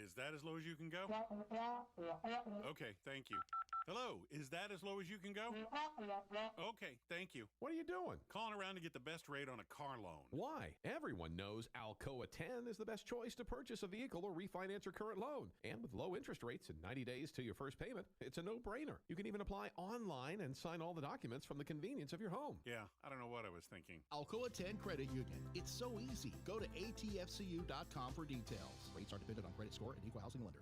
Is that as low as you can go? Okay, thank you. Hello, is that as low as you can go? Okay, thank you. What are you doing? Calling around to get the best rate on a car loan. Why? Everyone knows Alcoa 10 is the best choice to purchase a vehicle or refinance your current loan. And with low interest rates and 90 days to your first payment, it's a no-brainer. You can even apply online and sign all the documents from the convenience of your home. Yeah, I don't know what I was thinking. Alcoa 10 Credit Union. It's so easy. Go to atfcu.com for details. Rates are dependent on credit score and equal housing lender.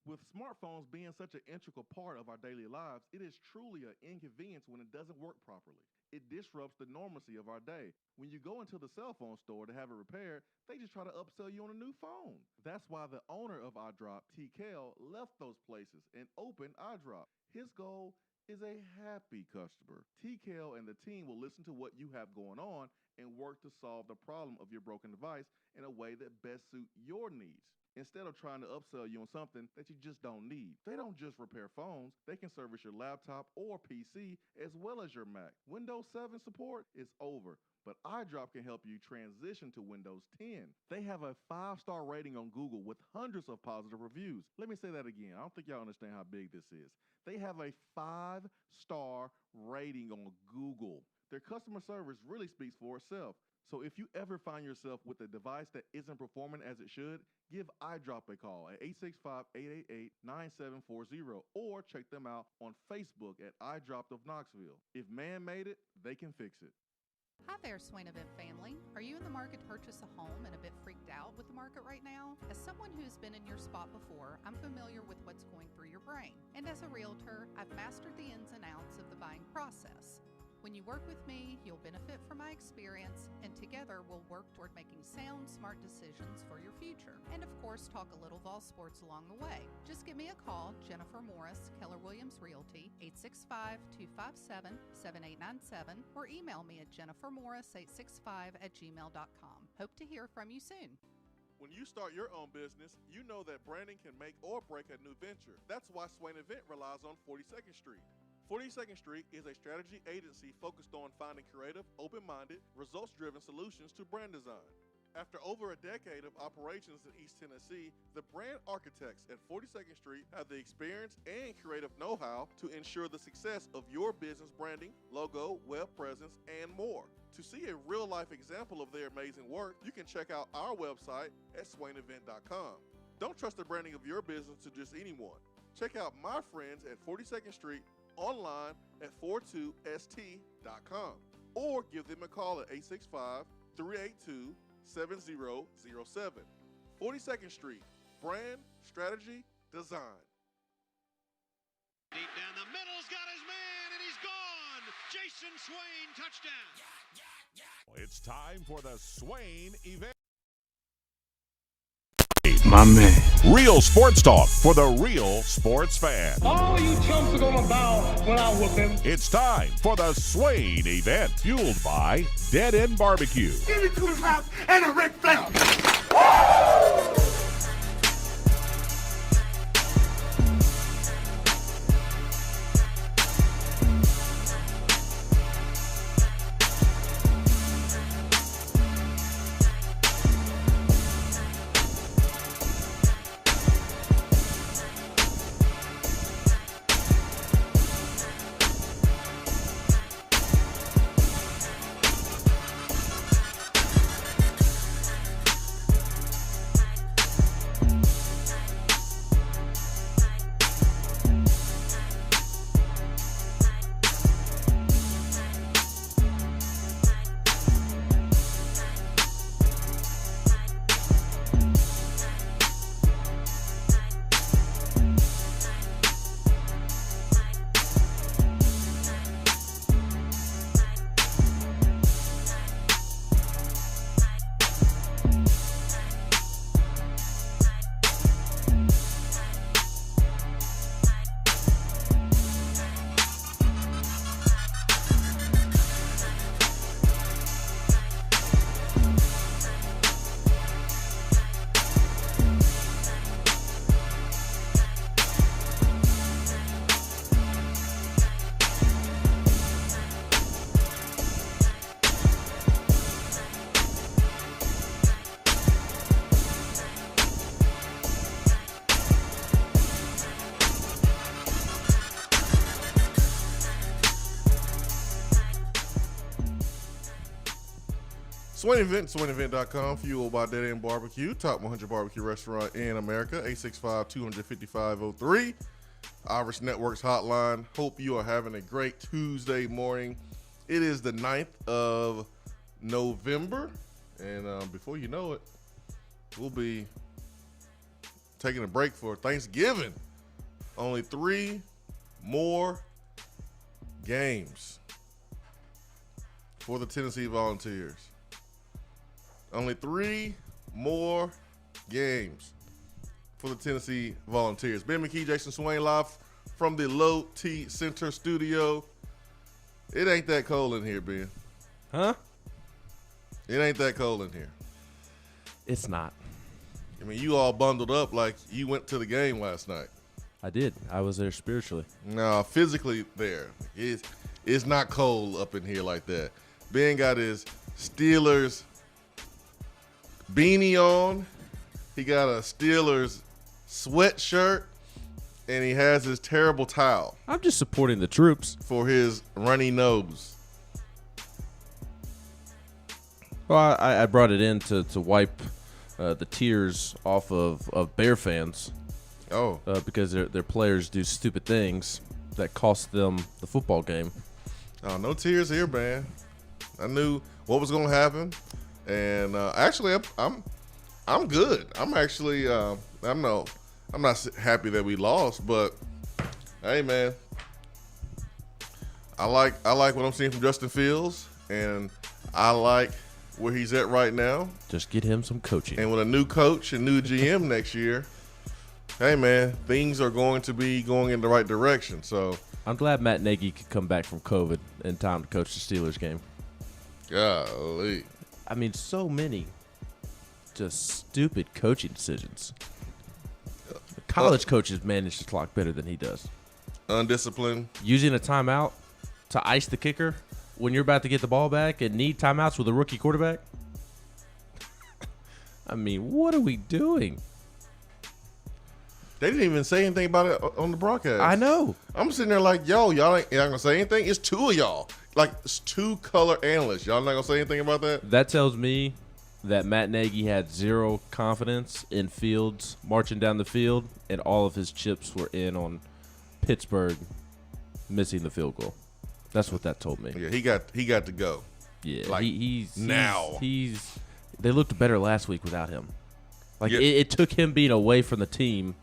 With smartphones being such an integral part of our daily lives, it is truly an inconvenience when it doesn't work properly. It disrupts the normalcy of our day. When you go into the cell phone store to have it repaired, they just try to upsell you on a new phone. That's why the owner of iDrop, TKL, left those places and opened iDrop. His goal is a happy customer. TKL and the team will listen to what you have going on and work to solve the problem of your broken device in a way that best suit your needs, instead of trying to upsell you on something that you just don't need. They don't just repair phones, they can service your laptop or PC as well as your Mac. Windows 7 support is over, but iDrop can help you transition to Windows 10. They have a 5-star rating on Google with hundreds of positive reviews. Let me say that again. I don't think y'all understand how big this is. They have a 5-star rating on Google. Their customer service really speaks for itself. So if you ever find yourself with a device that isn't performing as it should, give iDrop a call at 865-888-9740 or check them out on Facebook at iDrop of Knoxville. If man made it, they can fix it. Hi there, Swain Event family. Are you in the market to purchase a home and a bit freaked out with the market right now? As someone who's been in your spot before, I'm familiar with what's going through your brain. And as a realtor, I've mastered the ins and outs of the buying process. When you work with me, you'll benefit from my experience, and together we'll work toward making sound, smart decisions for your future. And of course, talk a little Vol Sports along the way. Just give me a call, Jennifer Morris, Keller Williams Realty, 865-257-7897, or email me at jennifermorris865@gmail.com. Hope to hear from you soon. When you start your own business, you know that branding can make or break a new venture. That's why Swain Event relies on 42nd Street. 42nd Street is a strategy agency focused on finding creative, open-minded, results-driven solutions to brand design. After over a decade of operations in East Tennessee, the brand architects at 42nd Street have the experience and creative know-how to ensure the success of your business branding, logo, web presence, and more. To see a real-life example of their amazing work, you can check out our website at swainevent.com. Don't trust the branding of your business to just anyone. Check out my friends at 42nd Street online at 42st.com or give them a call at 865-382-7007. 42nd Street, brand, strategy, design. Deep down the middle's got his man, and he's gone. Jason Swain, touchdown. It's time for the Swain Event. My man. Real sports talk for the real sports fan. All you chumps are gonna bow when I whoop him. It's time for the Swain Event, fueled by Dead End Barbecue. Give me 2 slaps and a Ric Flair. Swain Event, SwainEvent.com, fueled by Dead End Barbecue, top 100 barbecue restaurant in America, 865-255-03. Irish Networks hotline. Hope you are having a great Tuesday morning. It is the 9th of November, and before you know it, we'll be taking a break for Thanksgiving. Only 3 more games for the Tennessee Volunteers. Only 3 more games for the Tennessee Volunteers. Ben McKee, Jason Swain, live from the Low T Center studio. It ain't that cold in here, Ben. Huh? It ain't that cold in here. It's not. I mean, you all bundled up like you went to the game last night. I did. I was there spiritually. No, physically there. It's not cold up in here like that. Ben got his Steelers beanie on. He got a Steelers sweatshirt, and he has his terrible towel I'm just supporting the troops. for his runny nose. Well, I brought it in to wipe the tears off of Bear fans Oh, because their players do stupid things that cost them the football game. oh, no tears here, man. I knew what was going to happen, and actually, I'm good. I'm actually I'm not happy that we lost, but hey, man, I like what I'm seeing from Justin Fields, and I like where he's at right now. Just get him some coaching. And with a new coach and new GM next year, hey, man, things are going to be going in the right direction. So I'm glad Matt Nagy could come back from COVID in time to coach the Steelers game. golly. I mean, so many just stupid coaching decisions. College coaches manage the clock better than he does. Undisciplined. Using a timeout to ice the kicker when you're about to get the ball back and need timeouts with a rookie quarterback? I mean, what are we doing? They didn't even say anything about it on the broadcast. I know. I'm sitting there like, y'all ain't gonna say anything? It's 2 of y'all. Like, it's 2 color analysts. Y'all not gonna say anything about that? That tells me that Matt Nagy had zero confidence in Fields marching down the field, and all of his chips were in on Pittsburgh missing the field goal. That's what that told me. Yeah, he got to go. Yeah, Like, he's they looked better last week without him. Like Yeah. it took him being away from the team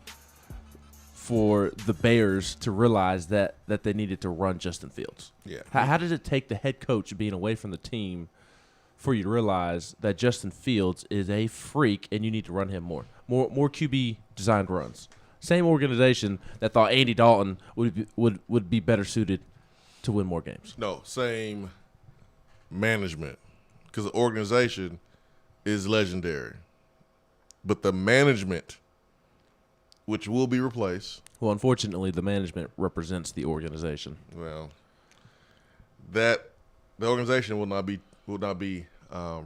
for the Bears to realize that they needed to run Justin Fields. Yeah. How did it take the head coach being away from the team for you to realize that Justin Fields is a freak and you need to run him more QB designed runs? Same organization that thought Andy Dalton would be better suited to win more games. No, same management. Because the organization is legendary. But the management, which will be replaced. Well, unfortunately, the management represents the organization. Well, that the organization will not be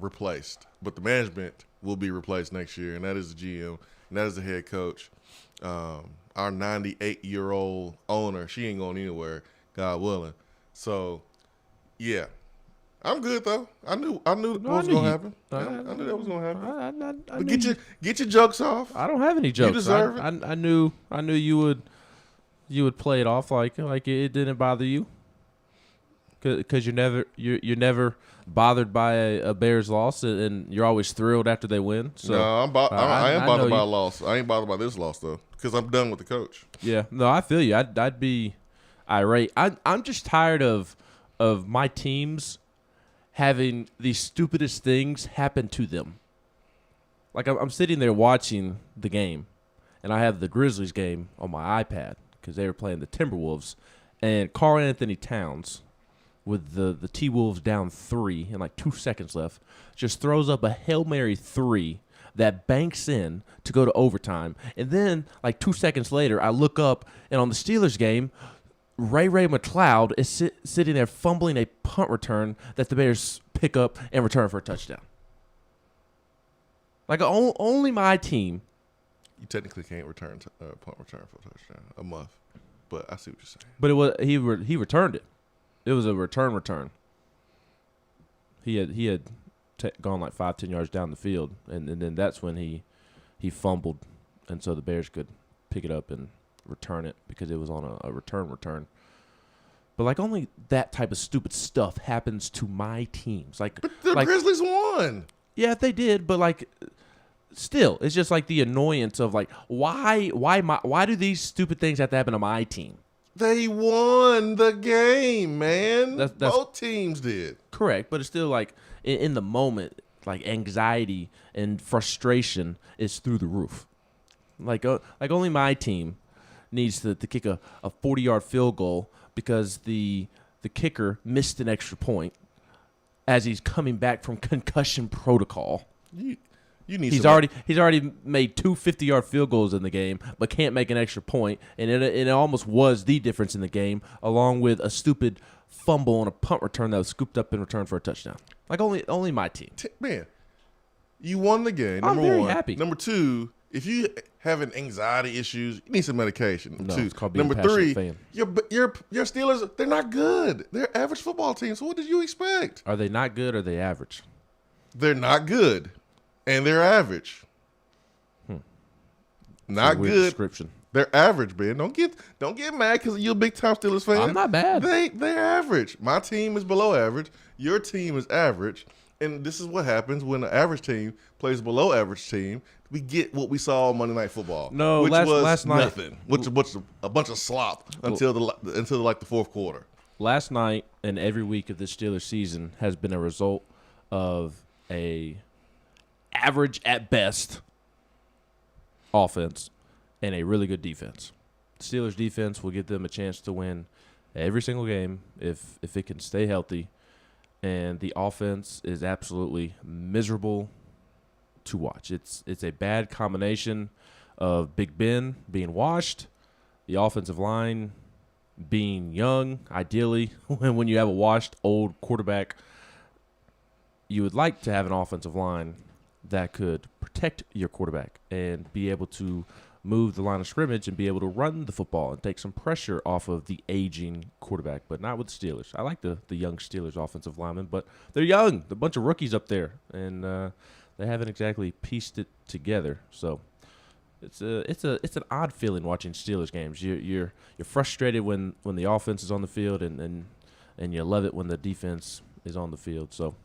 replaced, but the management will be replaced next year, and that is the GM, and that is the head coach. Our 98-year-old owner, she ain't going anywhere, God willing. So, yeah. I'm good though. I knew what was going to happen. I knew that was going to happen. But get your jokes off. I don't have any jokes. You deserve it. I knew you would play it off like it didn't bother you. Because you're never bothered by a Bears loss, and you're always thrilled after they win. So No, I am bothered by a loss. I ain't bothered by this loss though, because I'm done with the coach. Yeah, no, I feel you. I'd be irate. I'm just tired of my teams having the stupidest things happen to them. Like I'm sitting there watching the game, and I have the Grizzlies game on my iPad because they were playing the Timberwolves, and Karl Anthony Towns, with the T-Wolves down 3 and like 2 seconds left, just throws up a Hail Mary 3 that banks in to go to overtime. And then like 2 seconds later, I look up, and on the Steelers game, Ray McLeod is sitting there fumbling a punt return that the Bears pick up and return for a touchdown. Like only my team. You technically can't return punt return for a touchdown a month, but I see what you're saying. But it was he returned it. It was a return. He had gone like 5-10 yards down the field, and then that's when he fumbled, and so the Bears could pick it up and return it because it was on a return. But like only that type of stupid stuff happens to my teams. But the Grizzlies won. Yeah, they did, but like still, it's just like the annoyance of like why do these stupid things have to happen to my team? They won the game, man. That's both teams did. Correct, but it's still like in the moment, like anxiety and frustration is through the roof. Like only my team needs to kick a 40-yard field goal because the kicker missed an extra point as he's coming back from concussion protocol. You need. He's already made 2 50-yard field goals in the game, but can't make an extra point, and it almost was the difference in the game, along with a stupid fumble on a punt return that was scooped up in return for a touchdown. Like only my team. Man, you won the game. I'm Number very one. happy. Number two, if you having anxiety issues, you need some medication. No, two. it's called being Number a passionate three, fan. your Steelers, they're not good. They're average football team. So what did you expect? Are they not good or are they average? They're not good, and they're average. Not Weird good. Description. They're average, man. Don't get mad because you're a big time Steelers fan. I'm not bad. They're average. My team is below average. Your team is average. And this is what happens when an average team plays a below average team. We get what we saw on Monday Night Football. No, which was last night, nothing. Which was a bunch of slop until the fourth quarter. Last night and every week of this Steelers season has been a result of a average at best offense and a really good defense. The Steelers defense will give them a chance to win every single game if it can stay healthy. And the offense is absolutely miserable to watch. It's a bad combination of Big Ben being washed, the offensive line being young. Ideally, when you have a washed old quarterback, you would like to have an offensive line that could protect your quarterback and be able to move the line of scrimmage and be able to run the football and take some pressure off of the aging quarterback, but not with the Steelers. I like the young Steelers offensive linemen, but they're young. They're a bunch of rookies up there, and they haven't exactly pieced it together. So it's an odd feeling watching Steelers games. You're frustrated when the offense is on the field, and you love it when the defense is on the field. So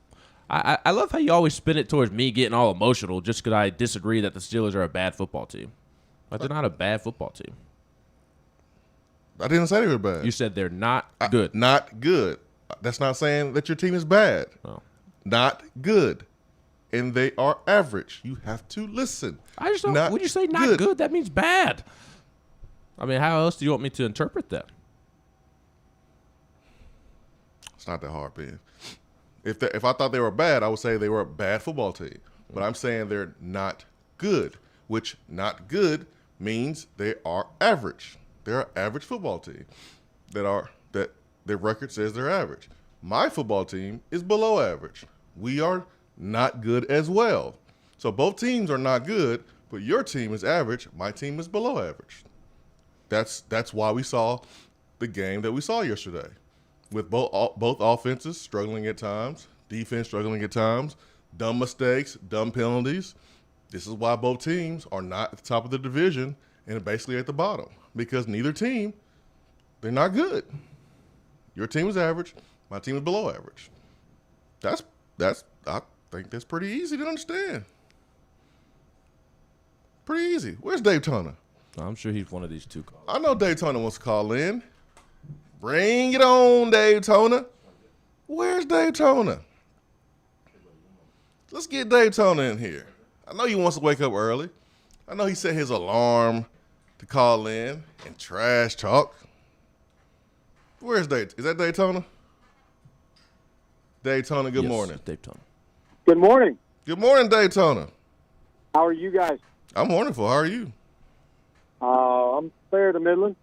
I love how you always spin it towards me getting all emotional just because I disagree that the Steelers are a bad football team. But they're not a bad football team. I didn't say they were bad. You said they're not good. Not good. That's not saying that your team is bad. No. Not good. And they are average. You have to listen. I just don't. When you say not good, that means bad. I mean, how else do you want me to interpret that? It's not that hard, Ben. If I thought they were bad, I would say they were a bad football team. But I'm saying they're not good, which not good means they are average. They're an average football team that their record says they're average. My football team is below average. We are not good as well. So both teams are not good, but your team is average. My team is below average. That's why we saw the game that we saw yesterday, with both offenses struggling at times, defense struggling at times, dumb mistakes, dumb penalties. This is why both teams are not at the top of the division and are basically at the bottom, because neither team, they're not good. Your team is average. My team is below average. I think that's pretty easy to understand. Pretty easy. Where's Dave Turner? I'm sure he's one of these two callers. I know Dave Turner wants to call in. Bring it on, Dave Turner. Where's Dave Turner? Let's get Dave Turner in here. I know he wants to wake up early. I know he set his alarm to call in and trash talk. Where's Dave? Is that Dave Turner? Dave Turner, good morning. Dave Turner. Good morning. Good morning, Dave Turner. How are you guys? I'm wonderful. How are you? I'm fair to middling.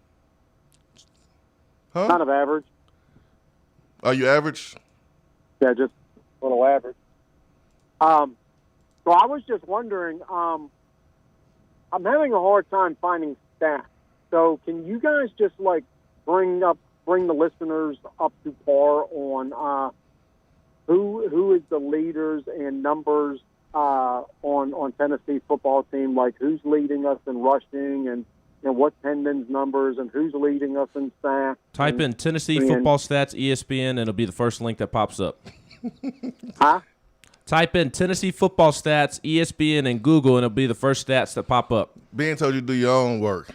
Huh? Kind of average. Are you average? Yeah, just a little average. So I was just wondering, I'm having a hard time finding stats. So can you guys just bring the listeners up to par on who is the leaders and numbers on Tennessee football team? Like, who's leading us in rushing, and what's Hendon's numbers, and who's leading us in sacks? Type in Tennessee football stats ESPN, and it'll be the first link that pops up. Huh? Type in Tennessee football stats ESPN in Google, and it'll be the first stats that pop up. Ben told you to do your own work.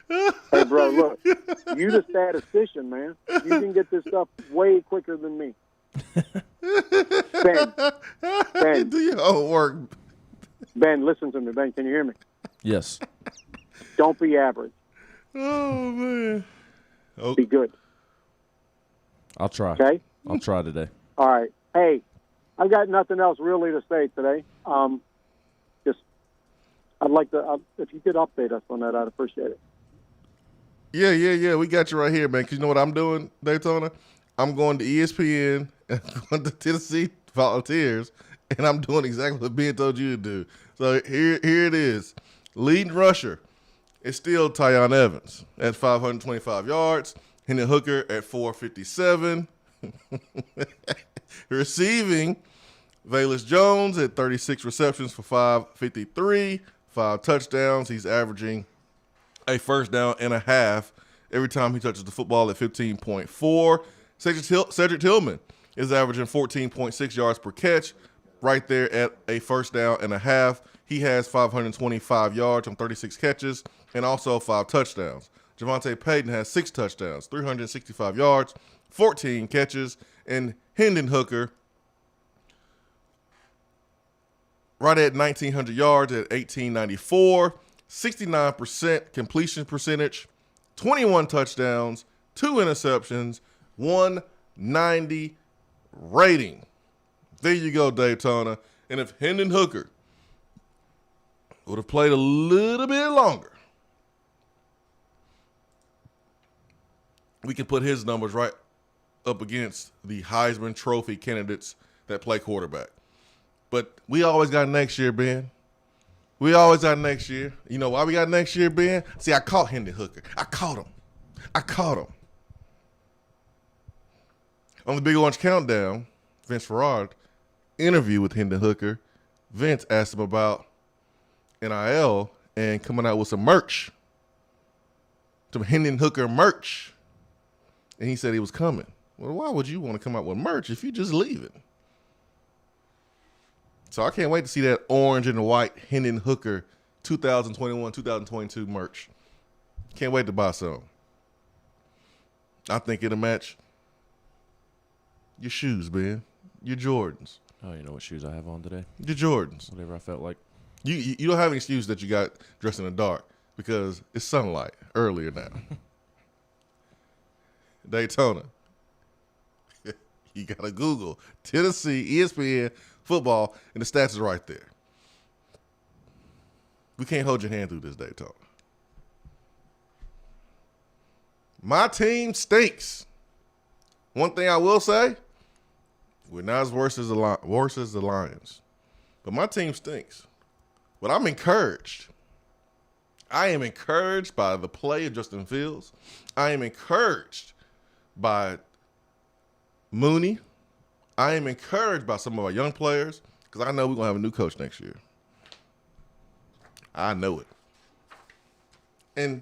Hey, bro, look, you the statistician, man. You can get this stuff way quicker than me. Ben, do your own work. Ben, listen to me. Ben, can you hear me? Yes. Don't be average. Oh, man. Be good. I'll try. Okay? I'll try today. All right. Hey, I've got nothing else really to say today. I'd like to, if you could update us on that, I'd appreciate it. Yeah. We got you right here, man. Because you know what I'm doing, Daytona? I'm going to ESPN and I'm going to Tennessee Volunteers, and I'm doing exactly what Ben told you to do. So here it is. Leading rusher is still Tyon Evans at 525 yards. Hendon Hooker at 457. Receiving, Velus Jones at 36 receptions for 553, 5 touchdowns. He's averaging a first down and a half every time he touches the football at 15.4. Cedric Tillman is averaging 14.6 yards per catch, right there at a first down and a half. He has 525 yards on 36 catches and also 5 touchdowns. Javonte Payton has 6 touchdowns, 365 yards, 14 catches, and Hendon Hooker right at 1,900 yards at 1,894, 69% completion percentage, 21 touchdowns, 2 interceptions, 190 rating. There you go, Daytona. And if Hendon Hooker would have played a little bit longer, we can put his numbers right up against the Heisman Trophy candidates that play quarterback. But we always got next year, Ben. We always got next year. You know why we got next year, Ben? See, I caught Hendon Hooker. I caught him. On the Big Orange Countdown, Vince Ferrard interview with Hendon Hooker. Vince asked him about NIL and coming out with some merch. Some Hendon Hooker merch. And he said he was coming. Well, why would you want to come out with merch if you just leaving? So I can't wait to see that orange and white Hendon Hooker 2021-2022 merch. Can't wait to buy some. I think it'll match your shoes, Ben. Your Jordans. Oh, you know what shoes I have on today? Your Jordans. Whatever I felt like. You don't have any excuse that you got dressed in the dark because it's sunlight earlier now. Daytona. You got to Google Tennessee, ESPN, football, and the stats is right there. We can't hold your hand through this, Daytona. My team stinks. One thing I will say, we're not as worse as the Lions. But my team stinks. But I'm encouraged. I am encouraged by the play of Justin Fields. I am encouraged by Mooney. I am encouraged by some of our young players because I know we're going to have a new coach next year. I know it. And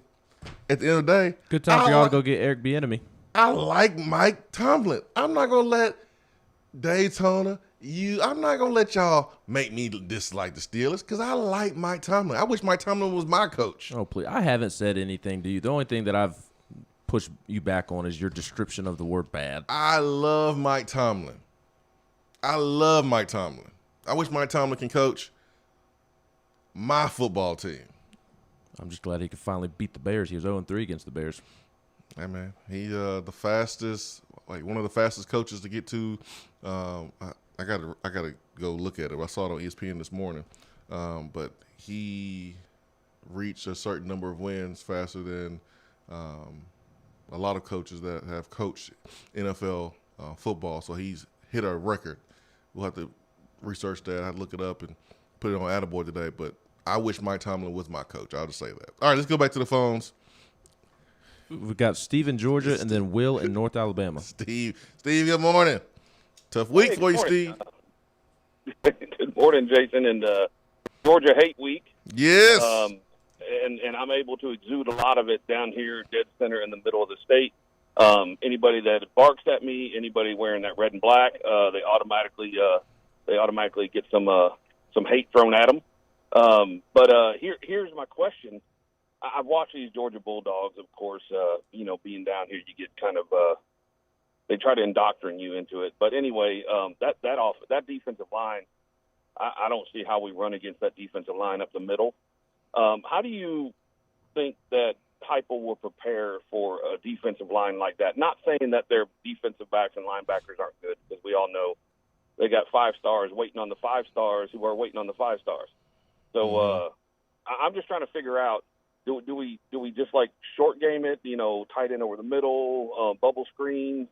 at the end of the day, good time for y'all to go get Eric Bieniemy. I like Mike Tomlin. I'm not going to let Daytona, I'm not going to let y'all make me dislike the Steelers because I like Mike Tomlin. I wish Mike Tomlin was my coach. Oh, please. I haven't said anything to you. The only thing that I've pushed you back on is your description of the word bad. I love Mike Tomlin. I wish Mike Tomlin can coach my football team. I'm just glad he could finally beat the Bears. He was 0-3 against the Bears. Hey, man. He's the fastest, one of the fastest coaches to get to. I gotta go look at it. I saw it on ESPN this morning. But he reached a certain number of wins faster than a lot of coaches that have coached NFL football. So he's hit a record. We'll have to research that. I have to look it up and put it on Attaboy today. But I wish Mike Tomlin was my coach. I'll just say that. All right, let's go back to the phones. We've got Steve in Georgia and then Will in North Alabama. Steve, good morning. Tough week for you, Steve. Good morning, Jason, and Georgia Hate Week. Yes. And I'm able to exude a lot of it down here, dead center in the middle of the state. Anybody that barks at me, anybody wearing that red and black, they automatically get some hate thrown at them. But here's my question. I've watched these Georgia Bulldogs, of course. Being down here, you get kind of they try to indoctrinate you into it. But anyway, that defensive line, I don't see how we run against that defensive line up the middle. How do you think that Heupel will prepare for a defensive line like that? Not saying that their defensive backs and linebackers aren't good, because we all know they got 5 stars waiting on the 5 stars who are waiting on the 5 stars. So I'm just trying to figure out, do we just like short game it, tight end over the middle, bubble screens?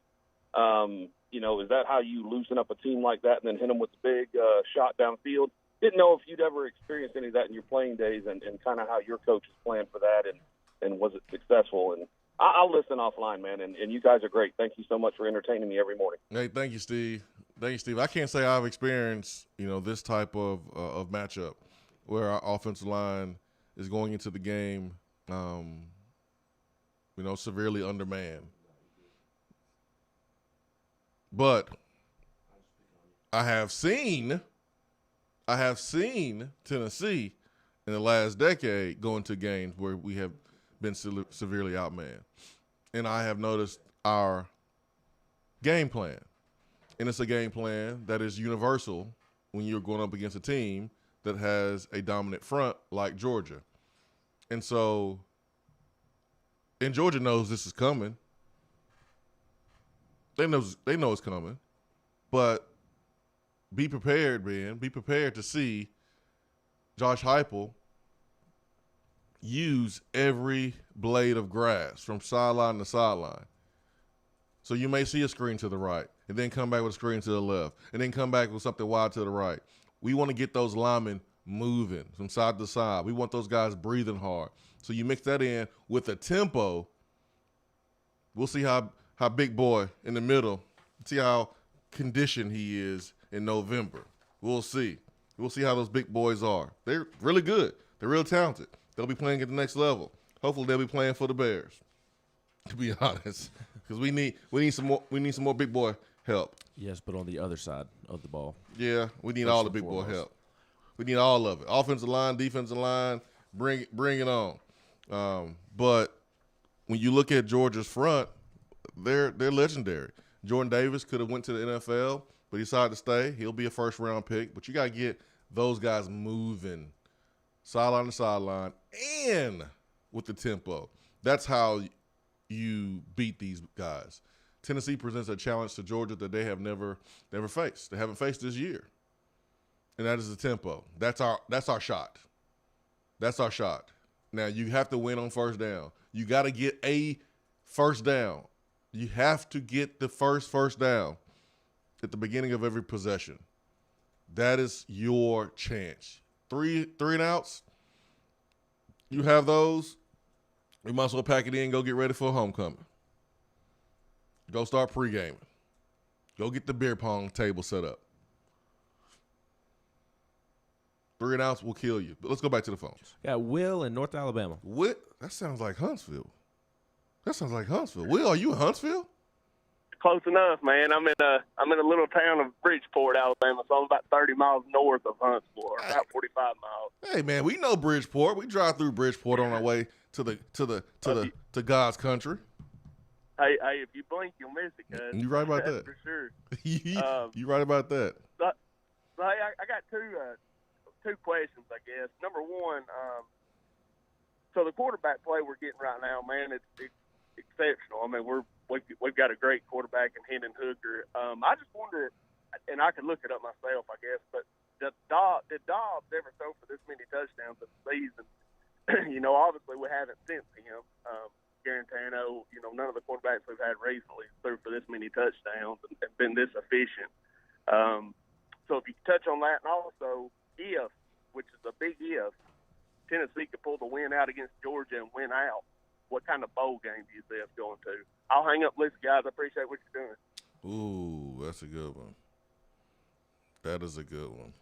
Is that how you loosen up a team like that and then hit them with the big shot downfield? Didn't know if you'd ever experienced any of that in your playing days, and kind of how your coaches planned for that, and was it successful? And I'll listen offline, man, and you guys are great. Thank you so much for entertaining me every morning. Hey, thank you, Steve. I can't say I've experienced, this type of matchup where our offensive line is going into the game, severely undermanned. But I have seen Tennessee in the last decade go into games where we have been severely outmanned. And I have noticed our game plan. And it's a game plan that is universal when you're going up against a team that has a dominant front like Georgia. And so, and Georgia knows this is coming. They know it's coming. But be prepared, Ben. Be prepared to see Josh Heupel use every blade of grass from sideline to sideline. So you may see a screen to the right and then come back with a screen to the left and then come back with something wide to the right. We want to get those linemen moving from side to side. We want those guys breathing hard. So you mix that in with a tempo. We'll see how big boy in the middle, see how conditioned he is in November. We'll see. We'll see how those big boys are. They're really good. They're real talented. They'll be playing at the next level. Hopefully they'll be playing for the Bears, to be honest. Because we need some more big boy help. Yes, but on the other side of the ball. Yeah, we need all the big boy help. We need all of it. Offensive line, defensive line, bring it on. But when you look at Georgia's front, they're legendary. Jordan Davis could have went to the NFL, but he decided to stay. He'll be a first-round pick. But you got to get those guys moving sideline to sideline and with the tempo. That's how you beat these guys. Tennessee presents a challenge to Georgia that they have never faced. They haven't faced this year. And that is the tempo. That's our shot. That's our shot. Now, you have to win on first down. You got to get a first down. You have to get the first down at the beginning of every possession. That is your chance. Three and outs, you have those, you might as well pack it in and go get ready for homecoming. Go start pre-gaming. Go get the beer pong table set up. 3 and outs will kill you. But let's go back to the phones. Yeah, Will in North Alabama. That sounds like Huntsville. Will, are you in Huntsville? Close enough, man. I'm in a little town of Bridgeport, Alabama, so I'm about 30 miles north of Huntsville, or about 45 miles. Hey, man, we know Bridgeport. We drive through Bridgeport on our way to God's country. Hey, if you blink, you'll miss it, cuz. You right about That's that. for sure. You right about that. So hey, I got two questions, I guess. Number one, so the quarterback play we're getting right now, man, it's exceptional. I mean, we've got a great quarterback in Hendon Hooker. I just wonder, and I could look it up myself, I guess, but did Dobbs ever throw for this many touchdowns this season? Obviously we haven't since him. Garantano, none of the quarterbacks we've had recently threw for this many touchdowns and been this efficient. So if you could touch on that, and also which is a big if, Tennessee could pull the win out against Georgia and win out, what kind of bowl game do you see us going to? I'll hang up, listen, guys. I appreciate what you're doing. Ooh, that's a good one. That is a good one.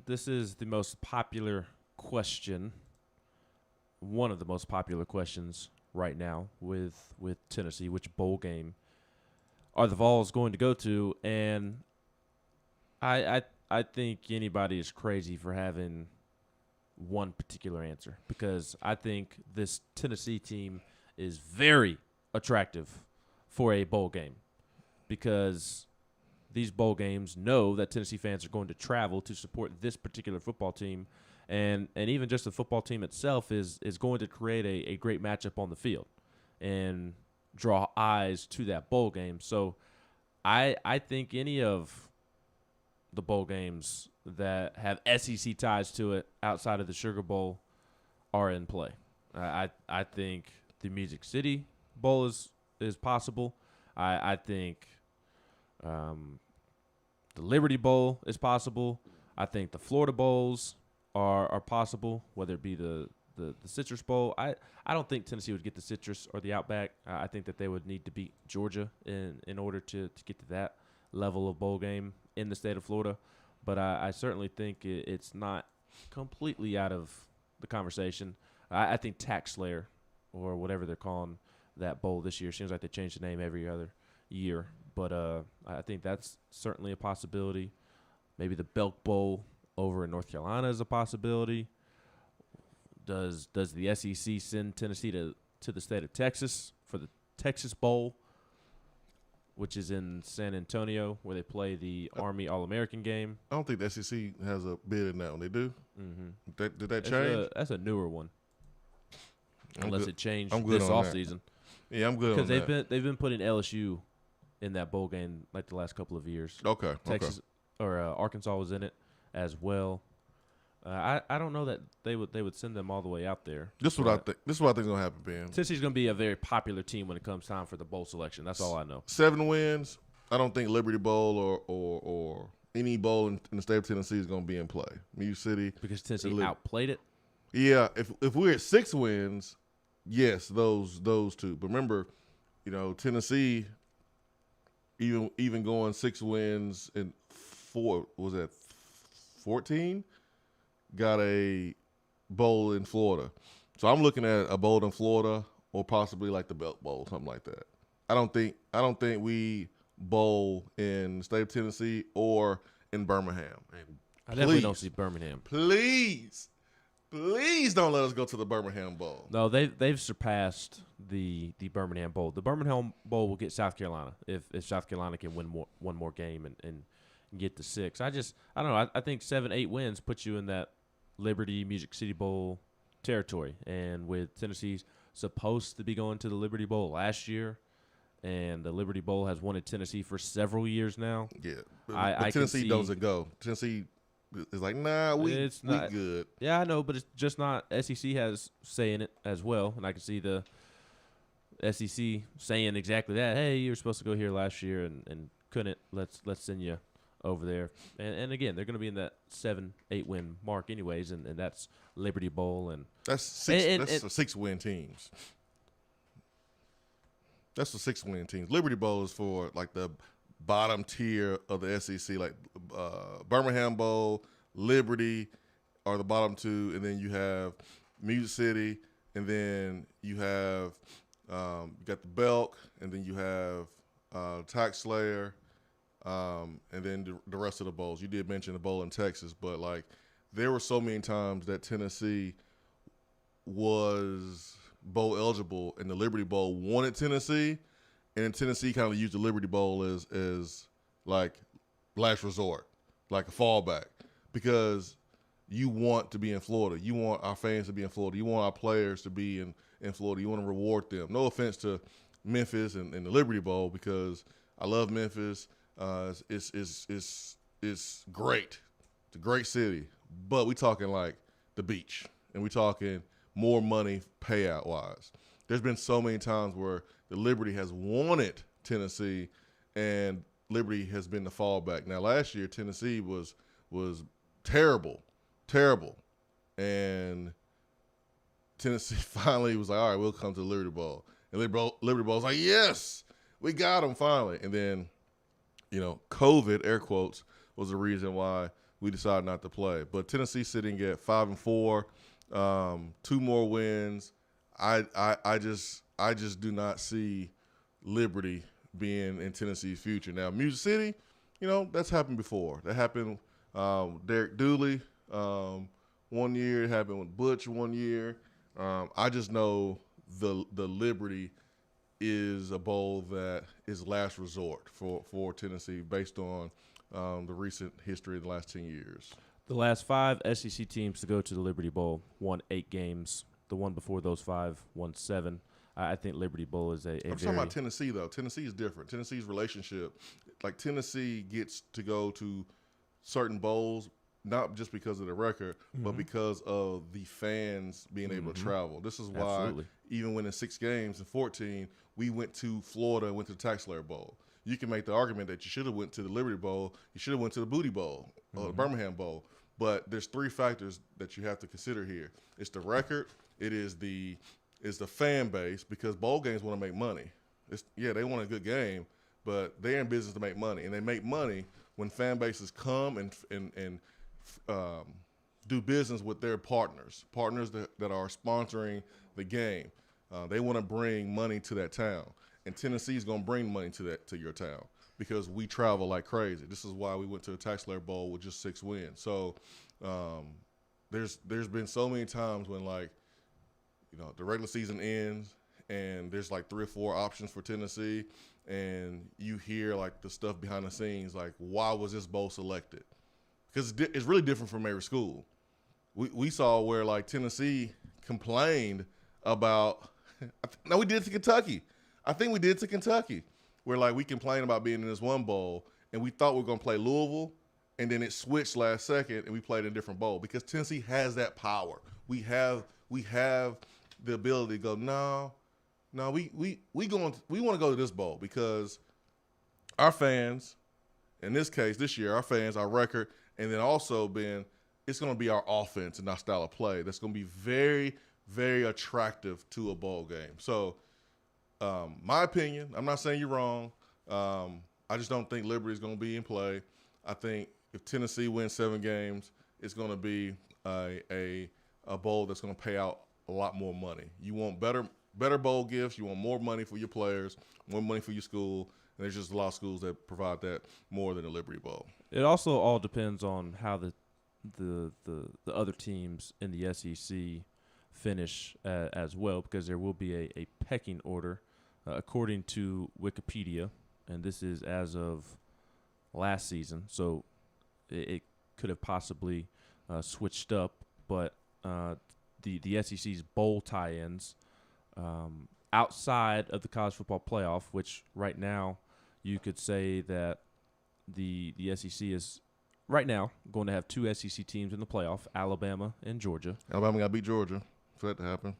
This is the most popular question, one of the most popular questions right now with Tennessee. Which bowl game are the Vols going to go to? And I think anybody is crazy for having one particular answer, because I think this Tennessee team is very attractive for a bowl game, because these bowl games know that Tennessee fans are going to travel to support this particular football team, and even just the football team itself is going to create a great matchup on the field and draw eyes to that bowl game. So I think any of the bowl games that have SEC ties to it outside of the Sugar Bowl are in play. I think the Music City Bowl is possible. I think the Liberty Bowl is possible. I think the Florida Bowls are possible, whether it be the Citrus Bowl. I don't think Tennessee would get the Citrus or the Outback. I think that they would need to beat Georgia in order to get to that level of bowl game in the state of Florida. But I certainly think it's not completely out of the conversation. I think Tax Slayer, or whatever they're calling that bowl this year, seems like they change the name every other year. But I think that's certainly a possibility. Maybe the Belk Bowl over in North Carolina is a possibility. Does the SEC send Tennessee to the state of Texas for the Texas Bowl, which is in San Antonio, where they play the Army All-American game? I don't think the SEC has a bid in that one. They do? Mm-hmm. Did that change? That's a newer one. Unless it changed I'm good this on offseason. Yeah, I'm good on that. Because they've been putting LSU in that bowl game like the last couple of years. Okay. Texas or Arkansas was in it as well. I don't know that they would send them all the way out there. This is what I think. This is what I think is gonna happen, Ben. Tennessee's gonna be a very popular team when it comes time for the bowl selection. That's all I know. 7 wins. I don't think Liberty Bowl or any bowl in the state of Tennessee is gonna be in play. Music City, because Tennessee outplayed it. Yeah, if we're at 6 wins, yes, those two. But remember, Tennessee, even going 6 wins and 14, got a bowl in Florida. So I'm looking at a bowl in Florida, or possibly like the Belk Bowl, something like that. I don't think we bowl in the state of Tennessee or in Birmingham. And I definitely don't see Birmingham. Please don't let us go to the Birmingham Bowl. No, they've surpassed the Birmingham Bowl. The Birmingham Bowl will get South Carolina if South Carolina can win one more game and get to 6. I don't know. I think 7-8 wins puts you in that Liberty Music City Bowl territory. And with Tennessee's supposed to be going to the Liberty Bowl last year, and the Liberty Bowl has won at Tennessee for several years now. Yeah, but Tennessee doesn't go. Tennessee is like, nah, we good. Yeah, I know, but it's just not. SEC has say in it as well, and I can see the SEC saying exactly that. Hey, you were supposed to go here last year and couldn't. Let's send you over there. And again, they're going to be in that 7-8 win mark anyways, and that's Liberty Bowl, and that's 6. That's 6 win teams. That's the 6 win teams. Liberty Bowl is for like the bottom tier of the SEC, like Birmingham Bowl, Liberty are the bottom 2, and then you have Music City, and then you have you got the Belk, and then you have Tax Slayer, and then the rest of the bowls. You did mention the bowl in Texas, but like there were so many times that Tennessee was bowl eligible, and the Liberty Bowl wanted Tennessee, and then Tennessee kind of used the Liberty Bowl as like last resort, like a fallback, because you want to be in Florida. You want our fans to be in Florida. You want our players to be in Florida. You want to reward them. No offense to Memphis and the Liberty Bowl, because I love Memphis. It's great. It's a great city, but we talking like the beach, and we talking more money payout wise. There's been so many times where the Liberty has wanted Tennessee, and Liberty has been the fallback. Now last year Tennessee was terrible, and Tennessee finally was like, all right, we'll come to the Liberty Bowl. And Liberty Bowl was like, yes, we got them finally. And then, COVID, air quotes, was the reason why we decided not to play. But Tennessee sitting at 5-4, 2 more wins. I just do not see Liberty being in Tennessee's future. Now, Music City, that's happened before. That happened Derek Dooley 1 year. It happened with Butch 1 year. I just know the Liberty is a bowl that is last resort for Tennessee based on the recent history of the last 10 years. The last 5 SEC teams to go to the Liberty Bowl won 8 games. The one before those 5 won 7. I think Liberty Bowl is a I'm talking about Tennessee, though. Tennessee is different. Tennessee's relationship, like Tennessee gets to go to certain bowls, not just because of the record, but because of the fans being able to travel. This is why even winning 6 games in 14, we went to Florida and went to the Tax Slayer Bowl. You can make the argument that you should have went to the Liberty Bowl, you should have went to the Booty Bowl, or the Birmingham Bowl. But there's 3 factors that you have to consider here. It's the record, it is the fan base, because bowl games want to make money. They want a good game, but they're in business to make money, and they make money when fan bases come and do business with their partners that are sponsoring the game. They want to bring money to that town, and Tennessee's going to bring money to your town because we travel like crazy. This is why we went to the Tax Slayer Bowl with just 6 wins. So there's been so many times when the regular season ends and there's 3 or 4 options for Tennessee, and you hear the stuff behind the scenes, why was this bowl selected? Because it's really different from every school. We saw where Tennessee complained about. No, we did it to Kentucky. I think we did it to Kentucky, where we complained about being in this one bowl, and we thought we were going to play Louisville, and then it switched last second, and we played in a different bowl because Tennessee has that power. We have the ability to go, no, we want to go to this bowl because our fans, in this case, this year, our fans, our record, and then also it's going to be our offense and our style of play that's going to be very, very attractive to a bowl game. So, my opinion, I'm not saying you're wrong. I just don't think Liberty is going to be in play. I think if Tennessee wins 7 games, it's going to be a bowl that's going to pay out a lot more money. You want better bowl gifts. You want more money for your players, more money for your school. And there's just a lot of schools that provide that more than the Liberty Bowl. It also all depends on how the other teams in the SEC finish as well, because there will be a pecking order according to Wikipedia, and this is as of last season. So it could have possibly switched up, but the SEC's bowl tie-ins outside of the college football playoff, which right now you could say that the SEC is right now going to have 2 SEC teams in the playoff, Alabama and Georgia. Alabama got to beat Georgia for that to happen.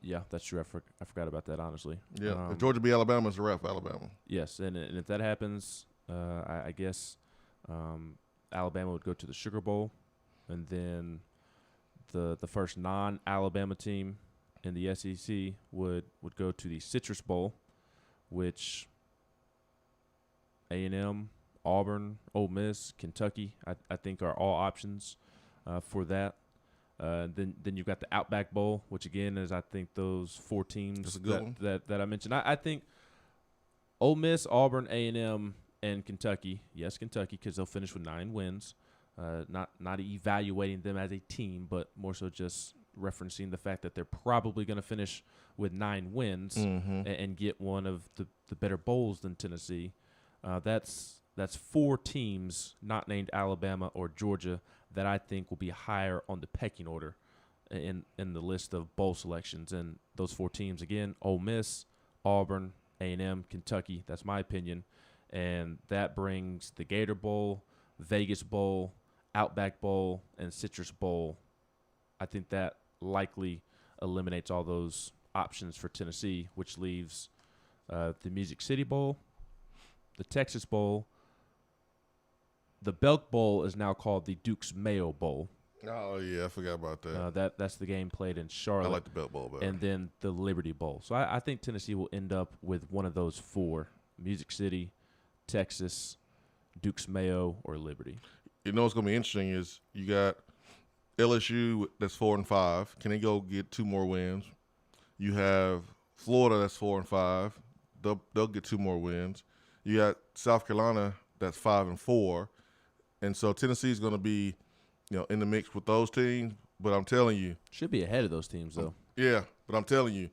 Yeah, that's true. I forgot about that, honestly. Yeah, if Georgia beat Alabama, it's a wrap for Alabama. Yes, and if that happens, I guess Alabama would go to the Sugar Bowl, and then the first non-Alabama team in the SEC would go to the Citrus Bowl, which A&M, Auburn, Ole Miss, Kentucky, I think are all options for that. Then you've got the Outback Bowl, which again is I think those 4 teams that I mentioned. I think Ole Miss, Auburn, A&M, and Kentucky. Yes, Kentucky, because they'll finish with 9 wins. Not evaluating them as a team, but more so just referencing the fact that they're probably going to finish with 9 wins and get one of the better bowls than Tennessee. That's 4 teams not named Alabama or Georgia that I think will be higher on the pecking order in the list of bowl selections. And those 4 teams, again, Ole Miss, Auburn, A&M, Kentucky. That's my opinion. And that brings the Gator Bowl, Vegas Bowl, Outback Bowl, and Citrus Bowl. I think that likely eliminates all those options for Tennessee, which leaves the Music City Bowl, the Texas Bowl. The Belk Bowl is now called the Duke's Mayo Bowl, Oh, yeah, I forgot about that. That's the game played in Charlotte. I like the Belk Bowl better. And then the Liberty Bowl. So I think Tennessee will end up with one of those four: Music City, Texas, Dukes Mayo, or Liberty. You know what's going to be interesting is you got LSU that's 4-5. Can they go get 2 more wins? You have Florida that's 4-5. They'll get 2 more wins. You got South Carolina that's 5-4. And so Tennessee's going to be, in the mix with those teams. But I'm telling you. Should be ahead of those teams, though. Yeah, but I'm telling you,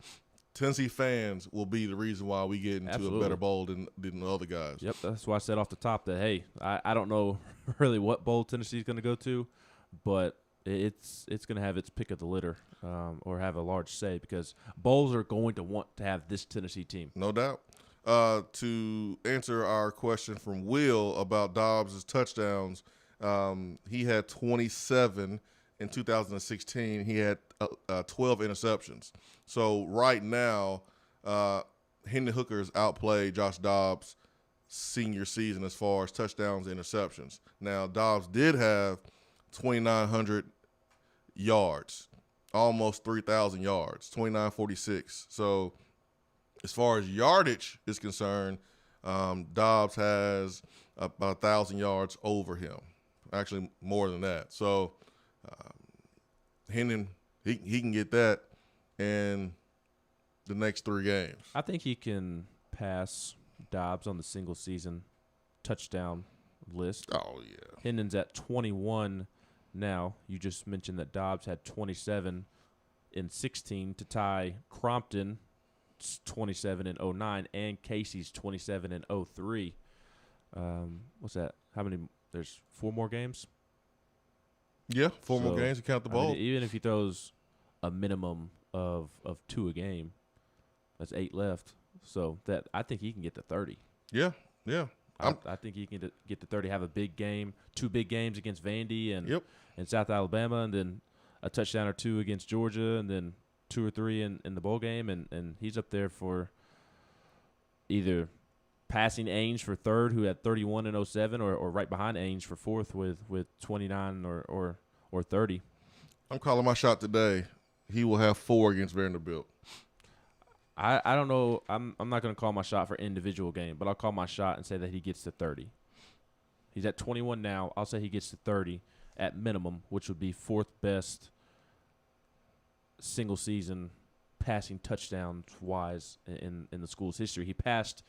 Tennessee fans will be the reason why we get into a better bowl than the other guys. Yep, that's why I said off the top that, hey, I don't know really what bowl Tennessee's going to go to, but it's going to have its pick of the litter or have a large say because bowls are going to want to have this Tennessee team. No doubt. To answer our question from Will about Dobbs' touchdowns, he had 27 in 2016. He had 12 interceptions. So right now, Hendon Hooker has outplayed Josh Dobbs' senior season as far as touchdowns and interceptions. Now, Dobbs did have 2,900 yards, almost 3,000 yards, 2,946. So as far as yardage is concerned, Dobbs has about 1,000 yards over him, actually more than that. So Hendon, he can get that in the next 3 games. I think he can pass Dobbs on the single season touchdown list. Oh, yeah. Hendon's at 21 now. You just mentioned that Dobbs had 27 in 16 to tie Crompton 27 in 09 and Casey's 27 in 03. What's that? How many? There's 4 more games? Yeah, 4 more games to count the bowl. I mean, even if he throws a minimum of 2 a game, that's 8 left. So that I think he can get to 30. Yeah, yeah. I think he can get to 30, have a big game, 2 big games against Vandy and South Alabama, and then a touchdown or 2 against Georgia, and then 2 or 3 in the bowl game, and he's up there for either passing Ainge for 3rd, who had 31 in 07, or right behind Ainge for 4th with 29 or 30. I'm calling my shot today. He will have 4 against Vanderbilt. I don't know. I'm not going to call my shot for individual game, but I'll call my shot and say that he gets to 30. He's at 21 now. I'll say he gets to 30 at minimum, which would be 4th best single season passing touchdowns wise in the school's history. He passed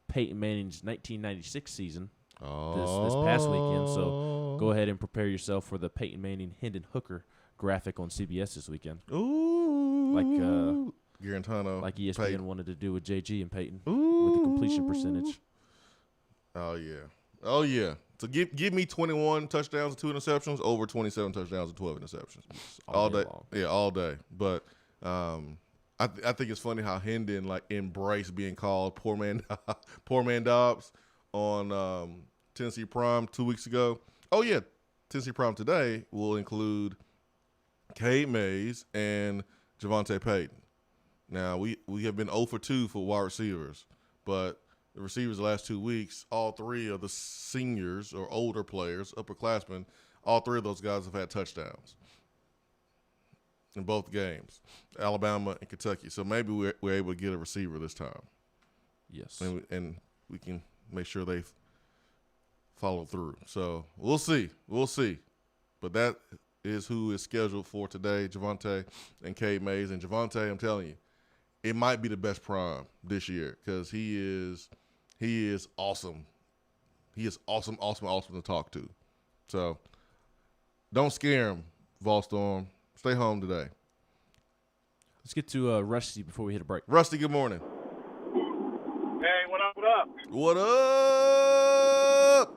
Peyton Manning's 1996 season this past weekend. So go ahead and prepare yourself for the Peyton Manning Hendon Hooker graphic on CBS this weekend. Ooh, like Garantano, like ESPN Peyton wanted to do with JG and Peyton Ooh. with the completion percentage. Oh yeah. So give me 21 touchdowns and 2 interceptions over 27 touchdowns and 12 interceptions all day long. Yeah, all day. But I think it's funny how Hendon embraced being called poor man Dobbs on Tennessee Prime 2 weeks ago. Oh yeah, Tennessee Prime today will include Cade Mays and Javonte Payton. Now, we have been 0 for 2 for wide receivers, but the receivers the last 2 weeks, all 3 of the seniors or older players, upperclassmen, all 3 of those guys have had touchdowns in both games, Alabama and Kentucky. So maybe we're able to get a receiver this time. Yes. And we can make sure they follow through. So we'll see. But that is who is scheduled for today, Javonte and Cade Mays. And Javonte, I'm telling you, it might be the best prime this year because he is awesome. He is awesome to talk to. So don't scare him, Volstorm. Stay home today. Let's get to Rusty before we hit a break. Rusty, good morning. Hey, what up? What up?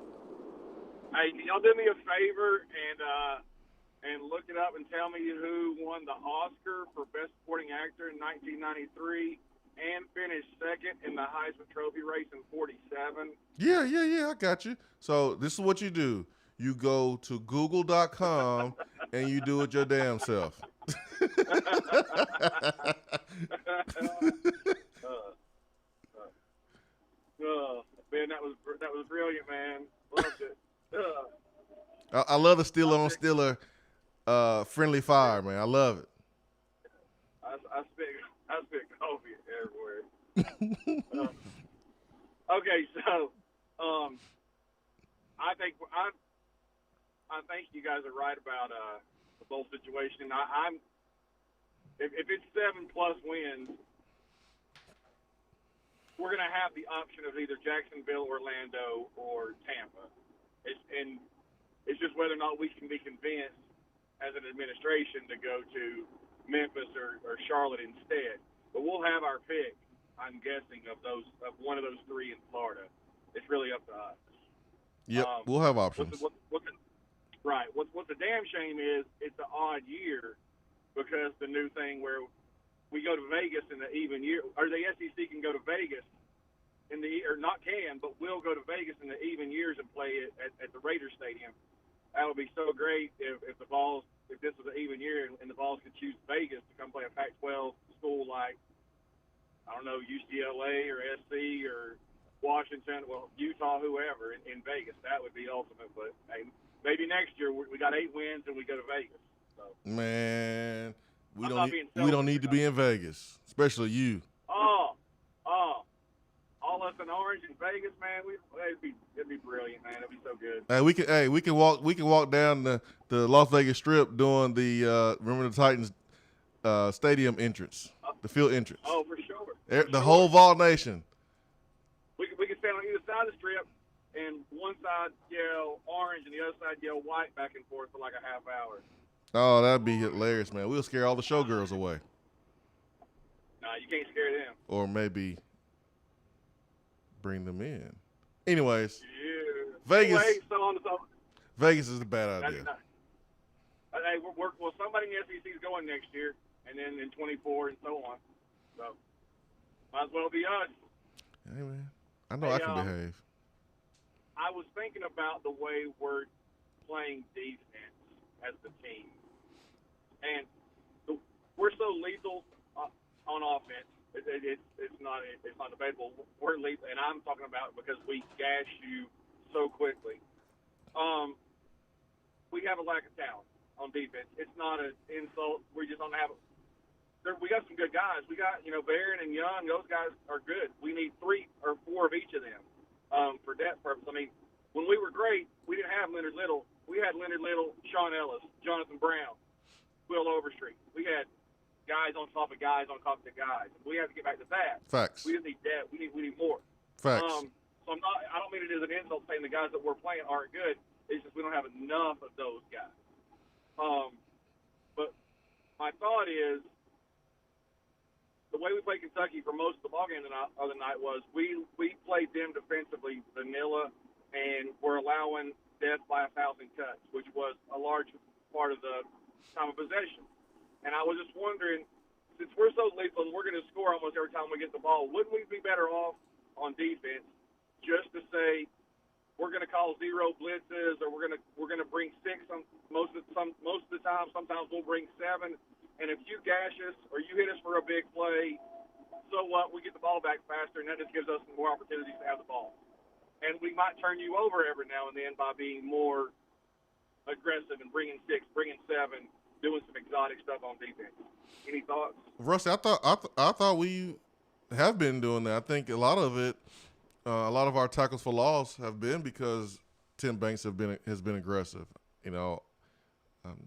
Hey, can y'all do me a favor and look it up and tell me who won the Oscar for Best Supporting Actor in 1993 and finished 2nd in the Heisman Trophy race in 47? Yeah, I got you. So this is what you do. You go to google.com and you do it your damn self. Man, that was brilliant, man. Loved it. I love the Steeler on Steeler friendly fire, man. I love it. I spit coffee everywhere. Okay, so I think you guys are right about the bowl situation. If it's 7+ wins, we're going to have the option of either Jacksonville, Orlando, or Tampa. It's just whether or not we can be convinced as an administration to go to Memphis or Charlotte instead. But we'll have our pick, I'm guessing, of one of those three in Florida. It's really up to us. Yep, we'll have options. Right. What's the damn shame is it's an odd year because the new thing where we go to Vegas in the even year, or the SEC can go to Vegas but we'll go to Vegas in the even years and play it at the Raiders Stadium. That would be so great if this was an even year and the Vols could choose Vegas to come play a Pac-12 school like, I don't know, UCLA or SC or Washington, Utah, whoever in Vegas. That would be ultimate. But hey, maybe next year we got 8 wins and we go to Vegas. So. Man, we don't need to be in Vegas, especially you. All us in orange in Vegas, man. It'd be brilliant, man. It'd be so good. Hey, we can walk down the Las Vegas Strip doing the remember the Titans stadium entrance, the field entrance. Oh, for sure. The whole Vol Nation. We can stand on either side of the strip, and one side yell orange and the other side yell white back and forth for like a half hour. Oh, that'd be hilarious, man. We'll scare all the showgirls away. Nah, you can't scare them. Or maybe bring them in. Anyways, Vegas. Vegas is a bad idea. Hey, somebody in the SEC is going next year, and then in 24 and so on. So might as well be us. Hey, man. I know I can behave. I was thinking about the way we're playing defense as the team. And we're so lethal on offense. It's not debatable. We're lethal, and I'm talking about because we gash you so quickly. We have a lack of talent on defense. It's not an insult. We just don't have it. We got some good guys. We got, Barron and Young. Those guys are good. We need 3 or 4 of each of them for depth purpose. I mean, when we were great, we didn't have Leonard Little. We had Leonard Little, Sean Ellis, Jonathan Brown, Will Overstreet. We had guys on top of guys on top of guys. We have to get back to that. Facts. We just need depth. We need more. Facts. So I don't mean it as an insult saying the guys that we're playing aren't good. It's just we don't have enough of those guys. But my thought is the way we played Kentucky for most of the ballgame the other night was we played them defensively vanilla, and we're allowing death by 1,000 cuts, which was a large part of the time of possession. And I was just wondering, since we're so lethal and we're going to score almost every time we get the ball, wouldn't we be better off on defense just to say we're going to call 0 blitzes, or we're going to bring 6 most of the time. Sometimes we'll bring 7. And if you gash us or you hit us for a big play, so what? We get the ball back faster, and that just gives us more opportunities to have the ball. And we might turn you over every now and then by being more aggressive and bringing 6, bringing 7, doing some exotic stuff on defense. Any thoughts? Rusty, I thought we have been doing that. I think a lot of it, a lot of our tackles for loss have been because Tim Banks has been aggressive.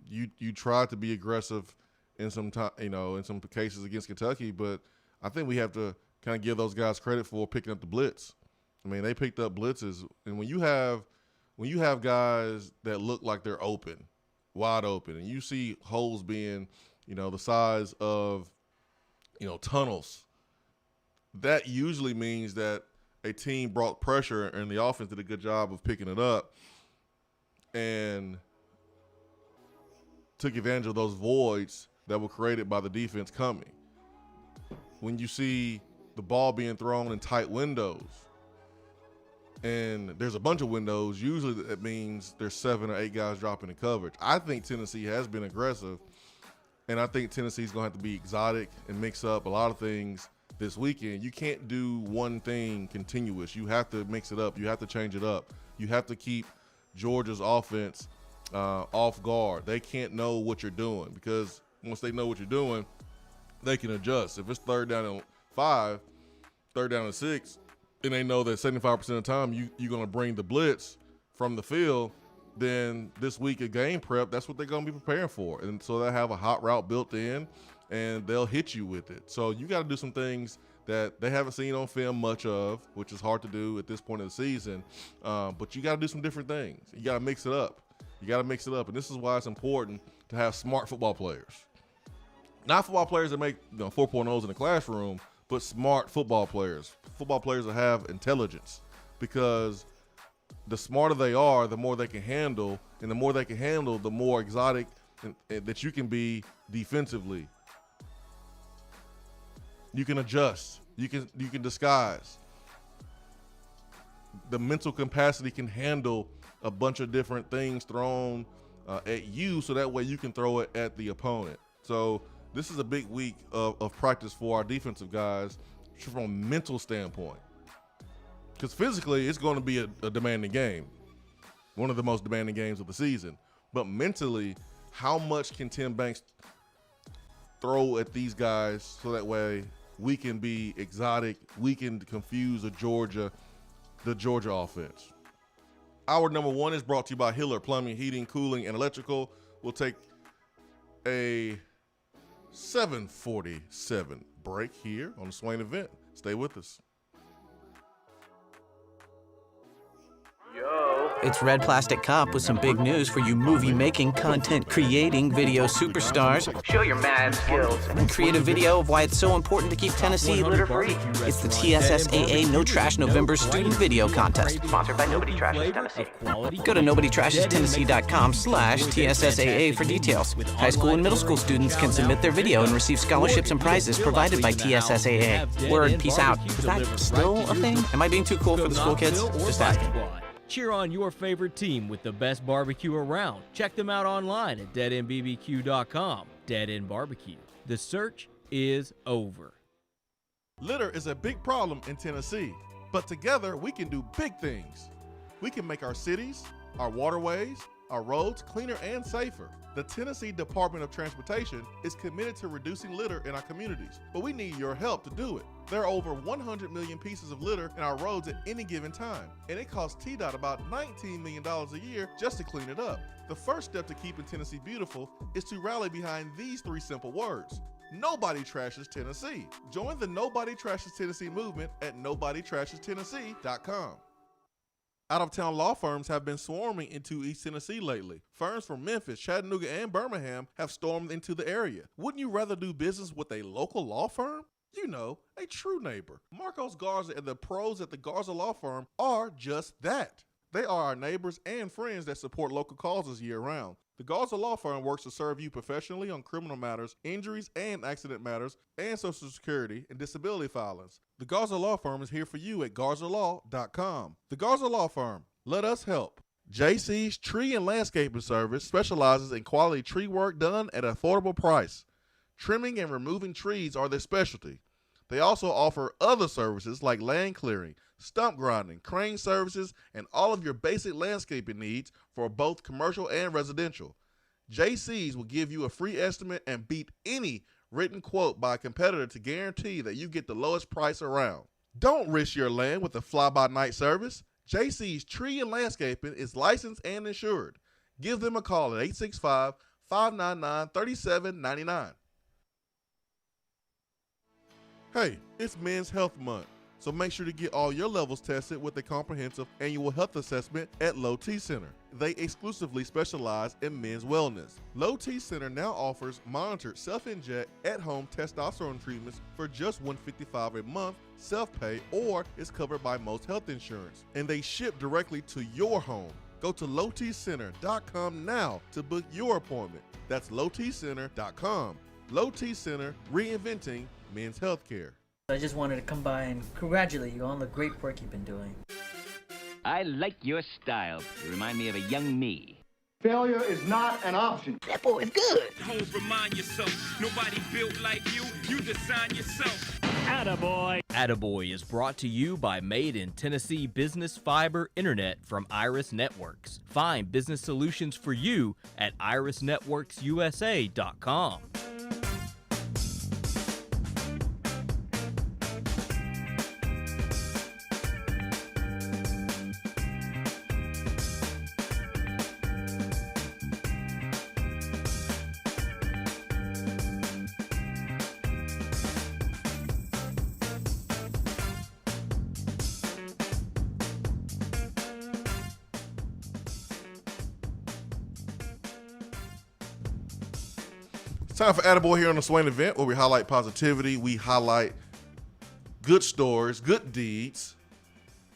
You tried to be aggressive in some time, in some cases against Kentucky, but I think we have to kind of give those guys credit for picking up the blitz. I mean, they picked up blitzes, and when you have guys that look like they're open, wide open, and you see holes being, the size of, tunnels, that usually means that a team brought pressure and the offense did a good job of picking it up and took advantage of those voids that were created by the defense coming. When you see the ball being thrown in tight windows, and there's a bunch of windows, usually that means there's 7 or 8 guys dropping in coverage. I think Tennessee has been aggressive, and I think Tennessee's going to have to be exotic and mix up a lot of things this weekend. You can't do one thing continuous. You have to mix it up. You have to change it up. You have to keep Georgia's offense off guard. They can't know what you're doing, because once they know what you're doing, they can adjust. If it's 3rd down and 5, 3rd down and 6, and they know that 75% of the time you're going to bring the blitz from the field, then this week of game prep, that's what they're going to be preparing for. And so they have a hot route built in, and they'll hit you with it. So you got to do some things that they haven't seen on film much of, which is hard to do at this point of the season. But you got to do some different things. You got to mix it up. And this is why it's important to have smart football players. Not football players that make 4.0s in the classroom, but smart football players. Football players that have intelligence, because the smarter they are, the more they can handle, and the more they can handle, the more exotic that you can be defensively. You can adjust. You can disguise. The mental capacity can handle a bunch of different things thrown at you, so that way you can throw it at the opponent. So this is a big week of practice for our defensive guys from a mental standpoint. Because physically, it's going to be a demanding game, one of the most demanding games of the season. But mentally, how much can Tim Banks throw at these guys so that way we can be exotic, we can confuse the Georgia offense? Hour number 1 is brought to you by Hiller Plumbing, Heating, Cooling, and Electrical. We'll take a 7:47 break here on the Swain Event. Stay with us. It's Red Plastic Cop with some big news for you movie-making, content-creating video superstars. Show your mad skills and create a video of why it's so important to keep Tennessee litter-free. It's the TSSAA No Trash November Student Video Contest, sponsored by Nobody Trashes Tennessee. Go to NobodyTrashesTennessee.com/TSSAA for details. High school and middle school students can submit their video and receive scholarships and prizes provided by TSSAA. Word, peace out. Is that still a thing? Am I being too cool for the school kids? Just asking. Cheer on your favorite team with the best barbecue around. Check them out online at deadendbbq.com. Dead End Barbecue. The search is over. Litter is a big problem in Tennessee, but together we can do big things. We can make our cities, our waterways, our roads cleaner and safer. The Tennessee Department of Transportation is committed to reducing litter in our communities, but we need your help to do it. There are over 100 million pieces of litter in our roads at any given time, and it costs TDOT about $19 million a year just to clean it up. The first step to keeping Tennessee beautiful is to rally behind these 3 simple words: Nobody Trashes Tennessee. Join the Nobody Trashes Tennessee movement at NobodyTrashesTennessee.com. Out-of-town law firms have been swarming into East Tennessee lately. Firms from Memphis, Chattanooga, and Birmingham have stormed into the area. Wouldn't you rather do business with a local law firm? You know, a true neighbor. Marcos Garza and the pros at the Garza Law Firm are just that. They are our neighbors and friends that support local causes year-round. The Garza Law Firm works to serve you professionally on criminal matters, injuries and accident matters, and Social Security and disability filings. The Garza Law Firm is here for you at GarzaLaw.com. The Garza Law Firm. Let us help. JC's Tree and Landscaping Service specializes in quality tree work done at an affordable price. Trimming and removing trees are their specialty. They also offer other services like land clearing, stump grinding, crane services, and all of your basic landscaping needs for both commercial and residential. JC's will give you a free estimate and beat any written quote by a competitor to guarantee that you get the lowest price around. Don't risk your land with a fly-by-night service. JC's Tree and Landscaping is licensed and insured. Give them a call at 865-599-3799. Hey, it's Men's Health Month, so make sure to get all your levels tested with a comprehensive annual health assessment at Low T Center. They exclusively specialize in men's wellness. Low T Center now offers monitored self-inject at-home testosterone treatments for just $155 a month, self-pay, or is covered by most health insurance, and they ship directly to your home. Go to lowtcenter.com now to book your appointment. That's lowtcenter.com. Low T Center, reinventing men's healthcare. I just wanted to come by and congratulate you on the great work you've been doing. I like your style. You remind me of a young me. Failure is not an option. That boy is good. Always remind yourself, nobody built like you. You design yourself. Attaboy. Attaboy is brought to you by Made in Tennessee Business Fiber Internet from Iris Networks. Find business solutions for you at irisnetworksusa.com. Time for Attaboy here on the Swain Event, where we highlight positivity, we highlight good stories, good deeds.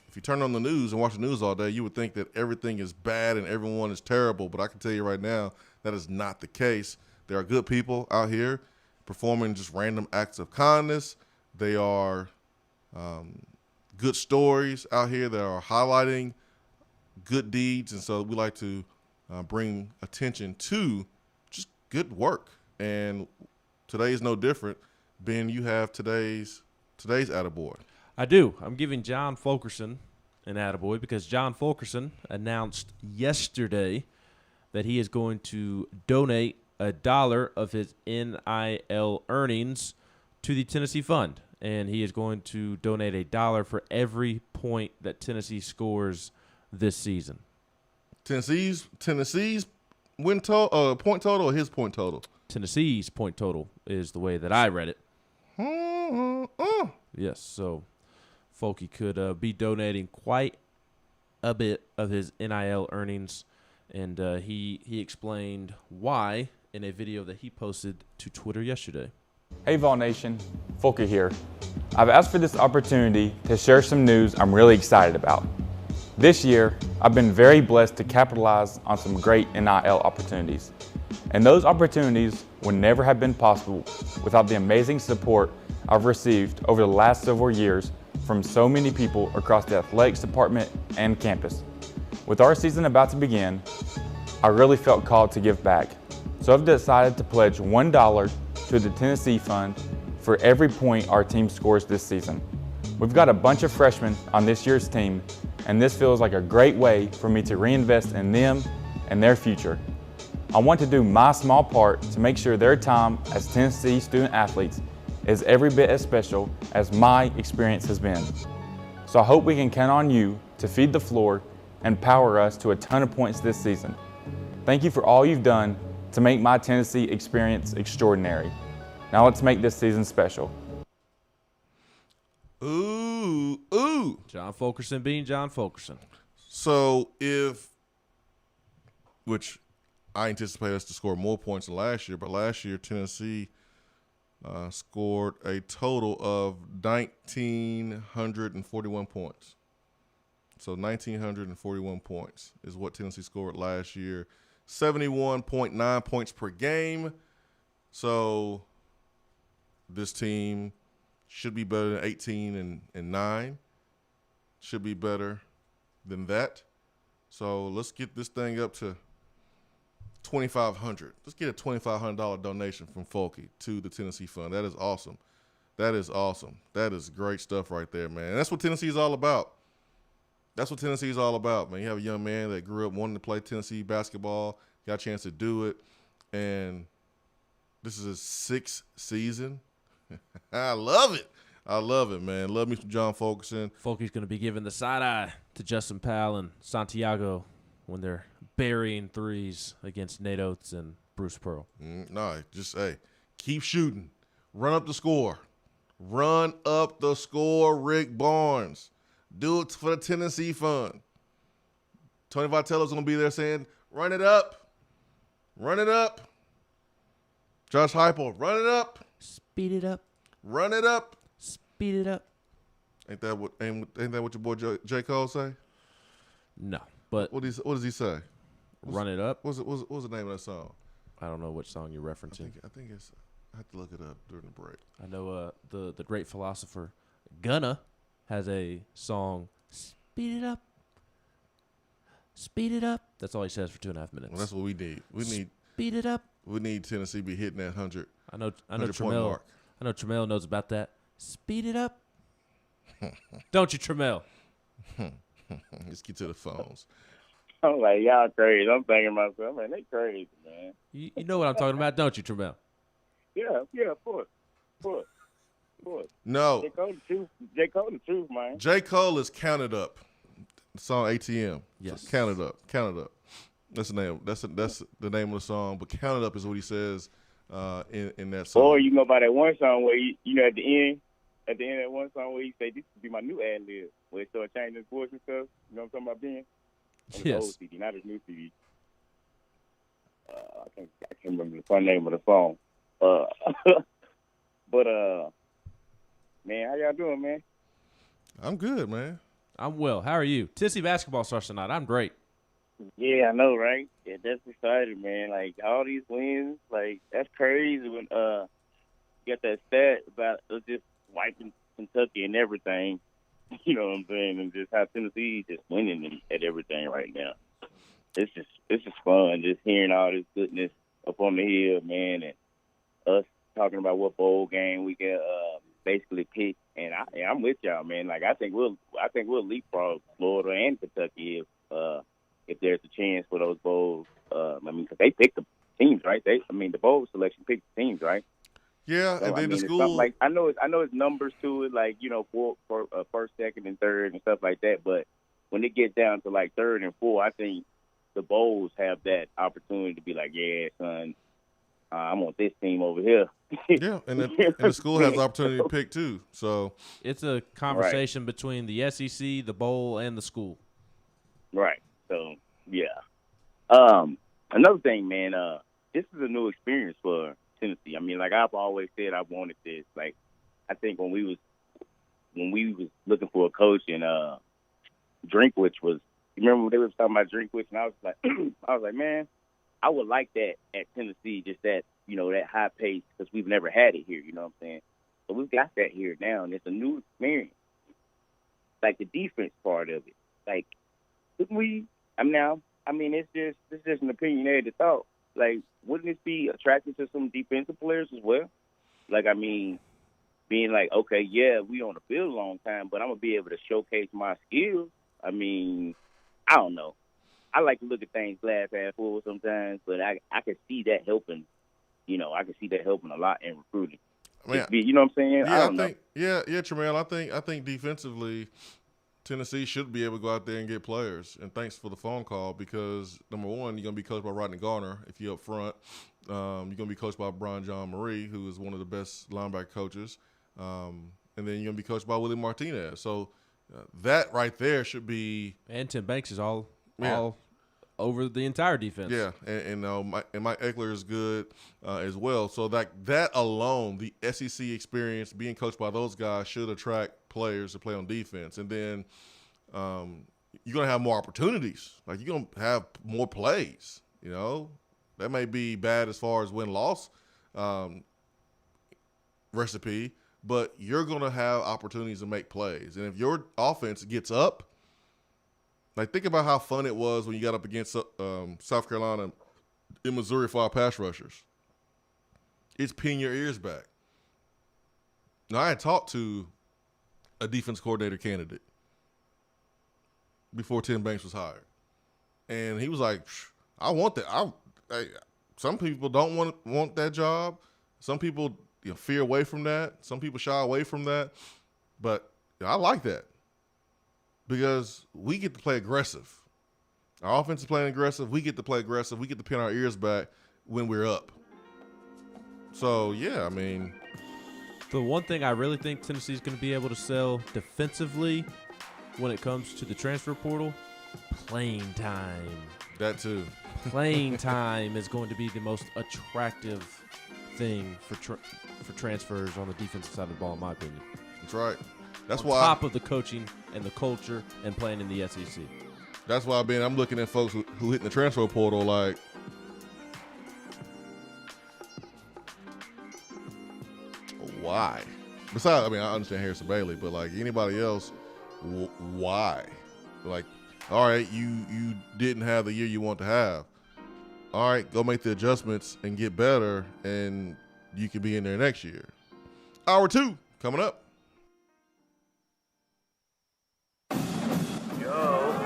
If you turn on the news and watch the news all day, you would think that everything is bad and everyone is terrible, but I can tell you right now that is not the case. There are good people out here performing just random acts of kindness. They are good stories out here that are highlighting good deeds, and so we like to bring attention to just good work. And today is no different. Ben, you have today's Attaboy. I do. I'm giving John Fulkerson an Attaboy because John Fulkerson announced yesterday that he is going to donate $1 of his NIL earnings to the Tennessee Fund. And he is going to donate $1 for every point that Tennessee scores this season. Tennessee's point total or his point total? Tennessee's point total is the way that I read it. Yes, so Folky could be donating quite a bit of his NIL earnings, and he explained why in a video that he posted to Twitter yesterday. Hey Vol Nation, Folky here. I've asked for this opportunity to share some news I'm really excited about. This year, I've been very blessed to capitalize on some great NIL opportunities. And those opportunities would never have been possible without the amazing support I've received over the last several years from so many people across the athletics department and campus. With our season about to begin, I really felt called to give back. So I've decided to pledge $1 to the Tennessee Fund for every point our team scores this season. We've got a bunch of freshmen on this year's team, and this feels like a great way for me to reinvest in them and their future. I want to do my small part to make sure their time as Tennessee student athletes is every bit as special as my experience has been. So I hope we can count on you to feed the floor and power us to a ton of points this season. Thank you for all you've done to make my Tennessee experience extraordinary. Now let's make this season special. Ooh. John Fulkerson being John Fulkerson. So which I anticipate us to score more points than last year, but last year Tennessee scored a total of 1,941 points. So 1,941 points is what Tennessee scored last year. 71.9 points per game. So this team should be better than 18-9. Should be better than that. So let's get this thing up to $2,500. Let's get a $2,500 donation from Folky to the Tennessee Fund. That is awesome. That is awesome. That is great stuff right there, man. And that's what Tennessee is all about. That's what Tennessee is all about, man. You have a young man that grew up wanting to play Tennessee basketball, got a chance to do it, and this is his 6th season. I love it. I love it, man. Love me some John Fulkerson. Folky's going to be giving the side eye to Justin Powell and Santiago when they're burying threes against Nate Oates and Bruce Pearl. Keep shooting. Run up the score. Run up the score, Rick Barnes. Do it for the Tennessee Fund. Tony Vitello's going to be there saying, run it up. Run it up. Josh Heupel, run it up. Speed it up. Run it up. Speed it up. Ain't that what your boy J. Cole say? No, but what does he say? Run it up. What's the name of that song? I don't know which song you're referencing. I think it's. I have to look it up during the break. I know the great philosopher Gunna has a song. Speed it up. Speed it up. That's all he says for 2.5 minutes. Well, that's what we need. We need speed it up. We need Tennessee to be hitting that 100. I know point Tramel. mark. I know Tramel knows about that. Speed it up. Don't you, Tramel? Let's get to the phones. I'm like, y'all crazy. I'm thinking myself, man, they crazy, man. You know what I'm talking about, don't you, Tramel? Yeah, of course. No. J. Cole the truth, man. J. Cole is Counted Up. The song ATM. Yes. So Count It Up. Count It Up. That's the name. That's the name of the song. But Count It Up is what he says in that song. Or you know about that one song where you know at the end of that one song where he say this would be my new ad lib, where he started changing his voice and stuff. You know what I'm talking about, Ben? On his old CD, not his new CD. I can't remember the fun name of the song. But man, how y'all doing, man? I'm good, man. I'm well. How are you? Tennessee basketball starts tonight. I'm great. Yeah, I know, right? Yeah, that's exciting, man. Like all these wins, like that's crazy. When you got that stat about us just wiping Kentucky and everything. You know what I'm saying? And just how Tennessee is just winning at everything right now. It's just fun, just hearing all this goodness up on the hill, man, and us talking about what bowl game we can basically pick. And I'm with y'all, man. Like I think we'll leapfrog Florida and Kentucky if there's a chance for those bowls. I mean, because they picked the teams, right? The bowl selection picked the teams, right? Yeah, So, and then the it's school. like I know it's numbers to it, like for first, second, and third and stuff like that. But when it gets down to like third and fourth, I think the bowls have that opportunity to be like, yeah, son, I'm on this team over here. Yeah, and the school has the opportunity to pick too. So it's a conversation between the SEC, the bowl, and the school. Right. So yeah. Another thing, man. This is a new experience for Tennessee. I mean, like I've always said, I wanted this. Like, I think when we was looking for a coach and Drinkwitch was. You remember when they were talking about Drinkwitch, and I was like, man, I would like that at Tennessee, just that that high pace, because we've never had it here. You know what I'm saying? So we've got that here now, and it's a new experience. Like the defense part of it. Like, couldn't we? It's just an opinionated thought. Like, wouldn't this be attractive to some defensive players as well? Like, I mean, being like, okay, yeah, we on the field a long time, but I'm gonna be able to showcase my skills. I mean, I don't know. I like to look at things glass half full sometimes, but I can see that helping. I can see that helping a lot in recruiting. You know what I'm saying? Yeah, I think. Yeah, Tramel. I think defensively, Tennessee should be able to go out there and get players. And thanks for the phone call, because number one, you're gonna be coached by Rodney Garner if you're up front. You're gonna be coached by Brian John Marie, who is one of the best linebacker coaches, and then you're gonna be coached by Willie Martinez. So that right there should be. And Tim Banks is all over the entire defense. Yeah, and Mike Eckler is good as well. So that alone, the SEC experience, being coached by those guys, should attract players to play on defense. And then you're going to have more opportunities. Like, you're going to have more plays, That may be bad as far as win-loss recipe, but you're going to have opportunities to make plays. And if your offense gets up, like, think about how fun it was when you got up against South Carolina in Missouri for our pass rushers. It's pinning your ears back. Now, I had talked to a defense coordinator candidate before Tim Banks was hired. And he was like, I want that. Some people don't want that job. Some people fear away from that. Some people shy away from that. But I like that. Because we get to play aggressive. Our offense is playing aggressive. We get to play aggressive. We get to pin our ears back when we're up. So, yeah, I mean. The one thing I really think Tennessee's going to be able to sell defensively when it comes to the transfer portal, playing time. That too. Playing time is going to be the most attractive thing for transfers on the defensive side of the ball, in my opinion. That's right. That's on why top of the coaching and the culture and playing in the SEC. That's why I'm looking at folks who hit the transfer portal like, why? Besides, I understand Harrison Bailey, but like anybody else, why? Like, all right, you didn't have the year you want to have. All right, go make the adjustments and get better, and you can be in there next year. Hour 2 coming up.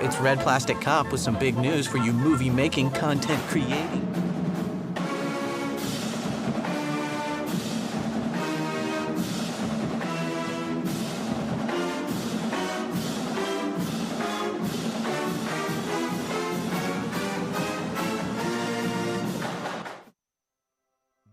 It's Red Plastic Cop with some big news for you movie-making, content creating.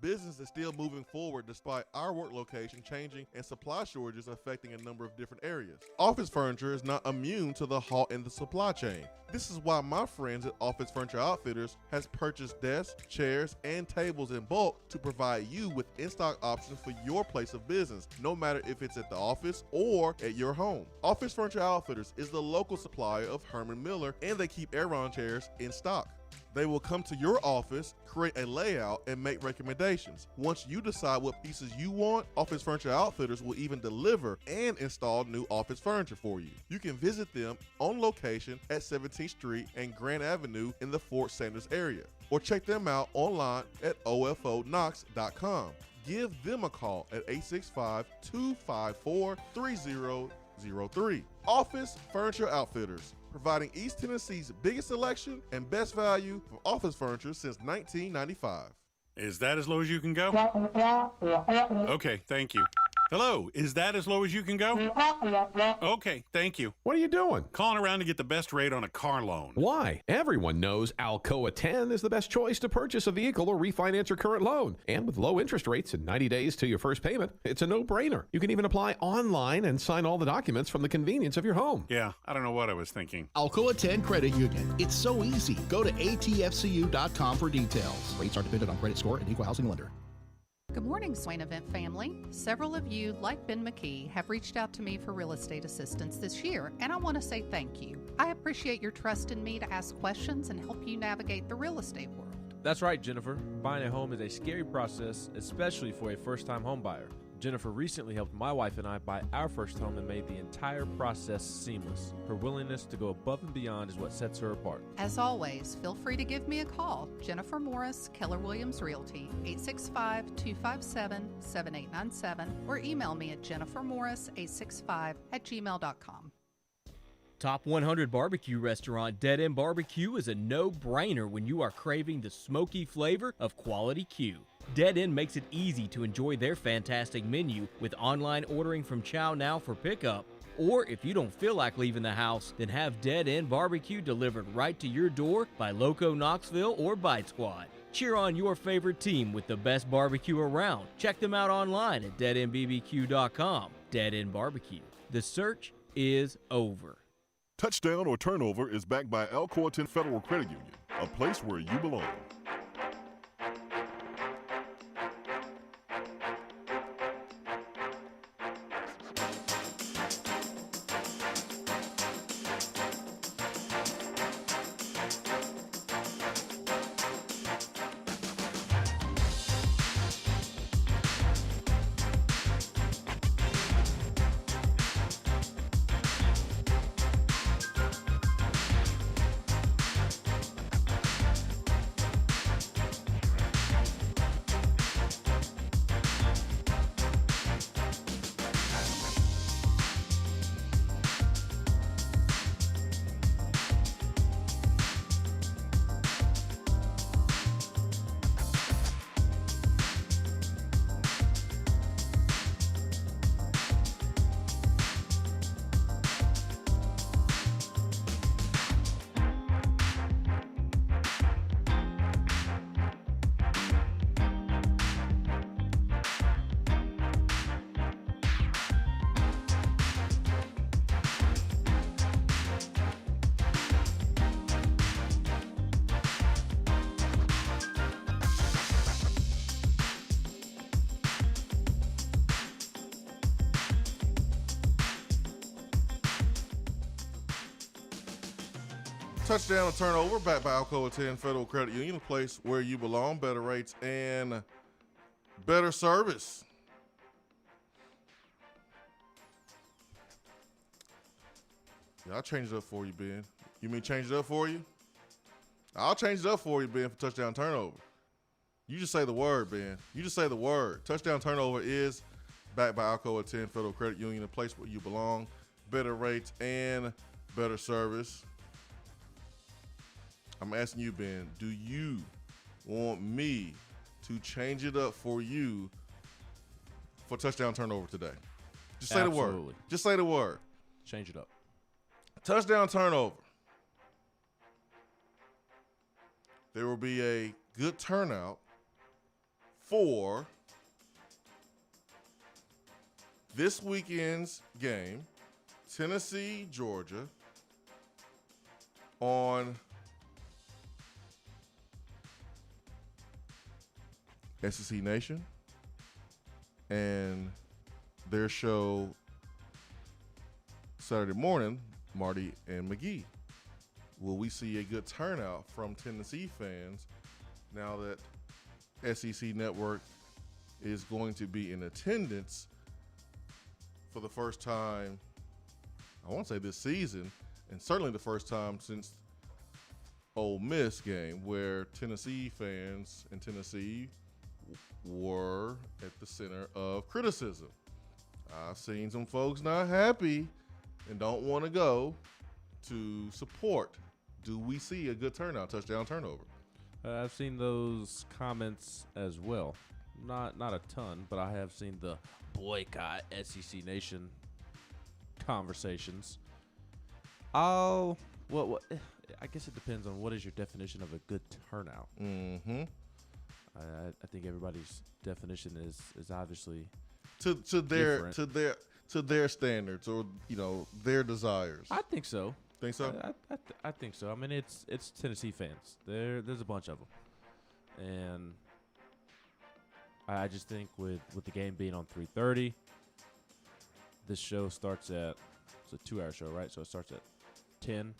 Business is still moving forward despite our work location changing and supply shortages affecting a number of different areas. Office furniture is not immune to the halt in the supply chain. This is why my friends at Office Furniture Outfitters has purchased desks, chairs, and tables in bulk to provide you with in-stock options for your place of business, no matter if it's at the office or at your home. Office Furniture Outfitters is the local supplier of Herman Miller, and they keep Aeron chairs in stock. They will come to your office, create a layout, and make recommendations. Once you decide what pieces you want, Office Furniture Outfitters will even deliver and install new office furniture for you. You can visit them on location at 17th Street and Grand Avenue in the Fort Sanders area, or check them out online at ofonox.com. Give them a call at 865-254-3003. Office Furniture Outfitters, providing East Tennessee's biggest selection and best value for office furniture since 1995. Is that as low as you can go? Okay, thank you. Hello, is that as low as you can go? Okay, thank you. What are you doing? Calling around to get the best rate on a car loan. Why? Everyone knows Alcoa 10 is the best choice to purchase a vehicle or refinance your current loan. And with low interest rates and 90 days to your first payment, it's a no-brainer. You can even apply online and sign all the documents from the convenience of your home. Yeah, I don't know what I was thinking. Alcoa 10 Credit Union. It's so easy. Go to atfcu.com for details. Rates are dependent on credit score and equal housing lender. Good morning, Swain Event family. Several of you, like Ben McKee, have reached out to me for real estate assistance this year, and I want to say thank you. I appreciate your trust in me to ask questions and help you navigate the real estate world. That's right, Jennifer. Buying a home is a scary process, especially for a first-time home buyer. Jennifer recently helped my wife and I buy our first home and made the entire process seamless. Her willingness to go above and beyond is what sets her apart. As always, feel free to give me a call. Jennifer Morris, Keller Williams Realty, 865-257-7897, or email me at jennifermorris865@gmail.com. Top 100 barbecue restaurant Dead End Barbecue is a no-brainer when you are craving the smoky flavor of quality Q. Dead End makes it easy to enjoy their fantastic menu with online ordering from Chow Now for pickup. Or if you don't feel like leaving the house, then have Dead End Barbecue delivered right to your door by Loco Knoxville or Bite Squad. Cheer on your favorite team with the best barbecue around. Check them out online at deadendbbq.com. Dead End Barbecue. The search is over. Touchdown or Turnover is backed by Alcoa 10 Federal Credit Union, a place where you belong. Touchdown or Turnover, backed by Alcoa 10 Federal Credit Union, a place where you belong, better rates and better service. Yeah, I'll change it up for you, Ben. You mean change it up for you? I'll change it up for you, Ben, for touchdown turnover. You just say the word, Ben. You just say the word. Touchdown turnover is backed by Alcoa 10 Federal Credit Union, a place where you belong, better rates and better service. I'm asking you, Ben, do you want me to change it up for you for touchdown turnover today? Just say the word. Absolutely. Just say the word. Change it up. Touchdown turnover. There will be a good turnout for this weekend's game, Tennessee, Georgia, on SEC Nation and their show Saturday morning, Marty and McGee. Will we see a good turnout from Tennessee fans now that SEC Network is going to be in attendance for the first time, I won't say this season, and certainly the first time since Ole Miss game, where Tennessee fans in Tennessee were at the center of criticism. I've seen some folks not happy and don't want to go to support. Do we see a good turnout, touchdown turnover? I've seen those comments as well. Not a ton, but I have seen the boycott SEC Nation conversations. Well, I guess it depends on what is your definition of a good turnout. Mm-hmm. I think everybody's definition is obviously to different. their standards or their desires. I think so. Think so? I think so. I mean, it's Tennessee fans. There's a bunch of them, and I just think with the game being on 3:30, this show starts at, it's a 2-hour show, right? So it starts at 10.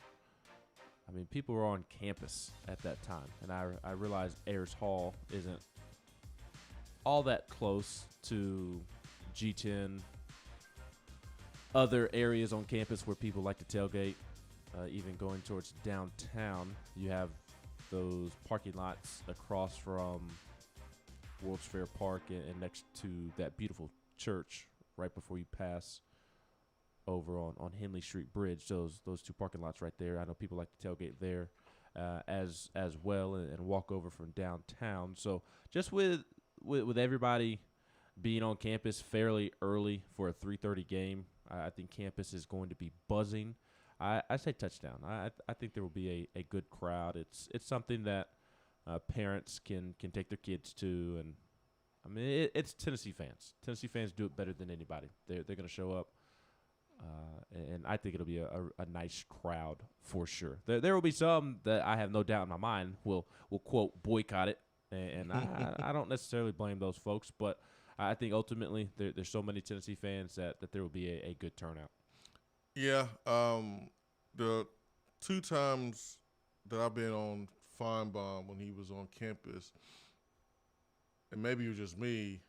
I mean, people were on campus at that time, and I realize Ayers Hall isn't all that close to G10, other areas on campus where people like to tailgate. Even going towards downtown, you have those parking lots across from World's Fair Park and next to that beautiful church right before you pass over on Henley Street Bridge. Those two parking lots right there. I know people like to tailgate there as well and walk over from downtown. So just with everybody being on campus fairly early for a 3:30 game, I think campus is going to be buzzing. I say touchdown. I think there will be a good crowd. It's something that parents can take their kids to, and I mean it's Tennessee fans. Tennessee fans do it better than anybody. They're going to show up, and I think it'll be a nice crowd for sure. There will be some that I have no doubt in my mind will quote boycott it, and I don't necessarily blame those folks, but I think ultimately there's so many Tennessee fans that there will be a good turnout. Yeah, the 2 times that I've been on Feinbaum when he was on campus, and maybe it was just me,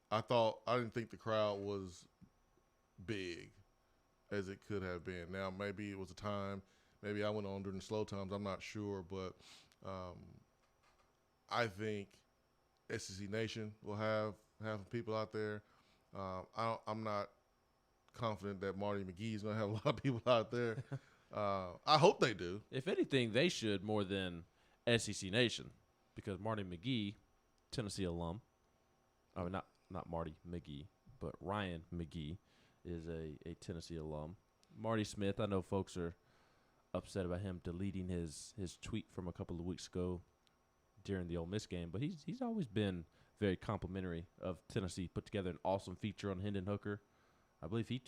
I didn't think the crowd was big as it could have been. Now, maybe it was a time, maybe I went on during the slow times, I'm not sure, but I think SEC Nation will have people out there. I'm not confident that Marty McGee is going to have a lot of people out there. I hope they do. If anything, they should more than SEC Nation, because Marty McGee, Tennessee alum. I mean, not Marty McGee, but Ryan McGee is a Tennessee alum. Marty Smith, I know folks are upset about him deleting his tweet from a couple of weeks ago during the Ole Miss game, but he's always been very complimentary of Tennessee. Put together an awesome feature on Hendon Hooker. I believe he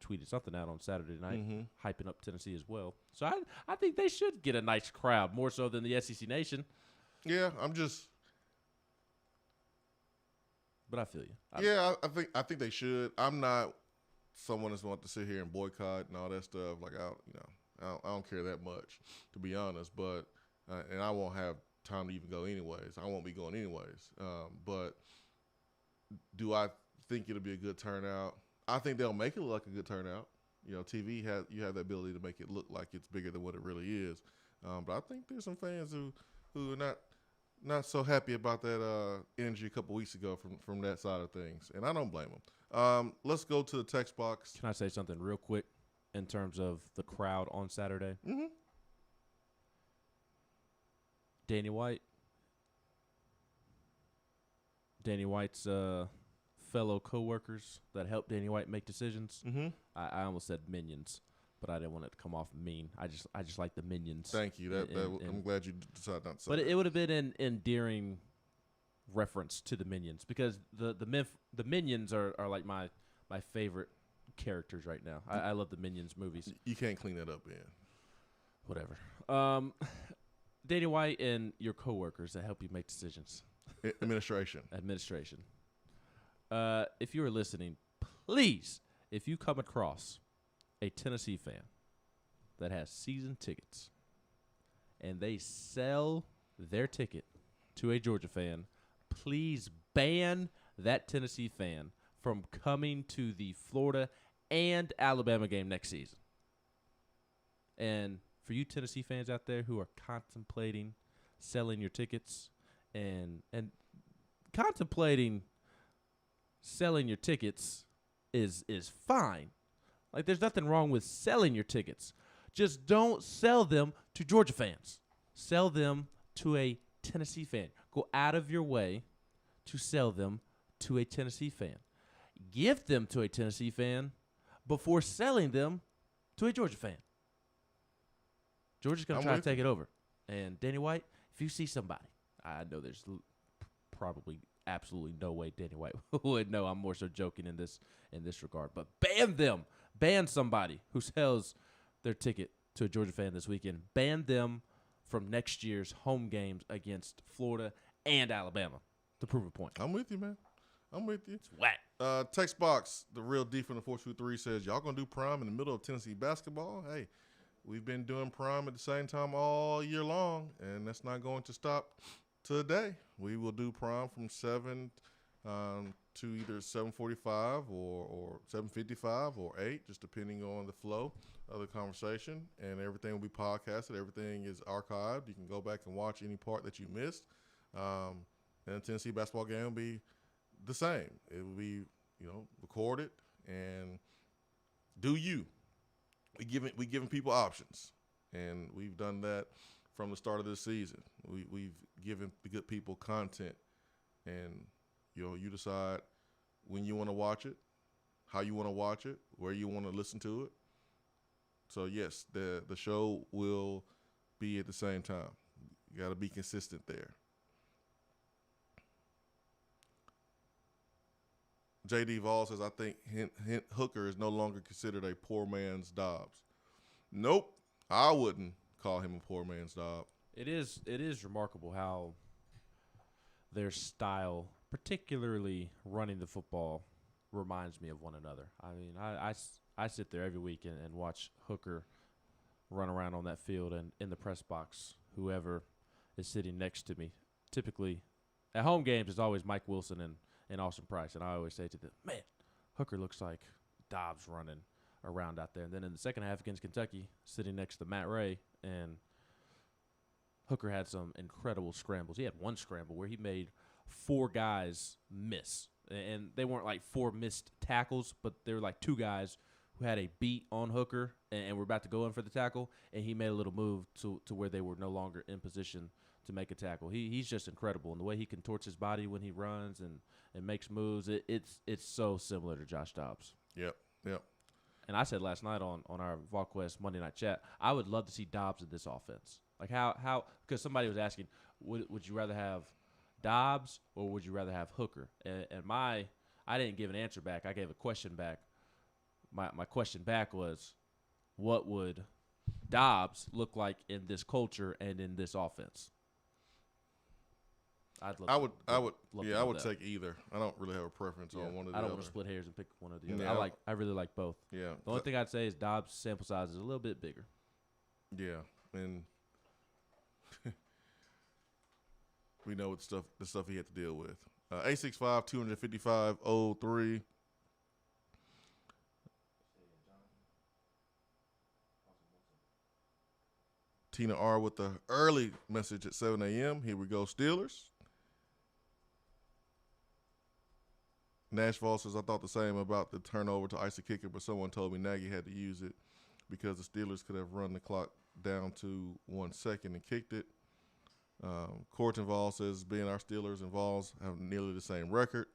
tweeted something out on Saturday night, hyping up Tennessee as well. So I think they should get a nice crowd, more so than the SEC Nation. Yeah, But I feel you. I think they should. I'm not someone that's going to sit here and boycott and all that stuff. Like I don't care that much, to be honest. But and I won't have time to even go anyways. I won't be going anyways. But do I think it'll be a good turnout? I think they'll make it look like a good turnout. TV you have the ability to make it look like it's bigger than what it really is. But I think there's some fans who are not so happy about that energy a couple weeks ago from that side of things, and I don't blame them. Let's go to the text box. Can I say something real quick in terms of the crowd on Saturday? Mm-hmm. Danny White's fellow coworkers that help Danny White make decisions. Mm-hmm. I almost said minions, but I didn't want it to come off mean. I just like the minions. Thank you. I'm glad you decided not to say But that. it would have been an endearing reference to the minions because the minions are like my favorite characters right now. I love the Minions movies. You can't clean that up, Ben. Whatever. Danny White and your coworkers that help you make decisions. Administration. If you are listening, please, if you come across a Tennessee fan that has season tickets and they sell their ticket to a Georgia fan, please ban that Tennessee fan from coming to the Florida and Alabama game next season. And for you Tennessee fans out there who are contemplating selling your tickets and contemplating selling your tickets is fine. Like, there's nothing wrong with selling your tickets. Just don't sell them to Georgia fans. Sell them to a Tennessee fan. Go out of your way to sell them to a Tennessee fan. Give them to a Tennessee fan before selling them to a Georgia fan. Georgia's going to try to take it over. And Danny White, if you see somebody, I know there's probably absolutely no way Danny White would know. I'm more so joking in this regard. But ban them. Ban somebody who sells their ticket to a Georgia fan this weekend. Ban them from next year's home games against Florida and Alabama to prove a point. I'm with you, man. I'm with you. It's whack. Text box, the real D from the 423 says, y'all going to do prime in the middle of Tennessee basketball? Hey, we've been doing prime at the same time all year long, and that's not going to stop today. We will do prime from 7 to either 7:45 or 7:55 or 8, just depending on the flow of the conversation. And everything will be podcasted. Everything is archived. You can go back and watch any part that you missed. And the Tennessee basketball game will be the same. It will be, recorded and do you. We giving people options, and we've done that from the start of this season. We've given the good people content, and you decide when you want to watch it, how you want to watch it, where you want to listen to it. So yes, the show will be at the same time. You got to be consistent there. J.D. Vol says, I think Hooker is no longer considered a poor man's Dobbs. Nope, I wouldn't call him a poor man's Dobbs. It is remarkable how their style, particularly running the football, reminds me of one another. I mean, I sit there every week and watch Hooker run around on that field, and in the press box, whoever is sitting next to me, typically at home games, it's always Mike Wilson and Austin Price. And I always say to them, man, Hooker looks like Dobbs running around out there. And then in the second half against Kentucky, sitting next to Matt Ray, and Hooker had some incredible scrambles. He had one scramble where he made 4 guys miss. And they weren't like 4 missed tackles, but they were like 2 guys who had a beat on Hooker and were about to go in for the tackle, and he made a little move to where they were no longer in position to make a tackle. He's just incredible. And the way he contorts his body when he runs and makes moves, it's so similar to Josh Dobbs. Yep. And I said last night on our VolQuest Monday Night Chat, I would love to see Dobbs in this offense. Like how because somebody was asking, would you rather have Dobbs or would you rather have Hooker? And I didn't give an answer back. I gave a question back. My question back was, what would Dobbs look like in this culture and in this offense? I would take either. I don't really have a preference on one or the other. I don't want to split hairs and pick one or the other. Yeah. I really like both. Yeah. The only thing I'd say is Dobbs' sample size is a little bit bigger. Yeah, and we know what the stuff he had to deal with. 865-255-03. Tina R with the early message at 7 a.m. Here we go, Steelers. Nashville says, I thought the same about the turnover to ice a kicker, but someone told me Nagy had to use it because the Steelers could have run the clock down to 1 second and kicked it. Corton Vols says being our Steelers and Vols have nearly the same record.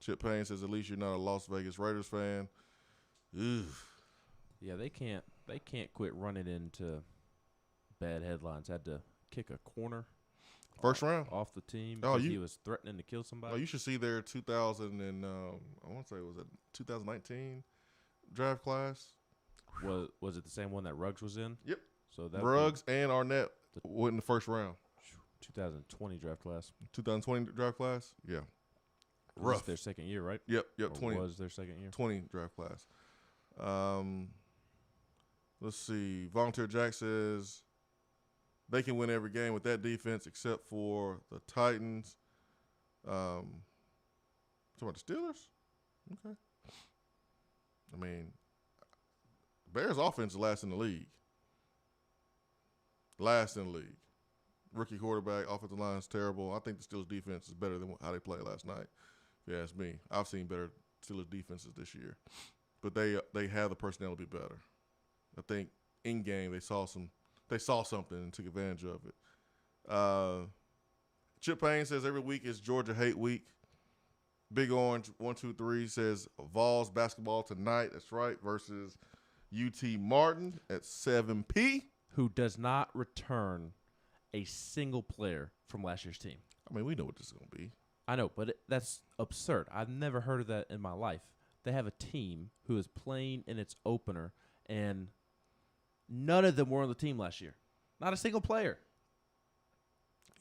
Chip Payne says at least you're not a Las Vegas Raiders fan. Ugh. Yeah, they can't quit running into bad headlines. Had to kick a corner. First round off the team Oh, because he was threatening to kill somebody. Oh, you should see their 2000 and I want to say was it 2019 draft class. Was it the same one that Ruggs was in? Yep. So that Ruggs and Arnett went in the first round. 2020 draft class. 2020 draft class. Yeah. Rough. This their second year, right? Yep. Or 20 was their second year. 20 draft class. Let's see. Volunteer Jack says they can win every game with that defense except for the Titans. Talking about the Steelers? Okay. I mean, Bears offense is last in the league. Last in the league. Rookie quarterback, offensive line is terrible. I think the Steelers defense is better than how they played last night, if you ask me. I've seen better Steelers defenses this year. But they have the personnel to be better. I think in game they saw something and took advantage of it. Chip Payne says every week is Georgia Hate Week. Big Orange 123 says Vols basketball tonight. That's right, versus UT Martin at 7 p. Who does not return a single player from last year's team. I mean, we know what this is going to be. I know, but that's absurd. I've never heard of that in my life. They have a team who is playing in its opener, and none of them were on the team last year. Not a single player.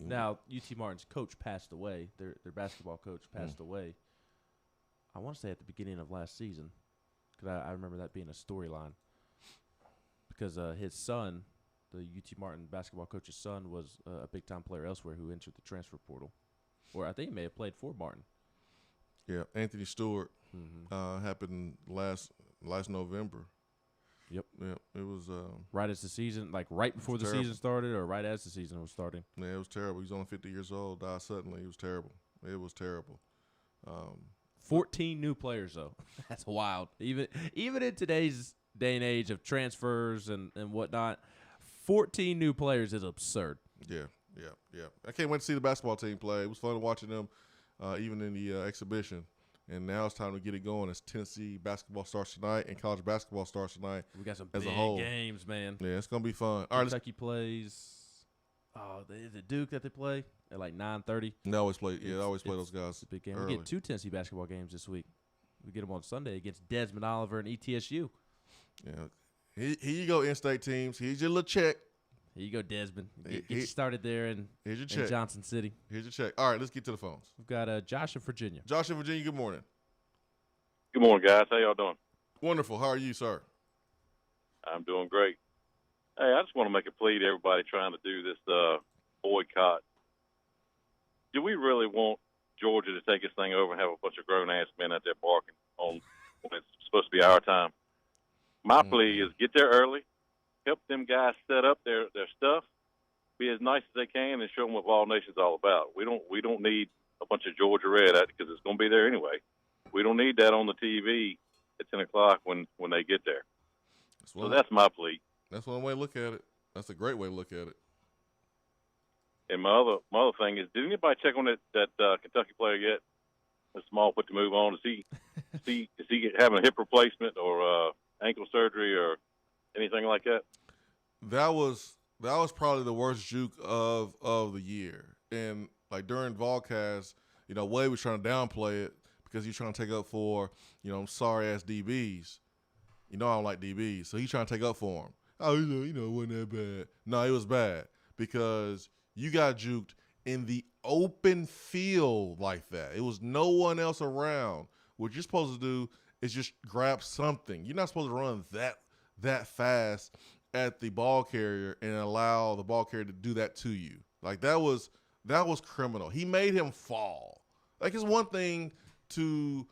Now, UT Martin's coach passed away. Their basketball coach passed away. I want to say at the beginning of last season, because I remember that being a storyline. Because his son, the UT Martin basketball coach's son, was a big-time player elsewhere who entered the transfer portal. Or I think he may have played for Martin. Yeah, Anthony Stewart happened last November. Yep. Yeah, it was right as the season, like right before the season started, or right as the season was starting. Yeah, it was terrible. He was only 50 years old, died suddenly. It was terrible. It was terrible. 14 new players though. That's wild. Even in today's day and age of transfers and whatnot, 14 new players is absurd. Yeah. I can't wait to see the basketball team play. It was fun watching them, even in the exhibition. And now it's time to get it going as Tennessee basketball starts tonight and college basketball starts tonight. We got some as big a whole. games, man. Yeah, it's gonna be fun. All right, Kentucky plays. Oh, is it Duke that they play at like 9:30? They always play. Yeah, they always play those guys. It's a big game. Early. We get 2 Tennessee basketball games this week. We get them on Sunday against Desmond Oliver and ETSU. Yeah, here you go, in-state teams. Here's your little check. Here you go, Desmond. Get you started there in Johnson City. Here's your check. All right, let's get to the phones. We've got Josh in Virginia. Josh in Virginia, good morning. Good morning, guys. How y'all doing? Wonderful. How are you, sir? I'm doing great. Hey, I just want to make a plea to everybody trying to do this boycott. Do we really want Georgia to take this thing over and have a bunch of grown-ass men out there barking on when it's supposed to be our time? My plea is get there early, help them guys set up their stuff, be as nice as they can, and show them what Vol Nation's all about. We don't need a bunch of Georgia Red because it's going to be there anyway. We don't need that on the TV at 10 o'clock when they get there. So that's my plea. That's one way to look at it. That's a great way to look at it. And my other thing is, did anybody check on that Kentucky player yet? The Small put the move on. Is he having a hip replacement or ankle surgery or anything like that? That was probably the worst juke of the year. And like during Volcast, Wade was trying to downplay it because he's trying to take up for sorry ass DBs. I don't like DBs, so he's trying to take up for him. Oh, it wasn't that bad. No, it was bad because you got juked in the open field like that. It was no one else around. What you're supposed to do is just grab something. You're not supposed to run that fast at the ball carrier and allow the ball carrier to do that to you. Like that was criminal. He made him fall. Like it's one thing to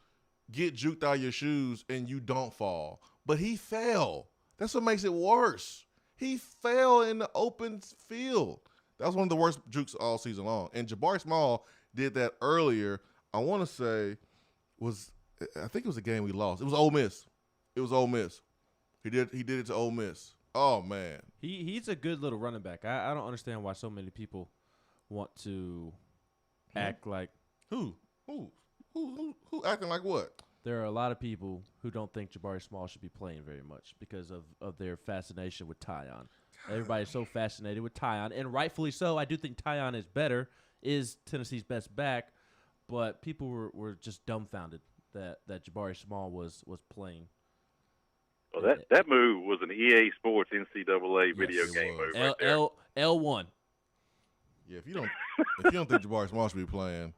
get juked out of your shoes and you don't fall, but he fell. That's what makes it worse. He fell in the open field. That was one of the worst jukes all season long. And Jabari Small did that earlier. I want to say I think it was a game we lost. It was Ole Miss. He did it to Ole Miss. Oh man. He's a good little running back. I don't understand why so many people want to act like Who acting like what? There are a lot of people who don't think Jabari Small should be playing very much because of their fascination with Tyon. Everybody's so fascinated with Tyon, and rightfully so. I do think Tyon is Tennessee's best back, but people were just dumbfounded that Jabari Small was playing. Well, that move was an EA Sports NCAA video game move right there. L1. Yeah, if you don't think Jabari Small should be playing,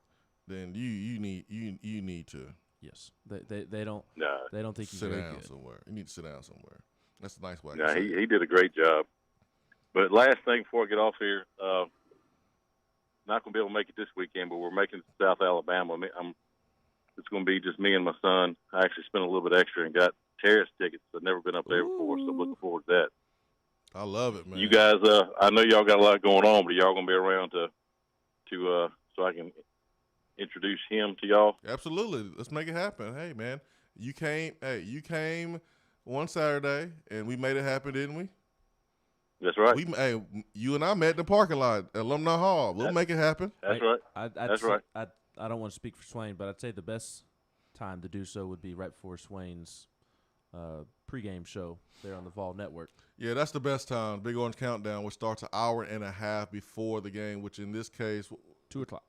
then you need to. Yes, they don't. No. They don't think he's sit very down good. somewhere. You need to sit down somewhere. That's a nice way. No, he did a great job. But last thing before I get off here, not going to be able to make it this weekend, but we're making it to South Alabama. It's going to be just me and my son. I actually spent a little bit extra and got terrace tickets. I've never been up there before, so I'm looking forward to that. I love it, man. You guys, I know y'all got a lot going on, but y'all going to be around to so I can introduce him to y'all. Absolutely. Let's make it happen. Hey, man, you came one Saturday, and we made it happen, didn't we? That's right. You and I met in the parking lot at Alumni Hall. We'll make it happen. That's right. That's right. I don't want to speak for Swain, but I'd say the best time to do so would be right before Swain's pregame show there on the Vol Network. Yeah, that's the best time. Big Orange Countdown, which starts an hour and a half before the game, which in this case 2:00.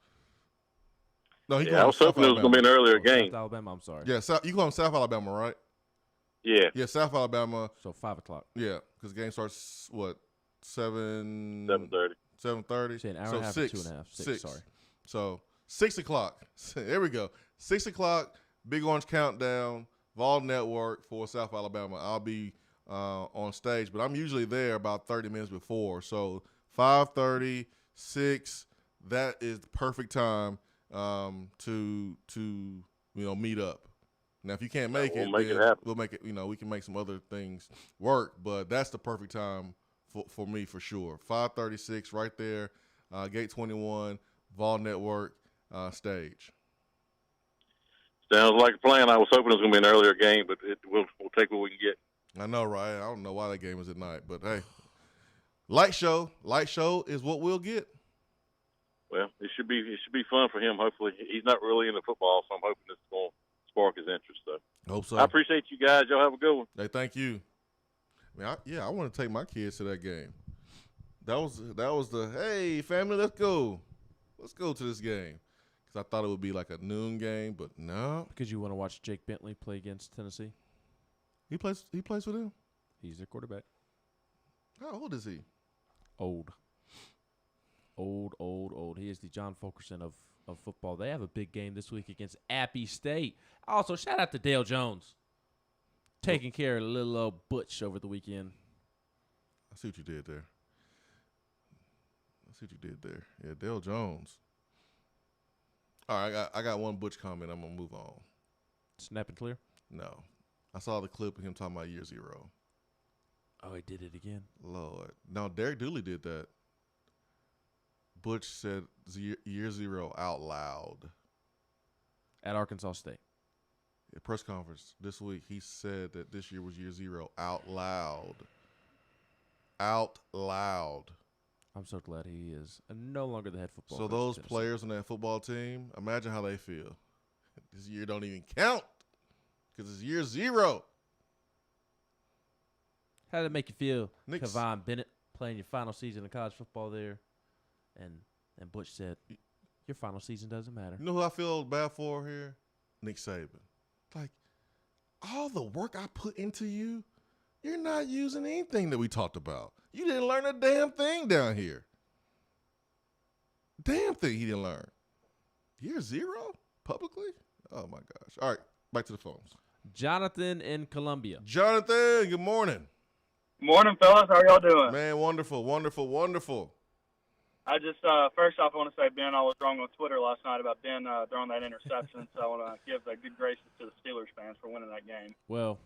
No, I was hoping it was going to be an earlier game. South Alabama, I'm sorry. Yeah, you call them South Alabama, right? Yeah. Yeah, South Alabama. So 5:00. Yeah, because the game starts, what, 7:30. 7:30? Say an hour and a half, 6. 2.5. 6, sorry. So 6 o'clock. There we go. 6 o'clock, Big Orange Countdown, Vol Network for South Alabama. I'll be on stage, but I'm usually there about 30 minutes before. So 5:30, 6, that is the perfect time to meet up. Now, if you can't make we'll it, make then it happen. we'll make it. We can make some other things work, but that's the perfect time for me for sure. 5:36 right there, Gate 21, Vol Network stage. Sounds like a plan. I was hoping it was going to be an earlier game, but we'll take what we can get. I know, right? I don't know why that game is at night, but hey, light show is what we'll get. Well, it should be fun for him. Hopefully, he's not really into football, so I'm hoping this is going to spark his interest. So, hope so. I appreciate you guys. Y'all have a good one. Hey, thank you. I want to take my kids to that game. That was the hey family, let's go to this game, because I thought it would be like a noon game, but no. Because you want to watch Jake Bentley play against Tennessee. He plays for them. He's their quarterback. How old is he? Old. He is the John Fulkerson of football. They have a big game this week against Appy State. Also, shout out to Dale Jones, taking care of little old Butch over the weekend. I see what you did there. Yeah, Dale Jones. All right, I got one Butch comment. I'm going to move on. Snap and clear? No. I saw the clip of him talking about year zero. Oh, he did it again? Lord. No, Derek Dooley did that. Butch said year zero out loud. At Arkansas State. At press conference this week, he said that this year was year zero out loud. Out loud. I'm so glad he is no longer the head football coach. So those players on that football team, imagine how they feel. This year don't even count because it's year zero. How did it make you feel, Kevon Bennett, playing your final season of college football there? And Butch said, your final season doesn't matter. You know who I feel bad for here? Nick Saban. Like, all the work I put into you, you're not using anything that we talked about. You didn't learn a damn thing down here. Damn thing he didn't learn. Year zero? Publicly? Oh, my gosh. All right, back to the phones. Jonathan in Columbia. Jonathan, good morning. Morning, fellas. How are y'all doing? Man, wonderful, wonderful, wonderful. I just, first off, I want to say, Ben, I was wrong on Twitter last night about Ben throwing that interception, so I want to give the good graces to the Steelers fans for winning that game. Well,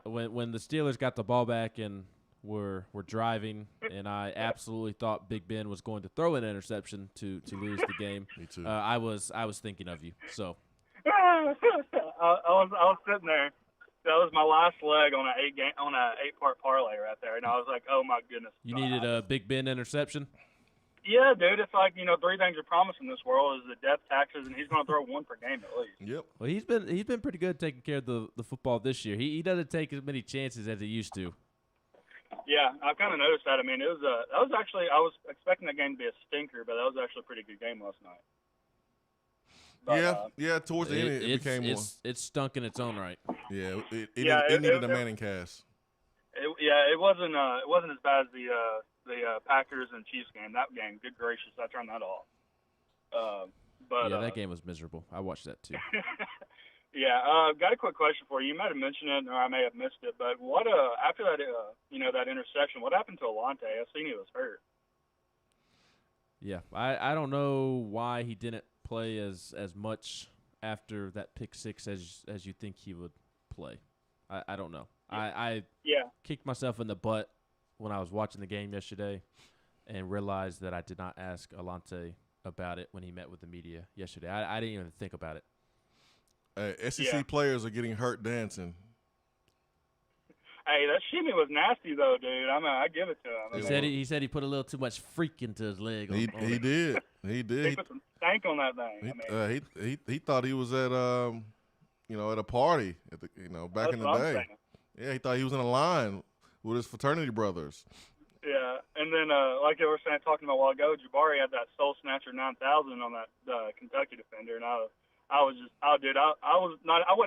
when the Steelers got the ball back and were driving, and I absolutely thought Big Ben was going to throw an interception to lose the game. Me too. I was thinking of you. So I was sitting there. That was my last leg on an 8-part parlay right there, and I was like, oh my goodness. You needed a Big Ben interception? Yeah, dude, it's like, three things are promised in this world is the death, taxes, and he's going to throw one per game at least. Yep. Well, he's been pretty good taking care of the football this year. He doesn't take as many chances as he used to. Yeah, I've kind of noticed that. I mean, I was expecting that game to be a stinker, but that was actually a pretty good game last night. But, yeah. Towards the end, it became one. It stunk in its own right. Yeah, it needed a Manning cast. It wasn't as bad as the Packers and Chiefs game. That game, good gracious, I turned that off. That game was miserable. I watched that too. Yeah, got a quick question for you. You might have mentioned it, or I may have missed it. But what after that, that interception, what happened to Alante? I seen he was hurt. Yeah, I don't know why he didn't play as much after that pick six as you think he would play. I don't know. I kicked myself in the butt when I was watching the game yesterday and realized that I did not ask Alante about it when he met with the media yesterday. I didn't even think about it. SEC players are getting hurt dancing. Hey, that shimmy was nasty though, dude. I give it to him. He said he put a little too much freak into his leg. He did. He put some stank on that thing. He thought he was at at a party back in the day. Yeah, he thought he was in a line with his fraternity brothers. Yeah, and then like they were talking about a while ago, Jabari had that Soul Snatcher 9000 on that Kentucky defender, and I wasn't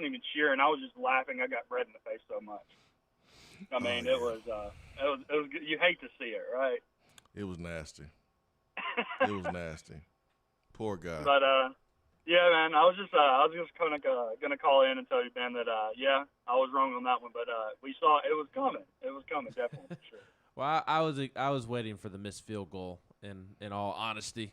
even cheering. I was just laughing. I got red in the face so much. I mean, it was you hate to see it, right? It was nasty. It was nasty. Poor guy. But yeah, man, I was just kind of gonna call in and tell you, Ben, that I was wrong on that one, but we saw it was coming. It was coming, definitely for sure. Well, I was waiting for the missed field goal. In all honesty,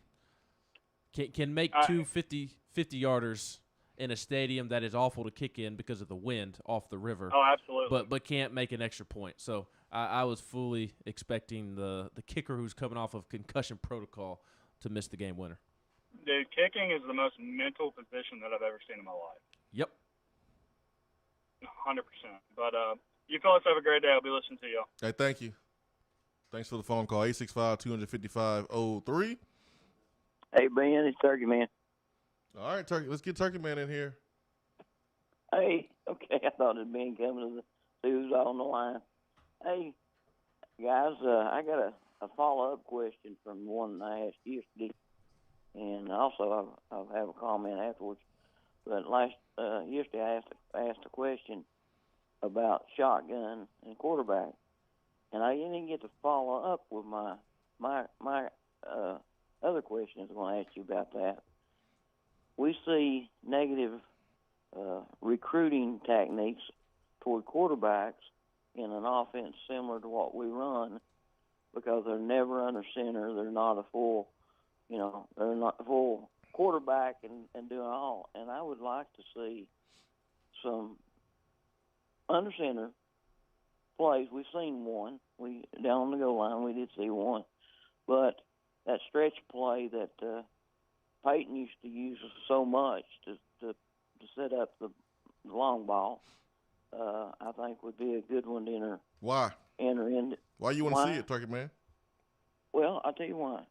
can make two 50-yarders in a stadium that is awful to kick in because of the wind off the river. Oh, absolutely. But can't make an extra point. So I was fully expecting the kicker who's coming off of concussion protocol to miss the game winner. Dude, kicking is the most mental position that I've ever seen in my life. Yep. 100%. But you fellas have a great day. I'll be listening to you. Hey, thank you. Thanks for the phone call. 865-255-03. Hey, Ben, it's Turkey Man. All right, Turkey. Let's get Turkey Man in here. Hey, okay. I thought it'd been coming to see who's on the line. Hey, guys, I got a follow-up question from one I asked yesterday, and also I'll have a comment afterwards. But yesterday I asked a question about shotgun and quarterback, and I didn't get to follow up with my other question I was going to ask you about that. We see negative recruiting techniques toward quarterbacks in an offense similar to what we run because they're never under center. They're not a full, they're not a full quarterback and doing all. And I would like to see some under center plays. We've seen one. Down on the goal line, we did see one. But that stretch play that Peyton used to use so much to set up the long ball, I think would be a good one to enter. Why? Enter in. Why you want to see it, Turkey Man? Well, I'll tell you why.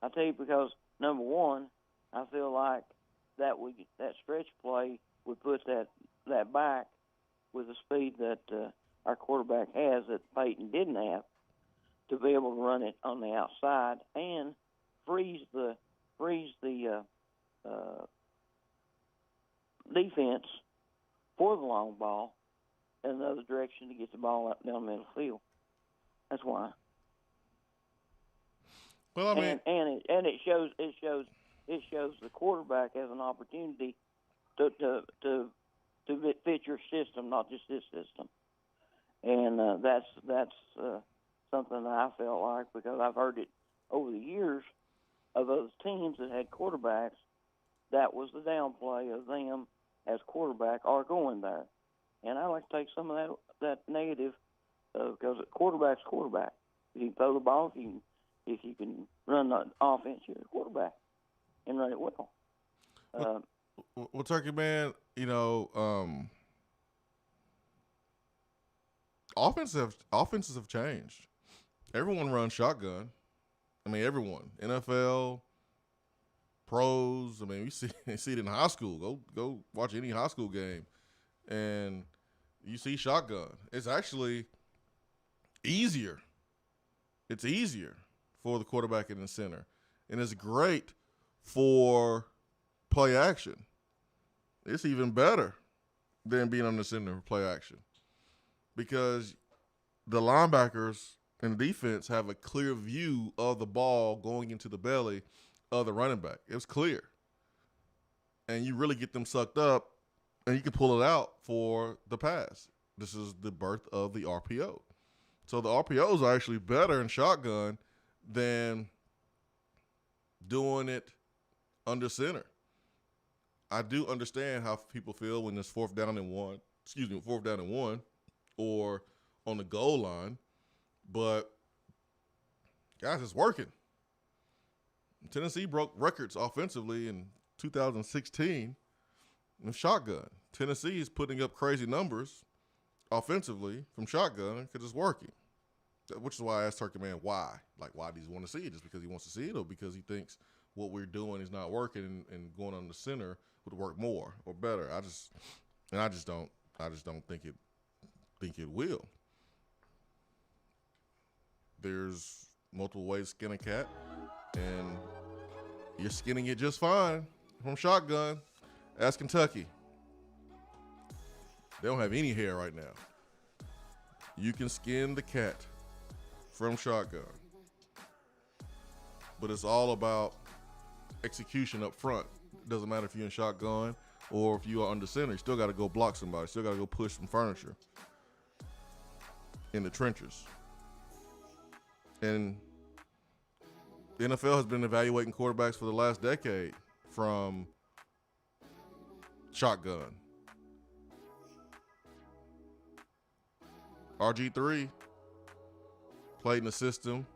I'll tell you because, number one, I feel like that stretch play would put that back with the speed that our quarterback has that Peyton didn't have to be able to run it on the outside and freeze the defense for the long ball in another direction to get the ball up down the middle field. That's why. Well, I mean, and it shows the quarterback has an opportunity to fit your system, not just this system. And that's something that I felt like because I've heard it over the years of those teams that had quarterbacks. That was the downplay of them as quarterback are going there. And I like to take some of that negative because quarterback's quarterback. If you can throw the ball, if you can run the offense, you're a quarterback and run it well. Well, Turkey Man, offenses have changed. Everyone runs shotgun. I mean, everyone, NFL, pros. I mean, we see it in high school. Go watch any high school game, and you see shotgun. It's actually easier. It's easier for the quarterback in the center, and it's great for play action. It's even better than being on the center for play action because the linebackers and the defense have a clear view of the ball going into the belly of the running back. It's clear. And you really get them sucked up, and you can pull it out for the pass. This is the birth of the RPO. So the RPOs are actually better in shotgun than doing it under center. I do understand how people feel when it's 4th down and 1, or on the goal line, but guys, it's working. Tennessee broke records offensively in 2016 in shotgun. Tennessee is putting up crazy numbers offensively from shotgun because it's working. Which is why I asked Turkey Man why. Like, why does he want to see it? Just because he wants to see it, or because he thinks what we're doing is not working and going on the center would work more or better. I just don't think it will. There's multiple ways to skin a cat, and you're skinning it just fine from shotgun. Ask Kentucky. They don't have any hair right now. You can skin the cat from shotgun, but it's all about execution up front. It doesn't matter if you're in shotgun or if you are under center. You still got to go block somebody. Still got to go push some furniture in the trenches. And the NFL has been evaluating quarterbacks for the last decade from shotgun. RG3 played in a system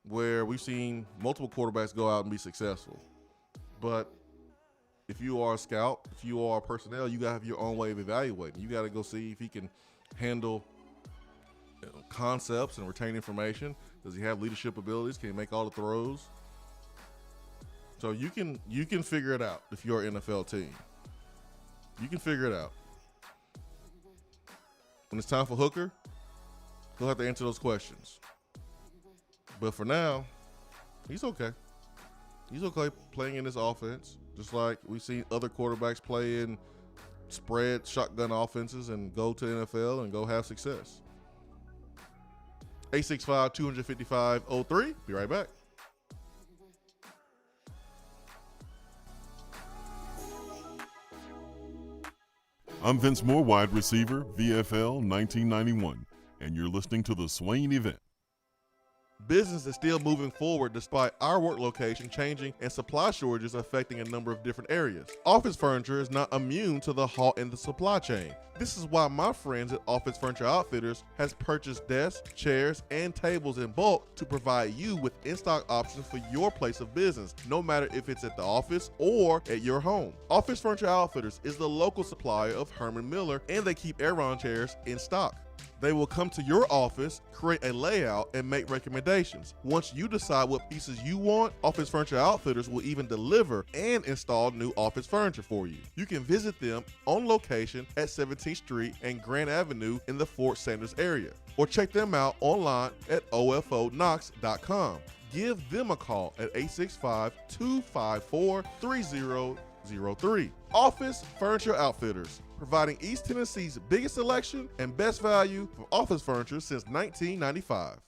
where we've seen multiple quarterbacks go out and be successful. But if you are a scout, if you are personnel, you got to have your own way of evaluating. You got to go see if he can handle concepts and retain information. Does he have leadership abilities? Can he make all the throws? So you can figure it out if you're an NFL team. You can figure it out. When it's time for Hooker, he'll have to answer those questions. But for now, he's okay. He's okay playing in this offense, just like we've seen other quarterbacks play in spread shotgun offenses and go to the NFL and go have success. 865-255-03. Be right back. I'm Vince Moore, wide receiver, VFL 1991, and you're listening to the Swain Event. Business is still moving forward despite our work location changing and supply shortages affecting a number of different areas. Office furniture is not immune to the halt in the supply chain. This is why my friends at Office Furniture Outfitters has purchased desks, chairs, and tables in bulk to provide you with in-stock options for your place of business, no matter if it's at the office or at your home. Office Furniture Outfitters is the local supplier of Herman Miller, and they keep Aeron chairs in stock. They will come to your office, create a layout, and make recommendations. Once you decide what pieces you want, Office Furniture Outfitters will even deliver and install new office furniture for you. You can visit them on location at 17th Street and Grand Avenue in the Fort Sanders area, or check them out online at ofonox.com. Give them a call at 865-254-3003. Office Furniture Outfitters, providing East Tennessee's biggest selection and best value for office furniture since 1995.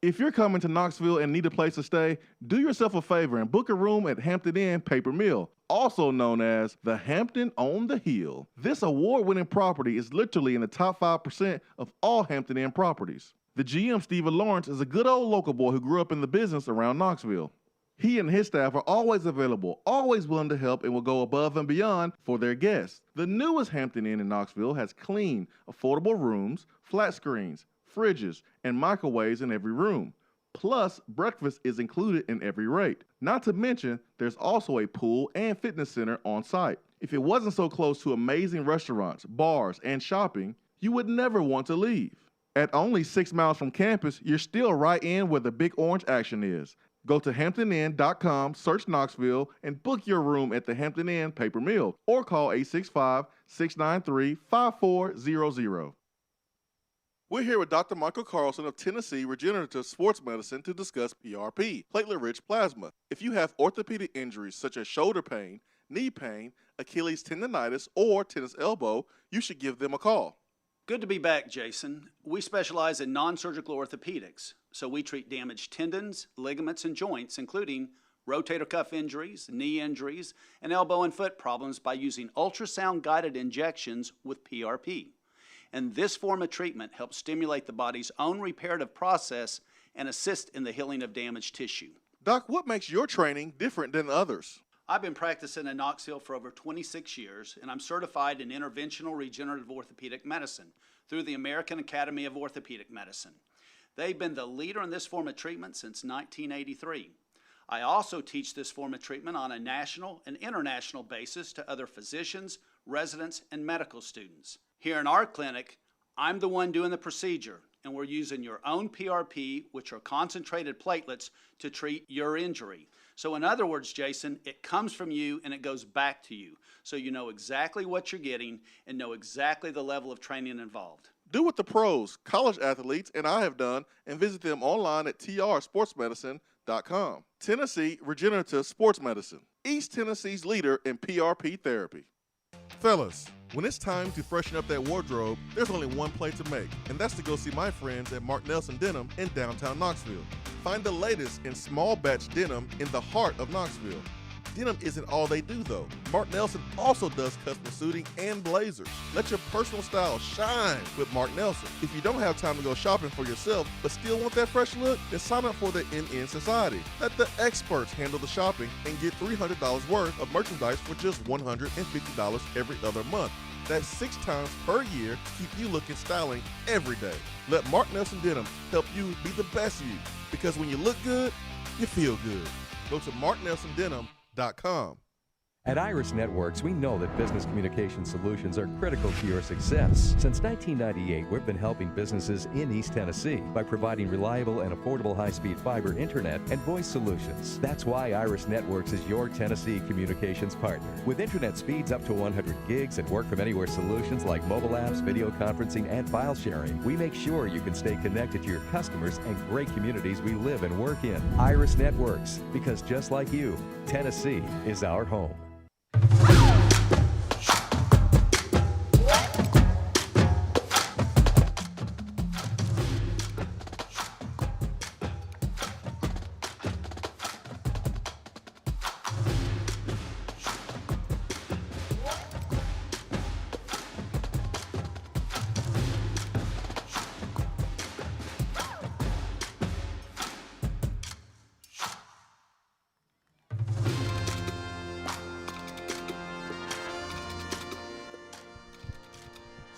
If you're coming to Knoxville and need a place to stay, do yourself a favor and book a room at Hampton Inn Paper Mill, also known as the Hampton on the Hill. This award-winning property is literally in the top 5% of all Hampton Inn properties. The GM, Stephen Lawrence, is a good old local boy who grew up in the business around Knoxville. He and his staff are always available, always willing to help, and will go above and beyond for their guests. The newest Hampton Inn in Knoxville has clean, affordable rooms, flat screens, fridges, and microwaves in every room. Plus, breakfast is included in every rate. Not to mention, there's also a pool and fitness center on site. If it wasn't so close to amazing restaurants, bars, and shopping, you would never want to leave. At only 6 miles from campus, you're still right in where the big orange action is. Go to HamptonInn.com, search Knoxville, and book your room at the Hampton Inn Paper Mill or call 865-693-5400. We're here with Dr. Michael Carlson of Tennessee Regenerative Sports Medicine to discuss PRP, platelet-rich plasma. If you have orthopedic injuries such as shoulder pain, knee pain, Achilles tendonitis, or tennis elbow, you should give them a call. Good to be back, Jason. We specialize in non-surgical orthopedics, so we treat damaged tendons, ligaments, and joints, including rotator cuff injuries, knee injuries, and elbow and foot problems by using ultrasound-guided injections with PRP. And this form of treatment helps stimulate the body's own reparative process and assist in the healing of damaged tissue. Doc, what makes your training different than others? I've been practicing in Knoxville for over 26 years, and I'm certified in interventional regenerative orthopedic medicine through the American Academy of Orthopedic Medicine. They've been the leader in this form of treatment since 1983. I also teach this form of treatment on a national and international basis to other physicians, residents, and medical students. Here in our clinic, I'm the one doing the procedure, and we're using your own PRP, which are concentrated platelets, to treat your injury. So in other words, Jason, it comes from you and it goes back to you. So you know exactly what you're getting and know exactly the level of training involved. Do what the pros, college athletes, and I have done, and visit them online at trsportsmedicine.com. Tennessee Regenerative Sports Medicine, East Tennessee's leader in PRP therapy. Fellas, when it's time to freshen up that wardrobe, there's only one play to make, and that's to go see my friends at Mark Nelson Denim in downtown Knoxville. Find the latest in small batch denim in the heart of Knoxville. Denim isn't all they do, though. Mark Nelson also does custom suiting and blazers. Let your personal style shine with Mark Nelson. If you don't have time to go shopping for yourself but still want that fresh look, then sign up for the NN Society. Let the experts handle the shopping and get $300 worth of merchandise for just $150 every other month. That's 6 times per year to keep you looking styling every day. Let Mark Nelson Denim help you be the best you, because when you look good, you feel good. Go to marknelsondenim.com. At Iris Networks, we know that business communication solutions are critical to your success. Since 1998, we've been helping businesses in East Tennessee by providing reliable and affordable high-speed fiber internet and voice solutions. That's why Iris Networks is your Tennessee communications partner. With internet speeds up to 100 gigs and work-from-anywhere solutions like mobile apps, video conferencing, and file sharing, we make sure you can stay connected to your customers and great communities we live and work in. Iris Networks, because just like you, Tennessee is our home.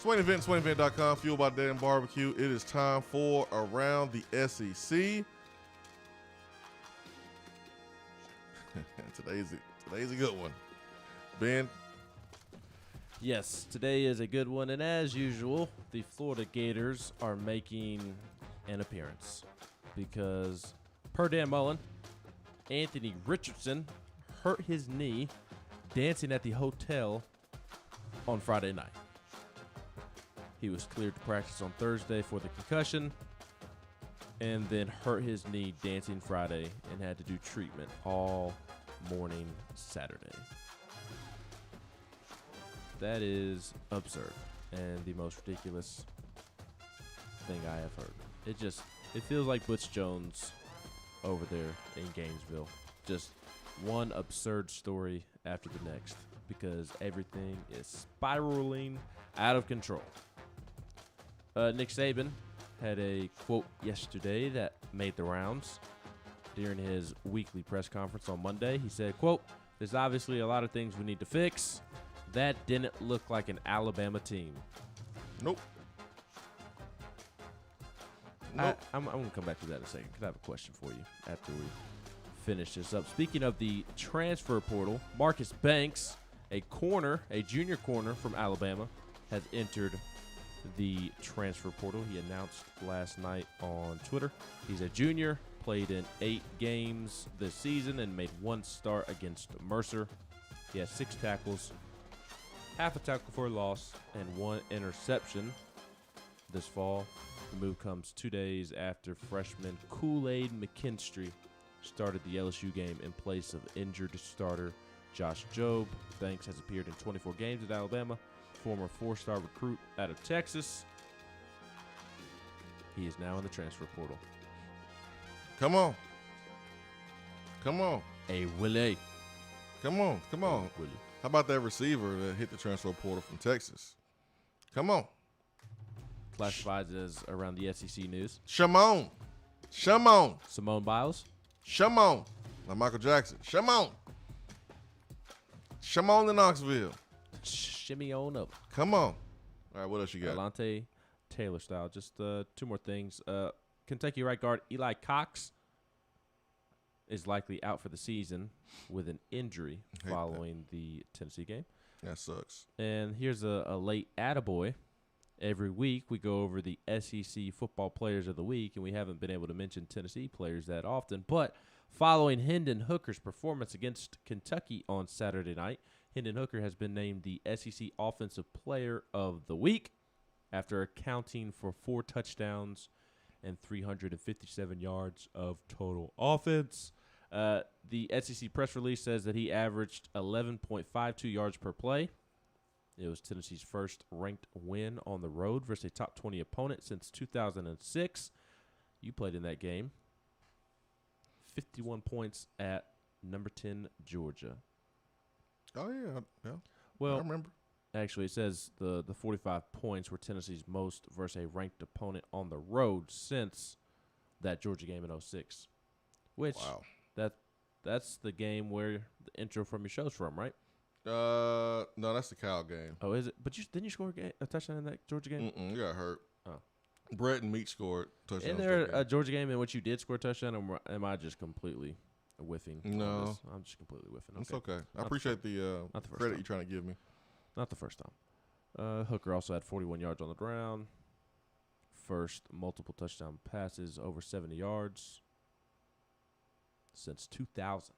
Swain Event, SwainEvent.com, fueled by Dan Barbecue. It is time for Around the SEC. Today's a good one. Ben? Yes, today is a good one, and as usual, the Florida Gators are making an appearance because, per Dan Mullen, Anthony Richardson hurt his knee dancing at the hotel on Friday night. He was cleared to practice on Thursday for the concussion and then hurt his knee dancing Friday and had to do treatment all morning Saturday. That is absurd and the most ridiculous thing I have heard. It feels like Butch Jones over there in Gainesville. Just one absurd story after the next because everything is spiraling out of control. Nick Saban had a quote yesterday that made the rounds during his weekly press conference on Monday. He said, quote, "There's obviously a lot of things we need to fix. That didn't look like an Alabama team." Nope. I'm going to come back to that in a second because I have a question for you after we finish this up. Speaking of the transfer portal, Marcus Banks, a junior corner from Alabama, has entered the transfer portal. He announced last night on Twitter. He's a junior, played in 8 games this season, and made 1 start against Mercer. He has 6 tackles, half a tackle for a loss, and 1 interception this fall. The move comes 2 days after freshman Kool-Aid McKinstry started the LSU game in place of injured starter Josh Jobe. Thanks has appeared in 24 games at Alabama. Former 4-star recruit out of Texas. He is now in the transfer portal. Come on. Come on. Hey, Willie. Come on. Come on. Willie. How about that receiver that hit the transfer portal from Texas? Come on. Classifies as around the SEC news. Shimon. Shimon. Simone Biles. Shimon. Like Michael Jackson. Shimon. Shimon in Knoxville. Shimmy on up. Come on. All right, what else you got? Alante Taylor style. Just 2 more things. Kentucky right guard Eli Cox is likely out for the season with an injury following the Tennessee game. That sucks. And here's a late attaboy. Every week we go over the SEC football players of the week, and we haven't been able to mention Tennessee players that often. But following Hendon Hooker's performance against Kentucky on Saturday night, Hendon Hooker has been named the SEC Offensive Player of the Week after accounting for 4 touchdowns and 357 yards of total offense. The SEC press release says that he averaged 11.52 yards per play. It was Tennessee's first ranked win on the road versus a top 20 opponent since 2006. You played in that game. 51 points at number 10, Georgia. Oh, yeah. Well, I remember. Actually, it says the 45 points were Tennessee's most versus a ranked opponent on the road since that Georgia game in 2006. Which, that's the game where the intro from your show's from, right? No, that's the Cal game. Oh, is it? But didn't you score a touchdown in that Georgia game? You got hurt. Oh. Brett and Meek scored touchdowns. Isn't there a Georgia game in which you did score a touchdown, or am I just completely whiffing? No. I'm just completely whiffing. It's okay. I appreciate the credit you're trying to give me. Not the first time. Hooker also had 41 yards on the ground. First multiple touchdown passes over 70 yards since 2000.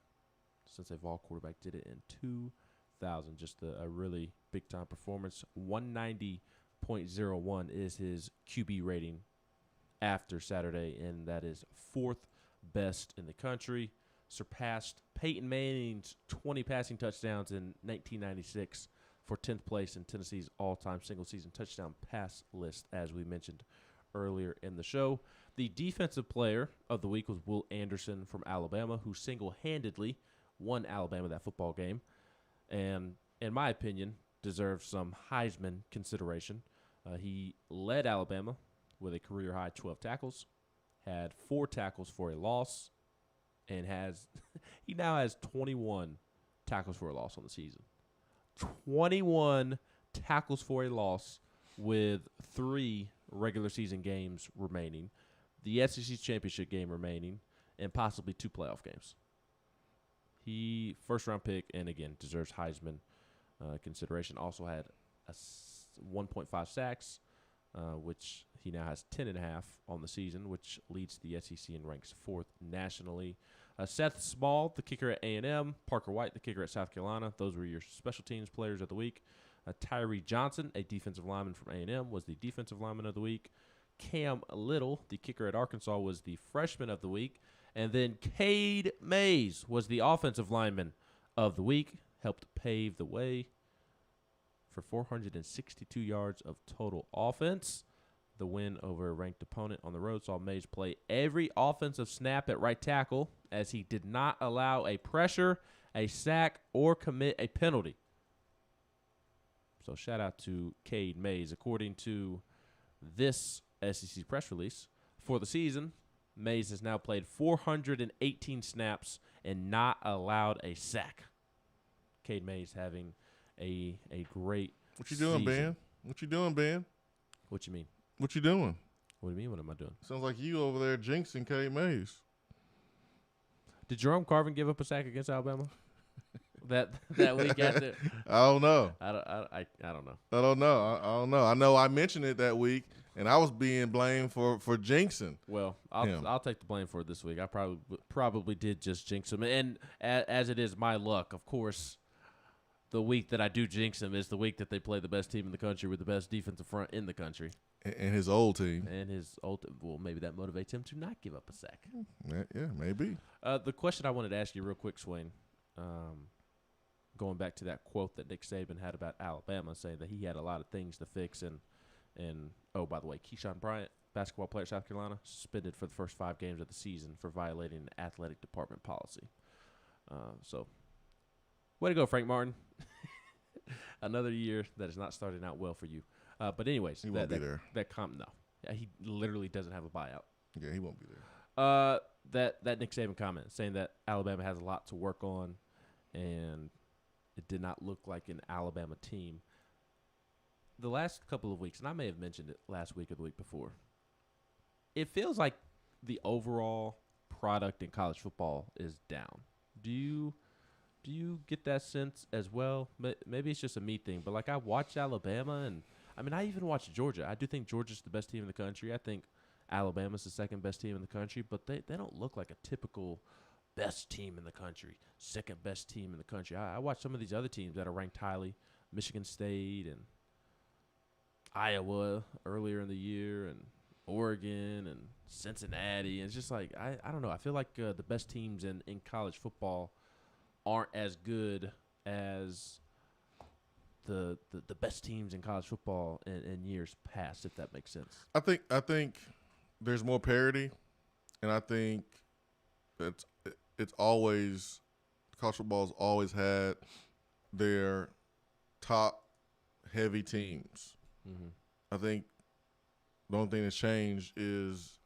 Since a Vol quarterback did it in 2000. Just a really big-time performance. 190.01 is his QB rating after Saturday, and that is 4th best in the country. Surpassed Peyton Manning's 20 passing touchdowns in 1996 for 10th place in Tennessee's all-time single-season touchdown pass list, as we mentioned earlier in the show. The defensive player of the week was Will Anderson from Alabama, who single-handedly won Alabama that football game, and, in my opinion, deserves some Heisman consideration. He led Alabama with a career-high 12 tackles, had 4 tackles for a loss, and he now has 21 tackles for a loss on the season. 21 tackles for a loss with 3 regular season games remaining, the SEC championship game remaining, and possibly 2 playoff games. He, first-round pick, and again, deserves Heisman consideration. Also had 1.5 sacks, which he now has 10.5 on the season, which leads the SEC and ranks 4th nationally. Seth Small, the kicker at A&M. Parker White, the kicker at South Carolina. Those were your special teams players of the week. Tyree Johnson, a defensive lineman from A&M, was the defensive lineman of the week. Cam Little, the kicker at Arkansas, was the freshman of the week. And then Cade Mays was the offensive lineman of the week. Helped pave the way for 462 yards of total offense. The win over a ranked opponent on the road saw Mays play every offensive snap at right tackle, as he did not allow a pressure, a sack, or commit a penalty. So shout out to Cade Mays. According to this SEC press release, for the season, Mays has now played 418 snaps and not allowed a sack. Cade Mays having a great What you doing, season. Ben? What you doing, Ben? What you mean? What you doing? What do you mean, what am I doing? Sounds like you over there jinxing Cade Mays. Did Jerome Carvin give up a sack against Alabama? that week after? I don't know. I don't know. I don't know. I know I mentioned it that week, and I was being blamed for jinxing. Well, I'll take the blame for it this week. I probably did just jinx him, and as it is my luck, of course. The week that I do jinx him is the week that they play the best team in the country with the best defensive front in the country. And his old team. Well, maybe that motivates him to not give up a sack. Yeah, maybe. The question I wanted to ask you real quick, Swain, going back to that quote that Nick Saban had about Alabama, saying that he had a lot of things to fix. And oh, by the way, Keyshawn Bryant, basketball player at South Carolina, suspended for the first 5 games of the season for violating the athletic department policy. So, way to go, Frank Martin. Another year that is not starting out well for you. But anyways, he won't be there. No. Yeah, he literally doesn't have a buyout. Yeah, he won't be there. That Nick Saban comment saying that Alabama has a lot to work on, and it did not look like an Alabama team. The last couple of weeks, and I may have mentioned it last week or the week before, it feels like the overall product in college football is down. Do you get that sense as well? Maybe it's just a me thing, but like I watched Alabama, and I mean I even watched Georgia. I do think Georgia's the best team in the country. I think Alabama's the second best team in the country, but they don't look like a typical best team in the country, second best team in the country. I watched some of these other teams that are ranked highly, Michigan State and Iowa earlier in the year, and Oregon and Cincinnati. And it's just like I don't know. I feel like the best teams in college football aren't as good as the best teams in college football in years past, if that makes sense. I think there's more parity, and I think it's always college football's always had their top heavy teams. Mm-hmm. I think the only thing that's changed is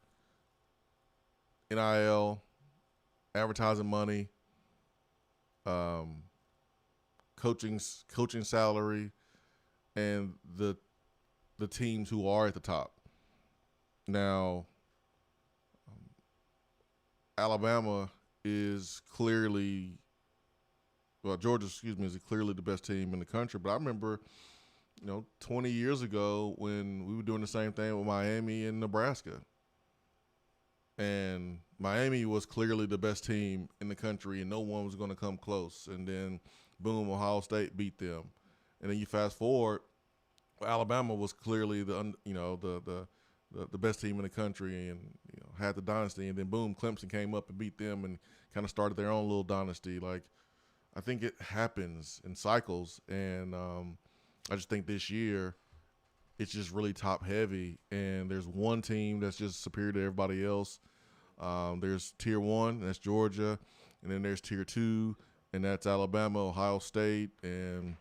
NIL, advertising money, coaching salary, and the teams who are at the top. Now, Alabama is clearly, Georgia, is clearly the best team in the country. But I remember, 20 years ago when we were doing the same thing with Miami and Nebraska. And Miami was clearly the best team in the country, and no one was going to come close. And then, boom, Ohio State beat them. And then you fast forward, Alabama was clearly the best team in the country, and had the dynasty. And then, boom, Clemson came up and beat them, and kind of started their own little dynasty. Like, I think it happens in cycles, and I just think this year it's just really top heavy, and there's one team that's just superior to everybody else. There's tier 1, that's Georgia, and then there's tier 2, and that's Alabama, Ohio State, and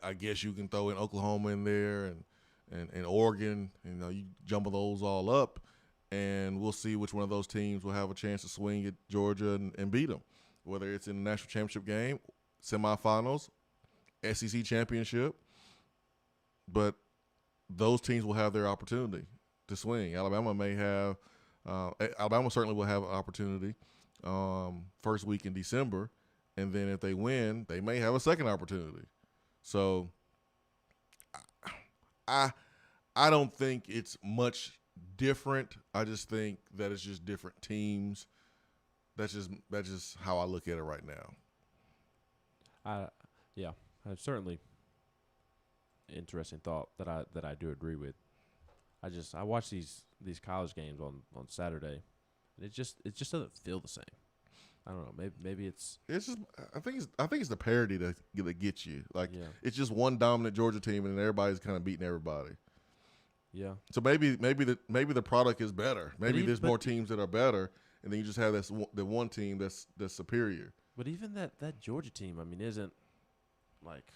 I guess you can throw in Oklahoma in there and Oregon. You jumble those all up, and we'll see which one of those teams will have a chance to swing at Georgia and beat them, whether it's in the national championship game, semifinals, SEC championship. But those teams will have their opportunity to swing. Alabama certainly will have an opportunity first week in December, and then if they win, they may have a second opportunity. So I don't think it's much different. I just think that it's just different teams. That's just how I look at it right now. Yeah, certainly interesting thought that I do agree with. I watch these college games on Saturday, and it just doesn't feel the same. I don't know. Maybe it's just I think it's the parity that gets you. Like, it's just one dominant Georgia team, and everybody's kind of beating everybody. Yeah. So maybe the product is better. Maybe there's more teams that are better, and then you just have the one team that's superior. But even that Georgia team, I mean, isn't like,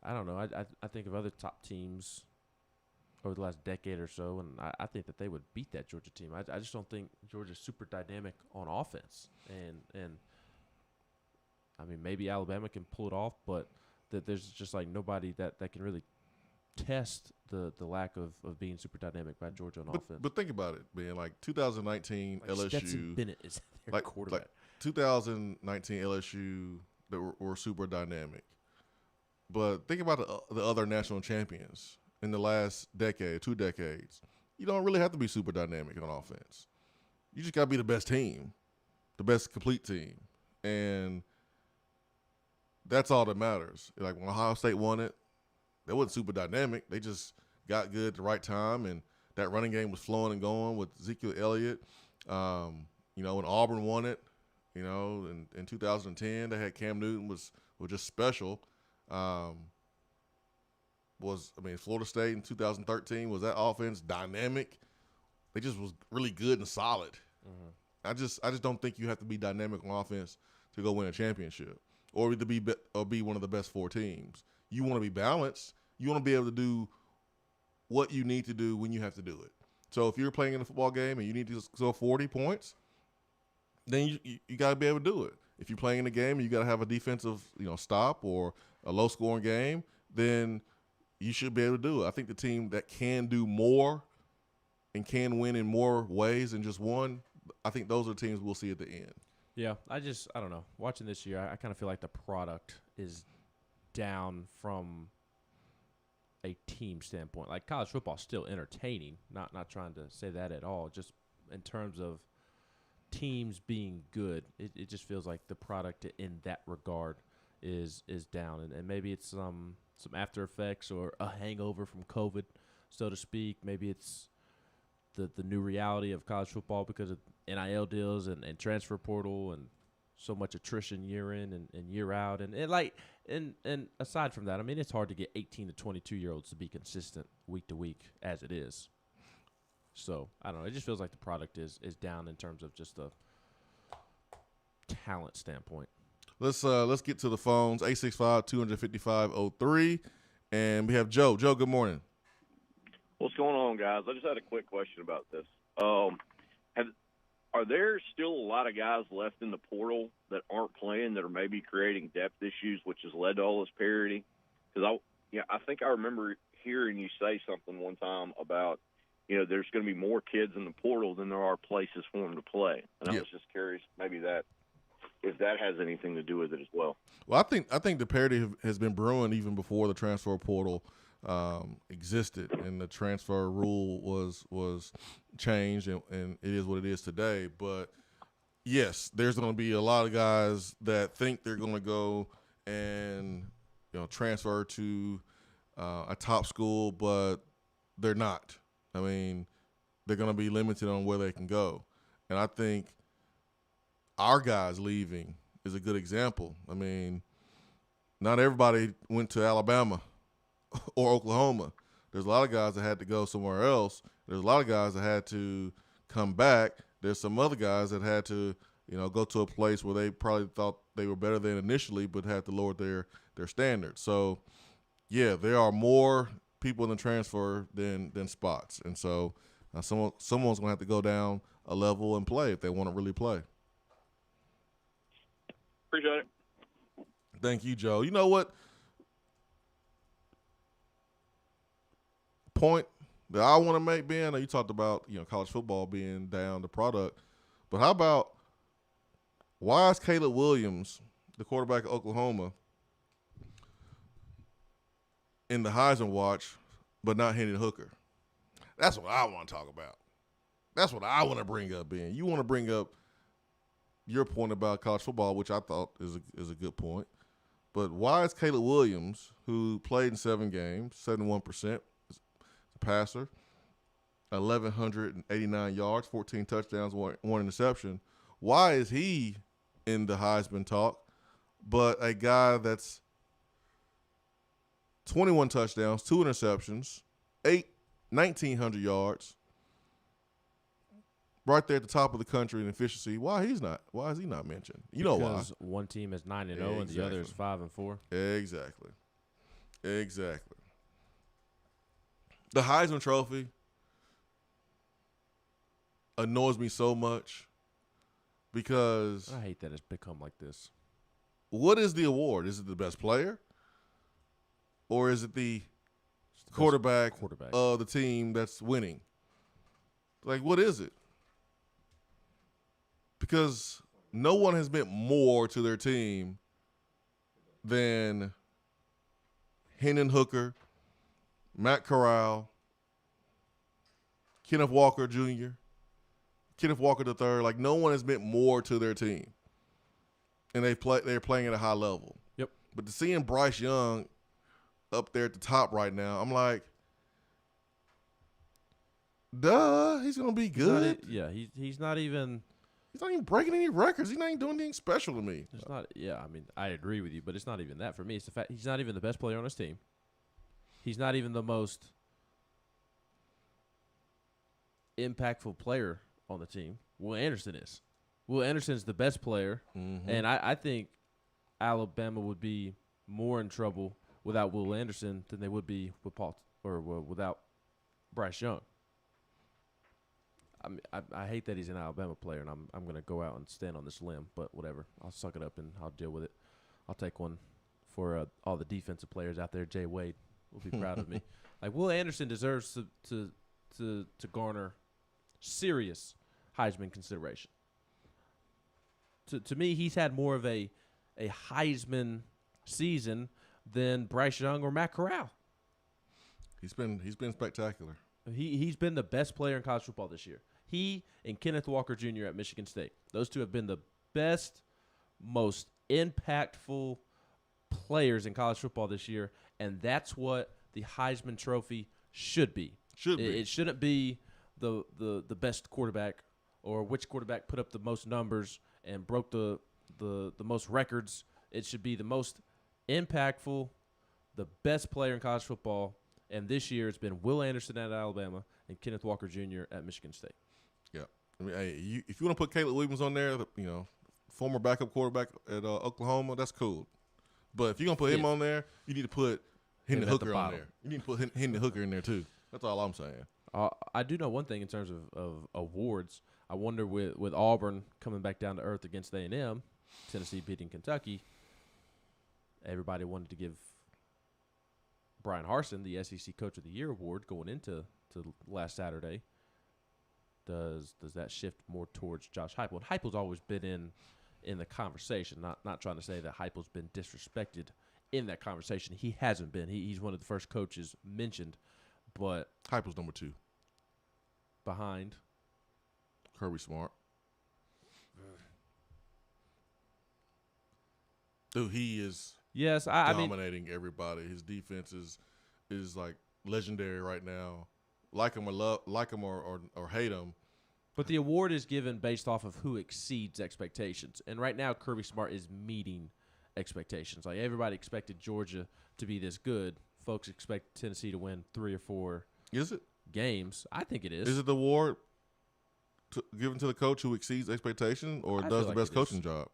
I don't know. I think of other top teams over the last decade or so, and I think that they would beat that Georgia team. I just don't think Georgia's super dynamic on offense, and I mean maybe Alabama can pull it off, but that there's just like nobody that can really test the lack of being super dynamic by Georgia on offense. But think about it, man. Like 2019 like LSU, Stetson Bennett is their quarterback. 2019 LSU that were super dynamic. But think about the other national champions in the last decade, 2 decades. You don't really have to be super dynamic on offense. You just got to be the best team, the best complete team. And that's all that matters. Like when Ohio State won it, they wasn't super dynamic. They just got good at the right time, and that running game was flowing and going with Ezekiel Elliott. When Auburn won it, in 2010, they had Cam Newton was just special. Florida State in 2013, was that offense dynamic? They just was really good and solid. Mm-hmm. I just don't think you have to be dynamic on offense to go win a championship or to be one of the best 4 teams. You want to be balanced. You want to be able to do what you need to do when you have to do it. So if you're playing in a football game and you need to score 40 points, then you got to be able to do it. If you're playing in a game and you got to have a defensive stop or a low-scoring game, then you should be able to do it. I think the team that can do more and can win in more ways than just one, I think those are the teams we'll see at the end. Yeah, I don't know. Watching this year, I kind of feel like the product is down from a team standpoint. Like college football is still entertaining, not trying to say that at all. Just in terms of teams being good, it just feels like the product in that regard is down. And maybe it's some after effects or a hangover from COVID, so to speak. Maybe it's the new reality of college football because of NIL deals and transfer portal and so much attrition year in and year out. And aside from that, I mean, it's hard to get 18 to 22-year-olds to be consistent week to week as it is. So, I don't know. It just feels like the product is down in terms of just a talent standpoint. Let's get to the phones, 865-255-03. And we have Joe. Joe, good morning. What's going on, guys? I just had a quick question about this. Are there still a lot of guys left in the portal that aren't playing that are maybe creating depth issues, which has led to all this parity? Because I think I remember hearing you say something one time about, there's going to be more kids in the portal than there are places for them to play. And I was just curious if that has anything to do with it as well. Well, I think the parity has been brewing even before the transfer portal existed and the transfer rule was changed, and it is what it is today. But yes, there's going to be a lot of guys that think they're going to go and transfer to a top school, but they're not. I mean, they're going to be limited on where they can go, and I think our guys leaving is a good example. I mean, not everybody went to Alabama or Oklahoma. There's a lot of guys that had to go somewhere else. There's a lot of guys that had to come back. There's some other guys that had to, go to a place where they probably thought they were better than initially, but had to lower their standards. So, yeah, there are more people in the transfer than spots. And so someone's going to have to go down a level and play if they want to really play. Appreciate it. Thank you, Joe. You know what? Point that I want to make, Ben, I know you talked about college football being down the product, but how about why is Caleb Williams, the quarterback of Oklahoma, in the Heisman watch, but not Hendon Hooker? That's what I want to talk about. That's what I want to bring up, Ben. You want to bring up your point about college football, which I thought is a good point, but why is Caleb Williams, who played in 7 games, 71%, passer, 1,189 yards, 14 touchdowns, one interception. Why is he in the Heisman talk, but a guy that's 21 touchdowns, 2 interceptions, 1,900 yards, right there at the top of the country in efficiency? Why is he not mentioned? Because why? One team is 9-0 and the other is 5-4. Exactly. The Heisman Trophy annoys me so much because I hate that it's become like this. What is the award? Is it the best player? Or is it the quarterback of the team that's winning? Like, what is it? Because no one has meant more to their team than Hendon Hooker, Matt Corral, Kenneth Walker Jr., Kenneth Walker III. Like, no one has meant more to their team. And they're playing at a high level. Yep. But to seeing Bryce Young up there at the top right now, I'm like, duh, he's going to be good. He's not even breaking any records. He's not even doing anything special to me. It's not. Yeah, I mean, I agree with you, but it's not even that for me. It's the fact he's not even the best player on his team. He's not even the most impactful player on the team. Will Anderson is. Will Anderson is the best player, and I think Alabama would be more in trouble without Will Anderson than they would be with without Bryce Young. I hate that he's an Alabama player, and I'm going to go out and stand on this limb, but whatever. I'll suck it up and I'll deal with it. I'll take one for all the defensive players out there. Jay Wade will be proud of me. Like, Will Anderson deserves to garner serious Heisman consideration. To me, he's had more of a Heisman season than Bryce Young or Matt Corral. He's been spectacular. He's been the best player in college football this year. He and Kenneth Walker Jr. at Michigan State. Those two have been the best, most impactful players in college football this year, and that's what the Heisman Trophy should be. It shouldn't be the best quarterback or which quarterback put up the most numbers and broke the most records. It should be the most impactful, the best player in college football. And this year it's been Will Anderson at Alabama and Kenneth Walker Jr. at Michigan State. Yeah. I mean, if you want to put Caleb Williams on there, former backup quarterback at Oklahoma, that's cool. But if you're going to put him on there, you need to put Hendon Hooker on there. You need to put Hendon Hooker in there too. That's all I'm saying. I do know one thing in terms of awards. I wonder with Auburn coming back down to earth against A&M, Tennessee beating Kentucky, everybody wanted to give Brian Harsin the SEC Coach of the Year award going into last Saturday. Does that shift more towards Josh Heupel? And Heupel's always been in the conversation. Not trying to say that Heupel's been disrespected in that conversation. He hasn't been. He's one of the first coaches mentioned, but Heupel's number 2 behind Kirby Smart. Dude, he is. Yes, dominating everybody. His defense is like legendary right now. Like him or hate him. But the award is given based off of who exceeds expectations. And right now, Kirby Smart is meeting expectations. Like, everybody expected Georgia to be this good. Folks expect Tennessee to win 3 or 4 games. I think it is. Is it the award given to the coach who exceeds expectations or does the best coaching job?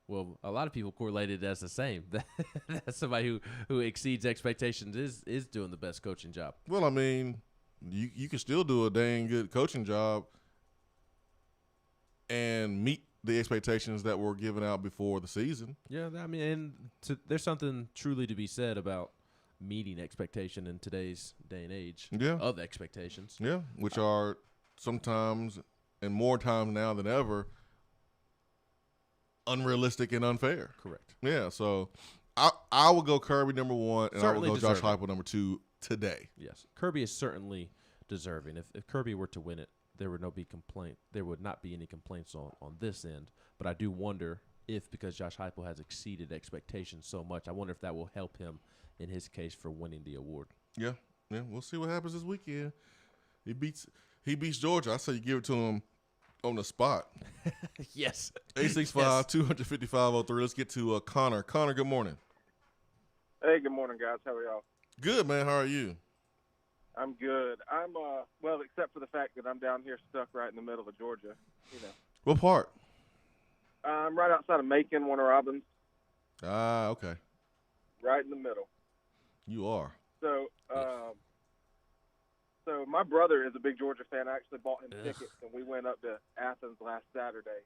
Well, a lot of people correlated it as the same. That somebody who exceeds expectations is doing the best coaching job. Well, I mean, you can still do a dang good coaching job and meet the expectations that were given out before the season. Yeah, I mean, there's something truly to be said about meeting expectation in today's day and age of expectations. Yeah, which are sometimes and more times now than ever unrealistic and unfair. Correct. Yeah, so I would go Kirby number 1, and Certainly I would go deserving. Josh Heupel number 2 today. Yes, Kirby is certainly deserving. If Kirby were to win it, there would not be any complaints on this end. But I do wonder if, because Josh Heupel has exceeded expectations so much, I wonder if that will help him in his case for winning the award. Yeah, we'll see what happens this weekend. He beats Georgia. I say you give it to him on the spot. Yes. 865-255-03. Let's get to Connor. Connor, good morning. Hey, good morning, guys. How are y'all? Good, man. How are you? I'm good. I'm well, except for the fact that I'm down here stuck right in the middle of Georgia. What part? I'm right outside of Macon, Warner Robins. Ah, okay. Right in the middle. You are. So, so my brother is a big Georgia fan. I actually bought him tickets, and we went up to Athens last Saturday.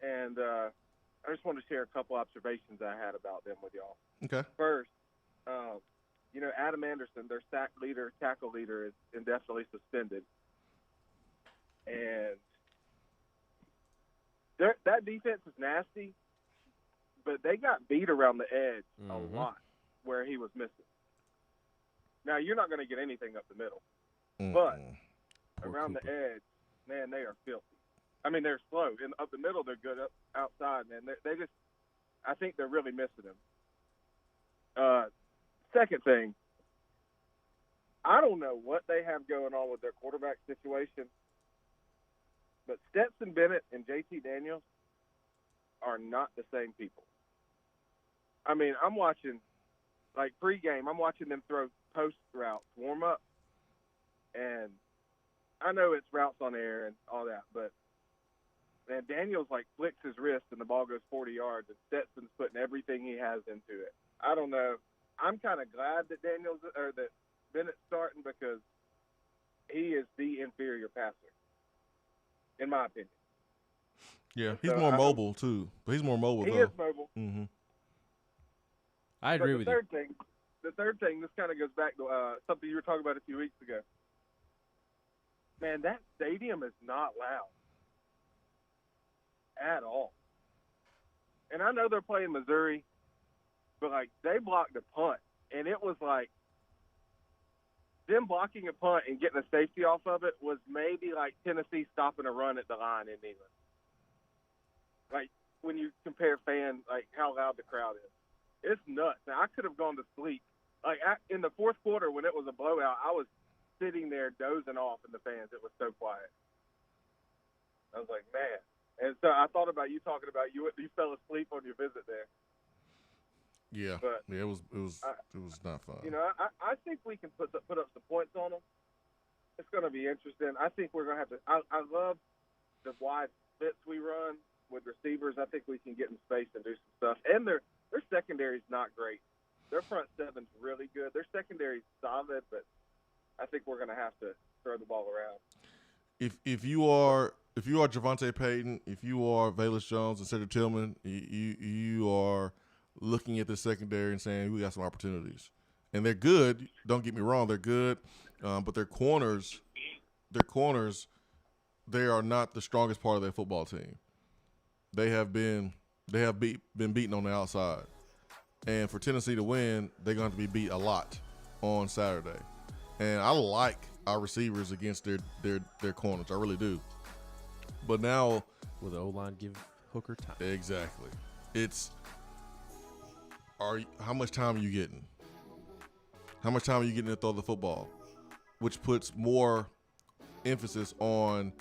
And I just wanted to share a couple observations I had about them with y'all. Okay. First, Adam Anderson, their tackle leader, is indefinitely suspended. And that defense is nasty, but they got beat around the edge a lot where he was missing. Now, you're not going to get anything up the middle, but around the edge, man, they are filthy. I mean, they're slow. Up the middle, they're good. Up outside, man, they just – I think they're really missing him. Second thing, I don't know what they have going on with their quarterback situation, but Stetson Bennett and JT Daniels are not the same people. I mean, I'm watching, like pregame, I'm watching them throw post routes, warm up, and I know it's routes on air and all that, but man, Daniels like flicks his wrist and the ball goes 40 yards, and Stetson's putting everything he has into it. I don't know. I'm kind of glad that that Bennett's starting because he is the inferior passer, in my opinion. Yeah, he's more mobile too, but he's more mobile. He though. is mobile. Mm-hmm. I agree with you. The third thing, this kind of goes back to something you were talking about a few weeks ago. Man, that stadium is not loud at all. And I know they're playing Missouri, but, like, they blocked a punt, and it was like them blocking a punt and getting a safety off of it was maybe like Tennessee stopping a run at the line in England. Like, when you compare like, how loud the crowd is. It's nuts. Now, I could have gone to sleep. Like, in the fourth quarter when it was a blowout, I was sitting there dozing off in the fans. It was so quiet. I was like, man. And so I thought about you talking about you fell asleep on your visit there. Yeah, but, it was not fun. You know, I think we can put up some points on them. It's going to be interesting. I think we're going to have to. I love the wide splits we run with receivers. I think we can get in space and do some stuff. And their secondary's not great. Their front seven's really good. Their secondary's solid, but I think we're going to have to throw the ball around. If you are Javonte Payton, if you are Velus Jones and Cedric Tillman, you are looking at the secondary and saying we got some opportunities, and they're good. Don't get me wrong, they're good, but their corners, they are not the strongest part of their football team. They have been beaten on the outside, and for Tennessee to win, they're going to be beat a lot on Saturday. And I like our receivers against their corners, I really do. But now, will the O-line give Hooker time? Exactly. How much time are you getting? How much time are you getting to throw the football? Which puts more emphasis on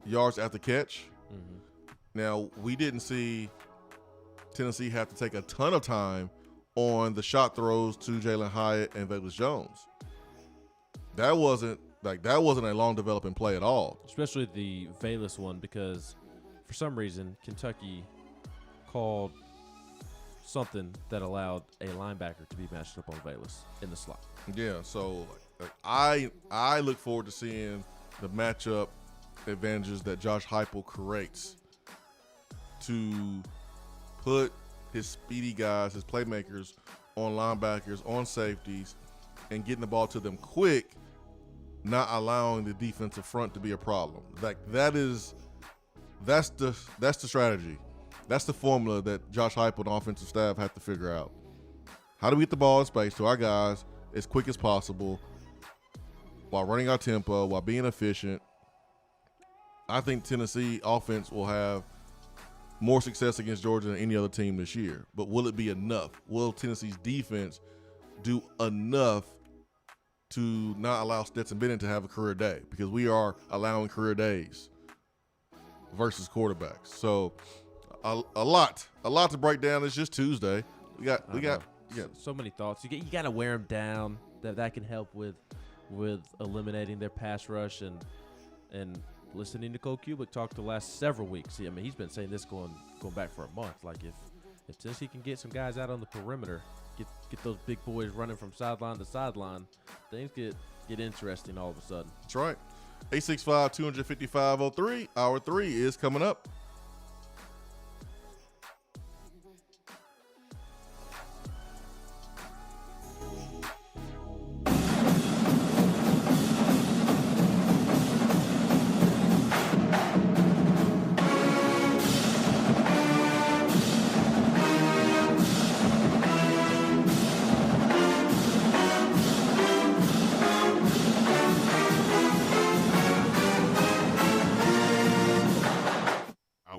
yards after catch. Mm-hmm. Now, we didn't see Tennessee have to take a ton of time on the shot throws to Jalen Hyatt and Velus Jones. That wasn't a long developing play at all. Especially the Velus one, because for some reason Kentucky called something that allowed a linebacker to be matched up on Velus in the slot. Yeah, so I look forward to seeing the matchup advantages that Josh Heupel creates to put his speedy guys, his playmakers, on linebackers, on safeties, and getting the ball to them quick, not allowing the defensive front to be a problem. Like that's the strategy. That's the formula that Josh Heupel and the offensive staff have to figure out. How do we get the ball in space to our guys as quick as possible while running our tempo, while being efficient? I think Tennessee offense will have more success against Georgia than any other team this year. But will it be enough? Will Tennessee's defense do enough to not allow Stetson Bennett to have a career day? Because we are allowing career days versus quarterbacks. So a lot to break down. It's just Tuesday. We got so many thoughts. You got to wear them down. That can help with eliminating their pass rush and listening to Cole Kubick talk the last several weeks. I mean, he's been saying this going back for a month. Like if Tennessee can get some guys out on the perimeter, get those big boys running from sideline to sideline, things get interesting all of a sudden. That's right. 865-255-03. Hour 3 is coming up.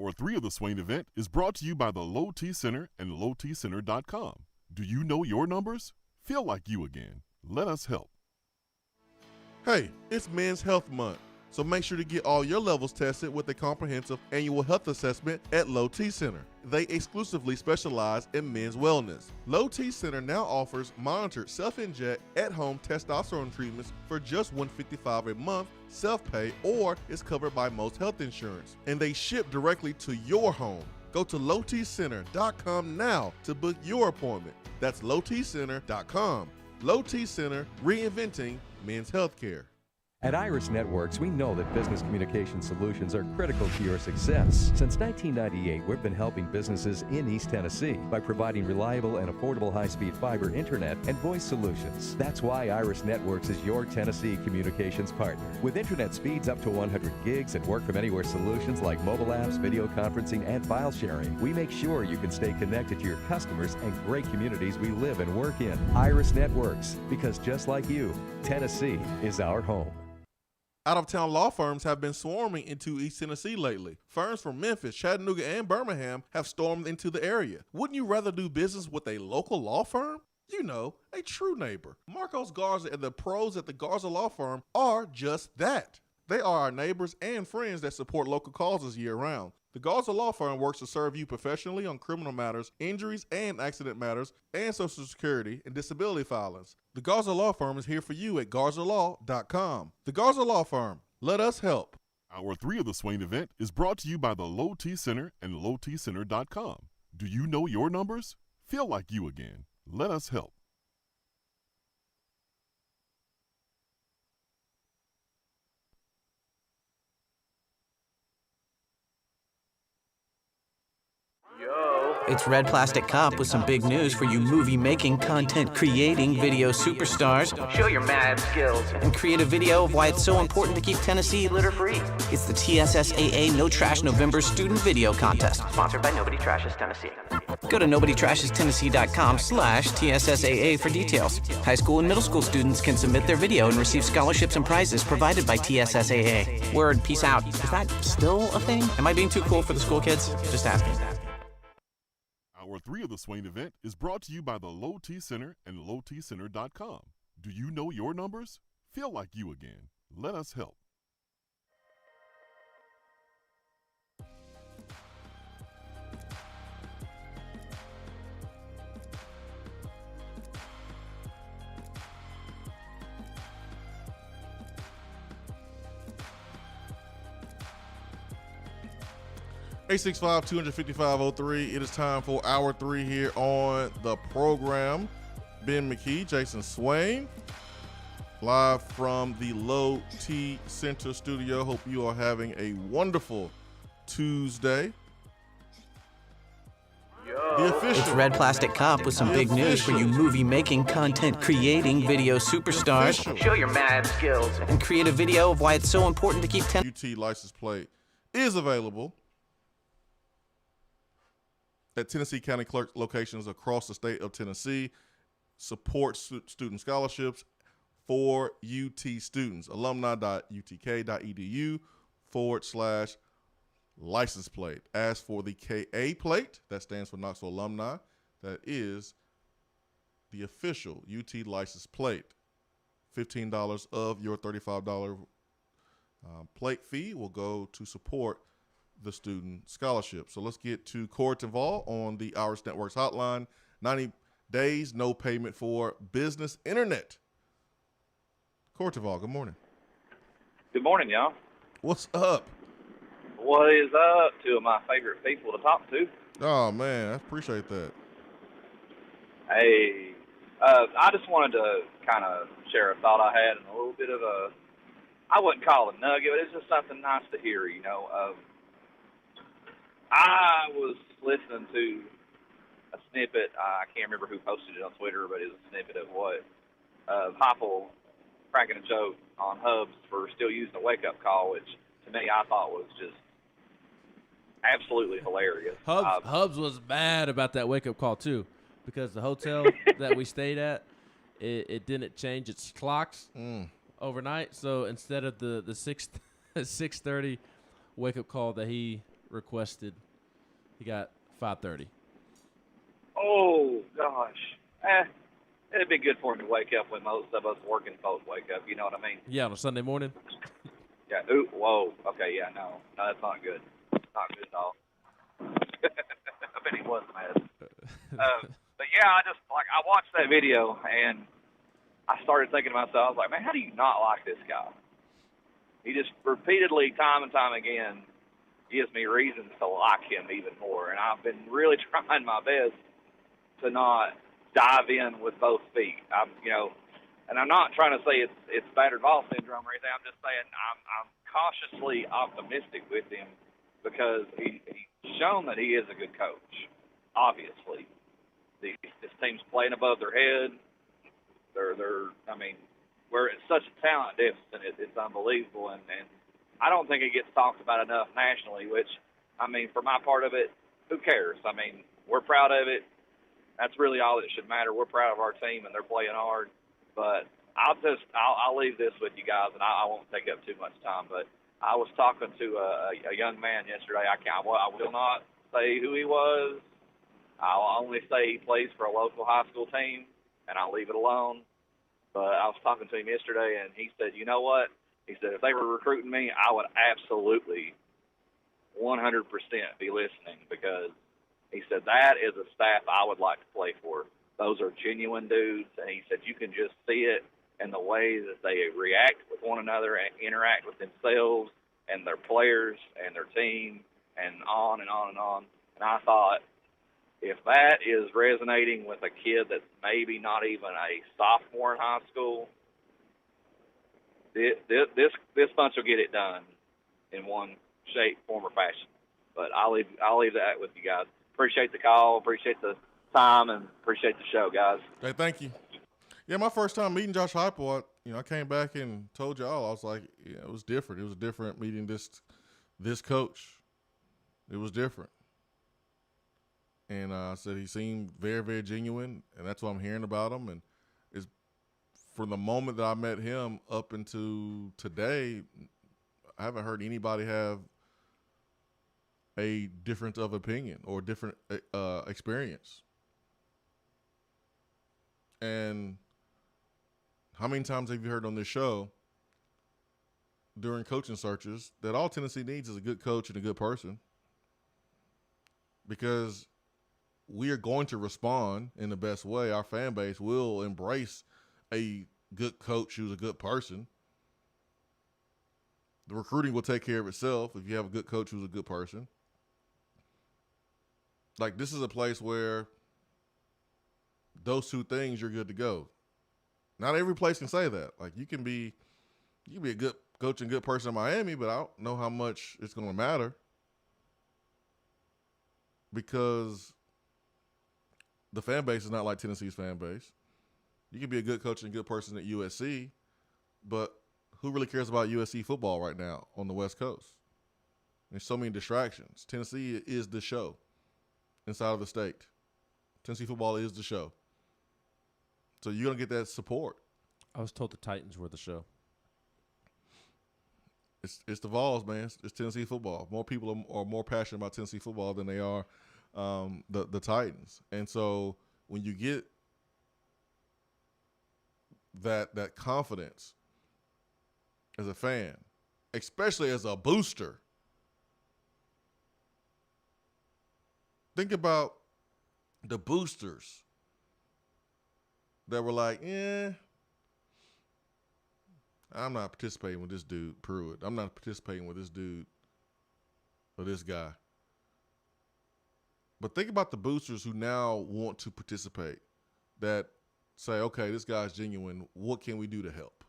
Hour 3 of the Swain Event is brought to you by the Low T Center and lowtcenter.com. Do you know your numbers? Feel like you again. Let us help. Hey, it's Men's Health Month, so make sure to get all your levels tested with a comprehensive annual health assessment at Low T Center. They exclusively specialize in men's wellness. Low T Center now offers monitored self-inject at-home testosterone treatments for just $155 a month, self-pay, or is covered by most health insurance. And they ship directly to your home. Go to lowtcenter.com now to book your appointment. That's lowtcenter.com. Low T Center, reinventing men's healthcare. At Iris Networks, we know that business communication solutions are critical to your success. Since 1998, we've been helping businesses in East Tennessee by providing reliable and affordable high-speed fiber internet and voice solutions. That's why Iris Networks is your Tennessee communications partner. With internet speeds up to 100 gigs and work-from-anywhere solutions like mobile apps, video conferencing, and file sharing, we make sure you can stay connected to your customers and great communities we live and work in. Iris Networks, because just like you, Tennessee is our home. Out-of-town law firms have been swarming into East Tennessee lately. Firms from Memphis, Chattanooga, and Birmingham have stormed into the area. Wouldn't you rather do business with a local law firm? You know, a true neighbor. Marcos Garza and the pros at the Garza Law Firm are just that. They are our neighbors and friends that support local causes year-round. The Garza Law Firm works to serve you professionally on criminal matters, injuries and accident matters, and Social Security and disability filings. The Garza Law Firm is here for you at garzalaw.com. The Garza Law Firm. Let us help. Hour 3 of the Swain Event is brought to you by the Low T Center and lowtcenter.com. Do you know your numbers? Feel like you again. Let us help. It's Red Plastic Cop with some big news for you movie-making, content-creating video superstars. Show your mad skills and create a video of why it's so important to keep Tennessee litter-free. It's the TSSAA No Trash November Student Video Contest, sponsored by Nobody Trashes Tennessee. Go to nobodytrashestennessee.com/TSSAA for details. High school and middle school students can submit their video and receive scholarships and prizes provided by TSSAA. Word, peace out. Is that still a thing? Am I being too cool for the school kids? Just asking. Hour 3 of the Swain Event is brought to you by the Low T Center and lowtcenter.com. Do you know your numbers? Feel like you again. Let us help. Eight 255-03. It is time for Hour 3 here on the program. Ben McKee, Jason Swain, live from the Low T Center studio. Hope you are having a wonderful Tuesday. It's Red Plastic Cop with some big news for you movie-making, content-creating video superstars. Show your mad skills and create a video of why it's so important to keep UT license plate is available at Tennessee County Clerk locations across the state of Tennessee. Support student scholarships for UT students. alumni.utk.edu/license plate. As for the KA plate, that stands for Knoxville Alumni, that is the official UT license plate. $15 of your $35 plate fee will go to support the student scholarship. So let's get to Corey Taval on the Iris Networks hotline. 90 days, no payment for business internet. Corey Taval, good morning. Good morning, y'all. What's up? What is up? Two of my favorite people to talk to. Oh, man, I appreciate that. Hey, I just wanted to kind of share a thought I had and a little bit of I wouldn't call it a nugget, but it's just something nice to hear, you know. I was listening to a snippet. I can't remember who posted it on Twitter, but it was a snippet of what Heupel cracking a joke on Hubs for still using a wake-up call, which to me I thought was just absolutely hilarious. Hubs was mad about that wake-up call, too, because the hotel that we stayed at, it didn't change its clocks overnight. So instead of the 6:30 wake-up call that he requested. He got 5:30. Oh gosh, it'd be good for him to wake up when most of us working folks wake up. You know what I mean? Yeah, on a Sunday morning. Yeah. Ooh, whoa. Okay. Yeah. No, that's not good. Not good at all. I bet he was mad. But yeah, I watched that video and I started thinking to myself, I was like, man, how do you not like this guy? He just repeatedly, time and time again, gives me reasons to like him even more. And I've been really trying my best to not dive in with both feet. And I'm not trying to say it's battered ball syndrome or anything. I'm just saying I'm cautiously optimistic with him because he's shown that he is a good coach. Obviously, this team's playing above their head. We're at such a talent deficit, it's unbelievable, and I don't think it gets talked about enough nationally. Which, for my part of it, who cares? We're proud of it. That's really all that should matter. We're proud of our team, and they're playing hard. But I'll leave this with you guys, and I won't take up too much time. But I was talking to a young man yesterday. I will not say who he was. I'll only say he plays for a local high school team, and I'll leave it alone. But I was talking to him yesterday, and he said, you know what? He said, if they were recruiting me, I would absolutely 100% be listening, because he said that is a staff I would like to play for. Those are genuine dudes, and he said you can just see it in the way that they react with one another and interact with themselves and their players and their team, and on and on and on. And I thought, if that is resonating with a kid that's maybe not even a sophomore in high school, this bunch will get it done in one shape, form, or fashion. But I'll leave that with you guys. Appreciate the call, appreciate the time, and appreciate the show, guys. Hey, thank you. Yeah, my first time meeting Josh Heupel, I came back and told y'all, I was like, yeah, it was different. It was different meeting this coach. It was different. And I said he seemed very, very genuine, and that's what I'm hearing about him. And it's from the moment that I met him up into today, I haven't heard anybody have a difference of opinion or different experience. And how many times have you heard on this show during coaching searches that all Tennessee needs is a good coach and a good person? Because we are going to respond in the best way. Our fan base will embrace a good coach who's a good person. The recruiting will take care of itself if you have a good coach who's a good person. Like, this is a place where those two things, you're good to go. Not every place can say that. Like, you can be a good coach and good person in Miami, but I don't know how much it's going to matter, because the fan base is not like Tennessee's fan base. You can be a good coach and good person at USC, but who really cares about USC football right now on the West Coast? There's so many distractions. Tennessee is the show inside of the state. Tennessee football is the show. So you're going to get that support. I was told the Titans were the show. It's the Vols, man. It's Tennessee football. More people are more passionate about Tennessee football than they are the Titans. And so when you get that confidence as a fan, especially as a booster, think about the boosters that were like, I'm not participating with this dude, Pruitt. I'm not participating with this dude or this guy. But think about the boosters who now want to participate, that say, okay, this guy's genuine. What can we do to help?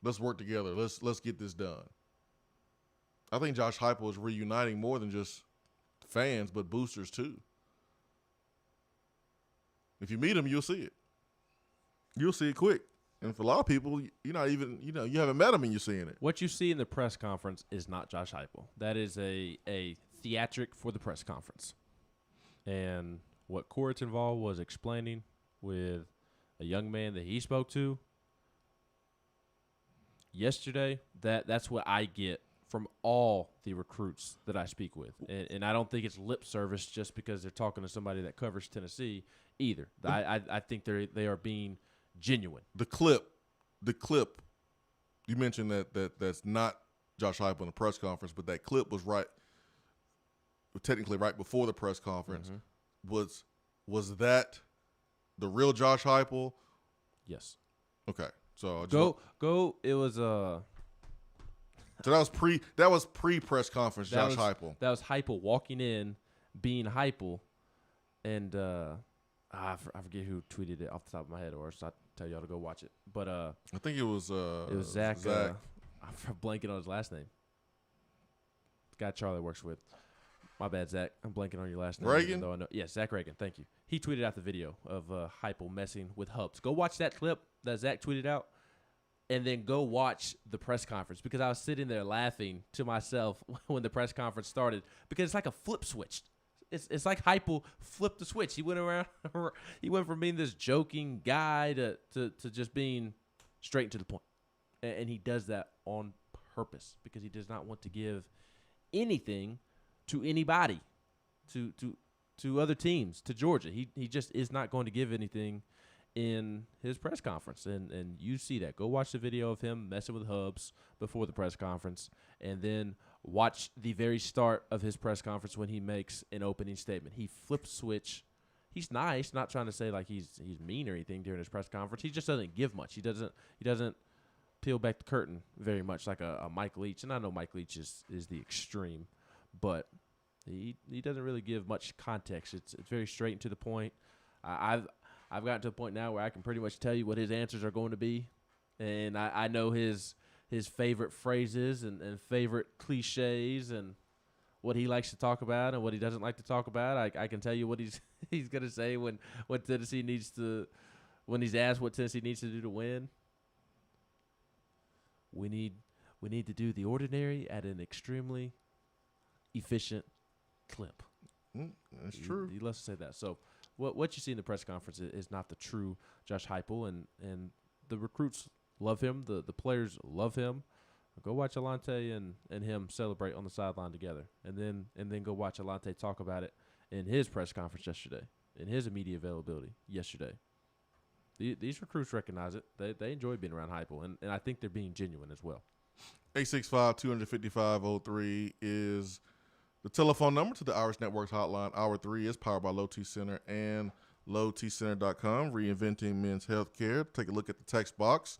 Let's work together. Let's get this done. I think Josh Heupel is reuniting more than just fans, but boosters too. If you meet him, you'll see it. You'll see it quick. And for a lot of people, you're not even, you haven't met him and you're seeing it. What you see in the press conference is not Josh Heupel. That is a theatric for the press conference. And what Corrigan was explaining with a young man that he spoke to yesterday, that's what I get from all the recruits that I speak with. And I don't think it's lip service just because they're talking to somebody that covers Tennessee either. I think they are being genuine. The clip, you mentioned that's not Josh Heupel in the press conference, but that clip was technically right before the press conference. Mm-hmm. Was that the real Josh Heupel? Yes. Okay. So it was So that was pre press conference Josh Heupel. That was Heupel walking in, being Heupel, and I forget who tweeted it off the top of my head, or else I'll tell y'all to go watch it. But I think it was Zach. I'm blanking on his last name. The guy Charlie works with. My bad, Zach. I'm blanking on your last name. Reagan? Though I know. Yes, Zach Reagan. Thank you. He tweeted out the video of Heupel messing with Hubs. Go watch that clip that Zach tweeted out, and then go watch the press conference, because I was sitting there laughing to myself when the press conference started, because it's like a flip switch. It's like Heupel flipped the switch. He went around. He went from being this joking guy to just being straight to the point, and he does that on purpose because he does not want to give anything to anybody, to other teams, to Georgia. He just is not going to give anything in his press conference, and you see that. Go watch the video of him messing with Hubs before the press conference, and then watch the very start of his press conference when he makes an opening statement. He flips switch. He's nice, not trying to say like he's mean or anything during his press conference. He just doesn't give much. He doesn't peel back the curtain very much like a Mike Leach. And I know Mike Leach is the extreme, but he doesn't really give much context. It's very straight and to the point. I've gotten to a point now where I can pretty much tell you what his answers are going to be, and I know his favorite phrases and favorite cliches and what he likes to talk about and what he doesn't like to talk about. I can tell you what he's going to say when Tennessee when he's asked what Tennessee needs to do to win. We need to do the ordinary at an extremely efficient clip. That's true. He loves to say that. So what you see in the press conference is not the true Josh Heupel, and the recruits love him. The players love him. Go watch Alante and him celebrate on the sideline together, and then go watch Alante talk about it in his press conference yesterday, in his immediate availability yesterday. These recruits recognize it. They enjoy being around Heupel, and I think they're being genuine as well. 865-255-03 is the telephone number to the Irish Networks hotline. Hour 3 is powered by Low T Center and lowtcenter.com, reinventing men's health care. Take a look at the text box.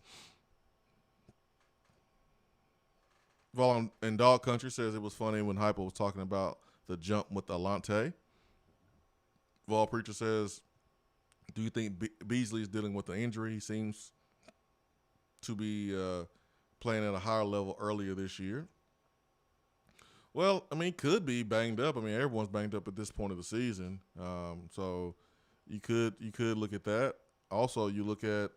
Vol in Dog Country says it was funny when Heupel was talking about the jump with Alante. Vol Preacher says, do you think Beasley is dealing with the injury? He seems to be playing at a higher level earlier this year. Well, I mean, he could be banged up. I mean, everyone's banged up at this point of the season. So you could look at that. Also, you look at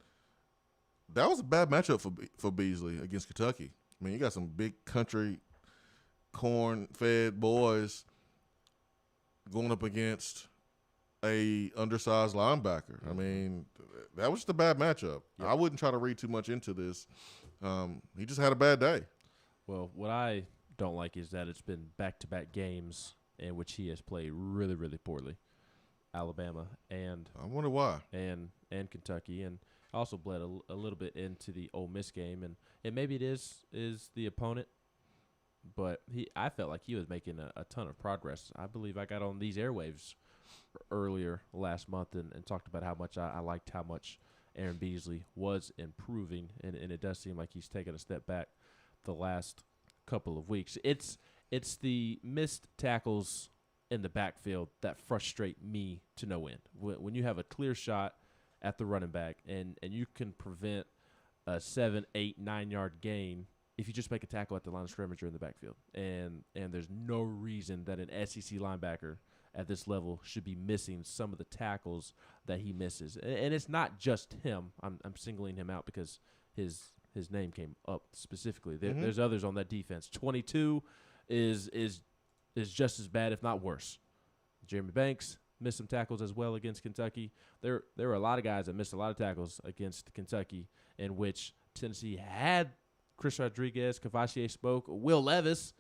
that was a bad matchup for Beasley against Kentucky. I mean, you got some big country corn-fed boys going up against a undersized linebacker. I mean, that was just a bad matchup. Yep. I wouldn't try to read too much into this. He just had a bad day. Well, what I don't like is that it's been back-to-back games in which he has played really, really poorly. Alabama and I wonder why. And Kentucky, and also bled a little bit into the Ole Miss game, and maybe it is the opponent, but I felt like he was making a ton of progress. I believe I got on these airwaves earlier last month and talked about how much I liked how much Aaron Beasley was improving, and it does seem like he's taken a step back the last couple of weeks. It's the missed tackles in the backfield that frustrate me to no end. When you have a clear shot at the running back and you can prevent a 7, 8, 9 yard gain if you just make a tackle at the line of scrimmage or in the backfield. And there's no reason that an SEC linebacker at this level should be missing some of the tackles that he misses. And it's not just him. I'm singling him out because his name came up specifically. There's others on that defense. 22 is just as bad, if not worse. Jeremy Banks missed some tackles as well against Kentucky. There were a lot of guys that missed a lot of tackles against Kentucky in which Tennessee had Chris Rodriguez, Cavassier spoke, Will Levis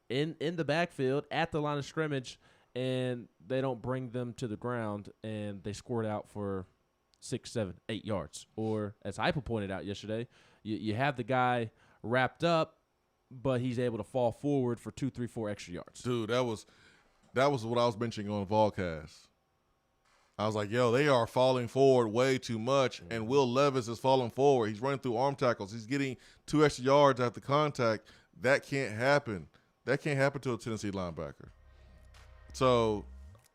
in the backfield at the line of scrimmage, and they don't bring them to the ground, and they scored out for 6, 7, 8 yards. Or, as Heupel pointed out yesterday, you have the guy wrapped up, but he's able to fall forward for 2, 3, 4 extra yards. Dude, that was what I was mentioning on Volcast. I was like, yo, they are falling forward way too much, and Will Levis is falling forward. He's running through arm tackles. He's getting 2 extra yards after contact. That can't happen. That can't happen to a Tennessee linebacker. So,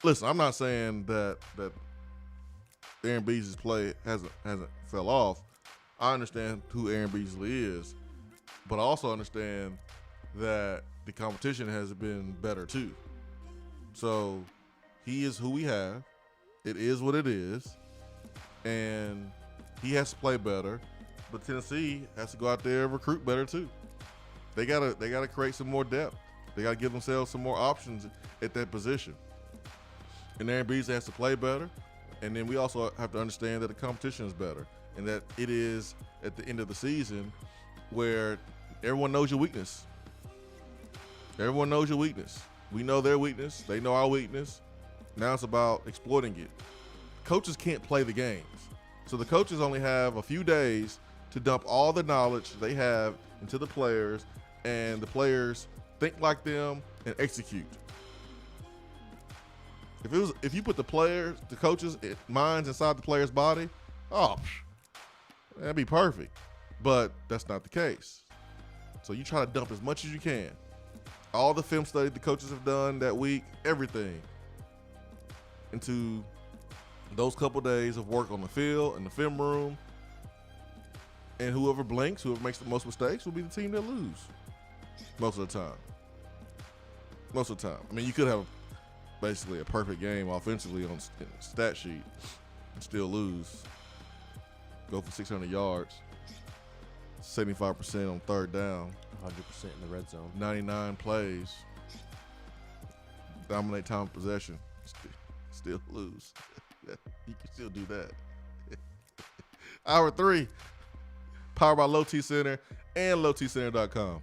listen, I'm not saying that Aaron Beasley's play hasn't fell off. I understand who Aaron Beasley is, but I also understand that the competition has been better too. So, he is who we have. It is what it is, and he has to play better. But Tennessee has to go out there and recruit better too. They gotta create some more depth. They gotta give themselves some more options at that position. And Aaron Beasley has to play better. And then we also have to understand that the competition is better, and that it is at the end of the season where everyone knows your weakness. Everyone knows your weakness. We know their weakness. They know our weakness. Now it's about exploiting it. Coaches can't play the games. So the coaches only have a few days to dump all the knowledge they have into the players, and the players think like them and execute. If you put the coaches' minds inside the player's body, that'd be perfect. But that's not the case. So you try to dump as much as you can. All the film study the coaches have done that week, everything, into those couple days of work on the field and the film room. And whoever blinks, whoever makes the most mistakes, will be the team that lose most of the time. Most of the time. I mean, you could have basically a perfect game offensively on the stat sheet and still lose. Go for 600 yards, 75% on third down, 100% in the red zone, 99 plays, dominate time of possession, still lose. You can still do that. Hour 3, powered by Low T Center and lowtcenter.com.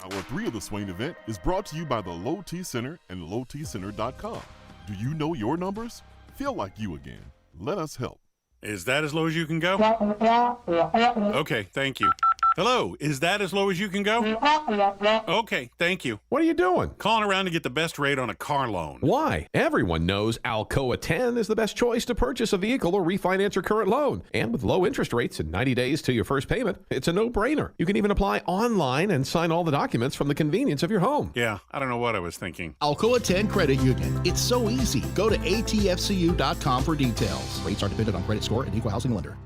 Hour 3 of the Swain Event is brought to you by the Low T Center and lowtcenter.com. Do you know your numbers? Feel like you again. Let us help. Is that as low as you can go? Okay, thank you. Hello, is that as low as you can go? Okay, thank you. What are you doing? Calling around to get the best rate on a car loan. Why? Everyone knows Alcoa 10 is the best choice to purchase a vehicle or refinance your current loan. And with low interest rates and 90 days to your first payment, it's a no-brainer. You can even apply online and sign all the documents from the convenience of your home. Yeah, I don't know what I was thinking. Alcoa 10 Credit Union. It's so easy. Go to atfcu.com for details. Rates are dependent on credit score and equal housing lender.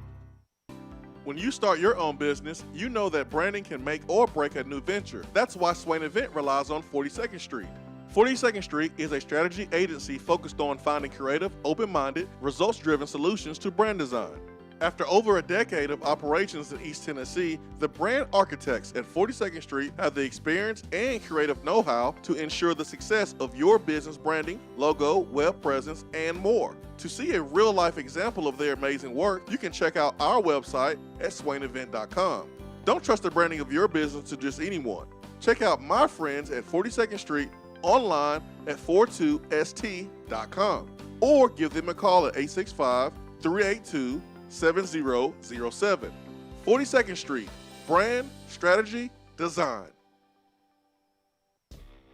When you start your own business, you know that branding can make or break a new venture. That's why Swain Event relies on 42nd Street. 42nd Street is a strategy agency focused on finding creative, open-minded, results-driven solutions to brand design. After over a decade of operations in East Tennessee, the brand architects at 42nd Street have the experience and creative know-how to ensure the success of your business branding, logo, web presence, and more. To see a real-life example of their amazing work, you can check out our website at swainevent.com. Don't trust the branding of your business to just anyone. Check out my friends at 42nd Street online at 42st.com or give them a call at 865-382-7007. 42nd Street, brand, strategy, design.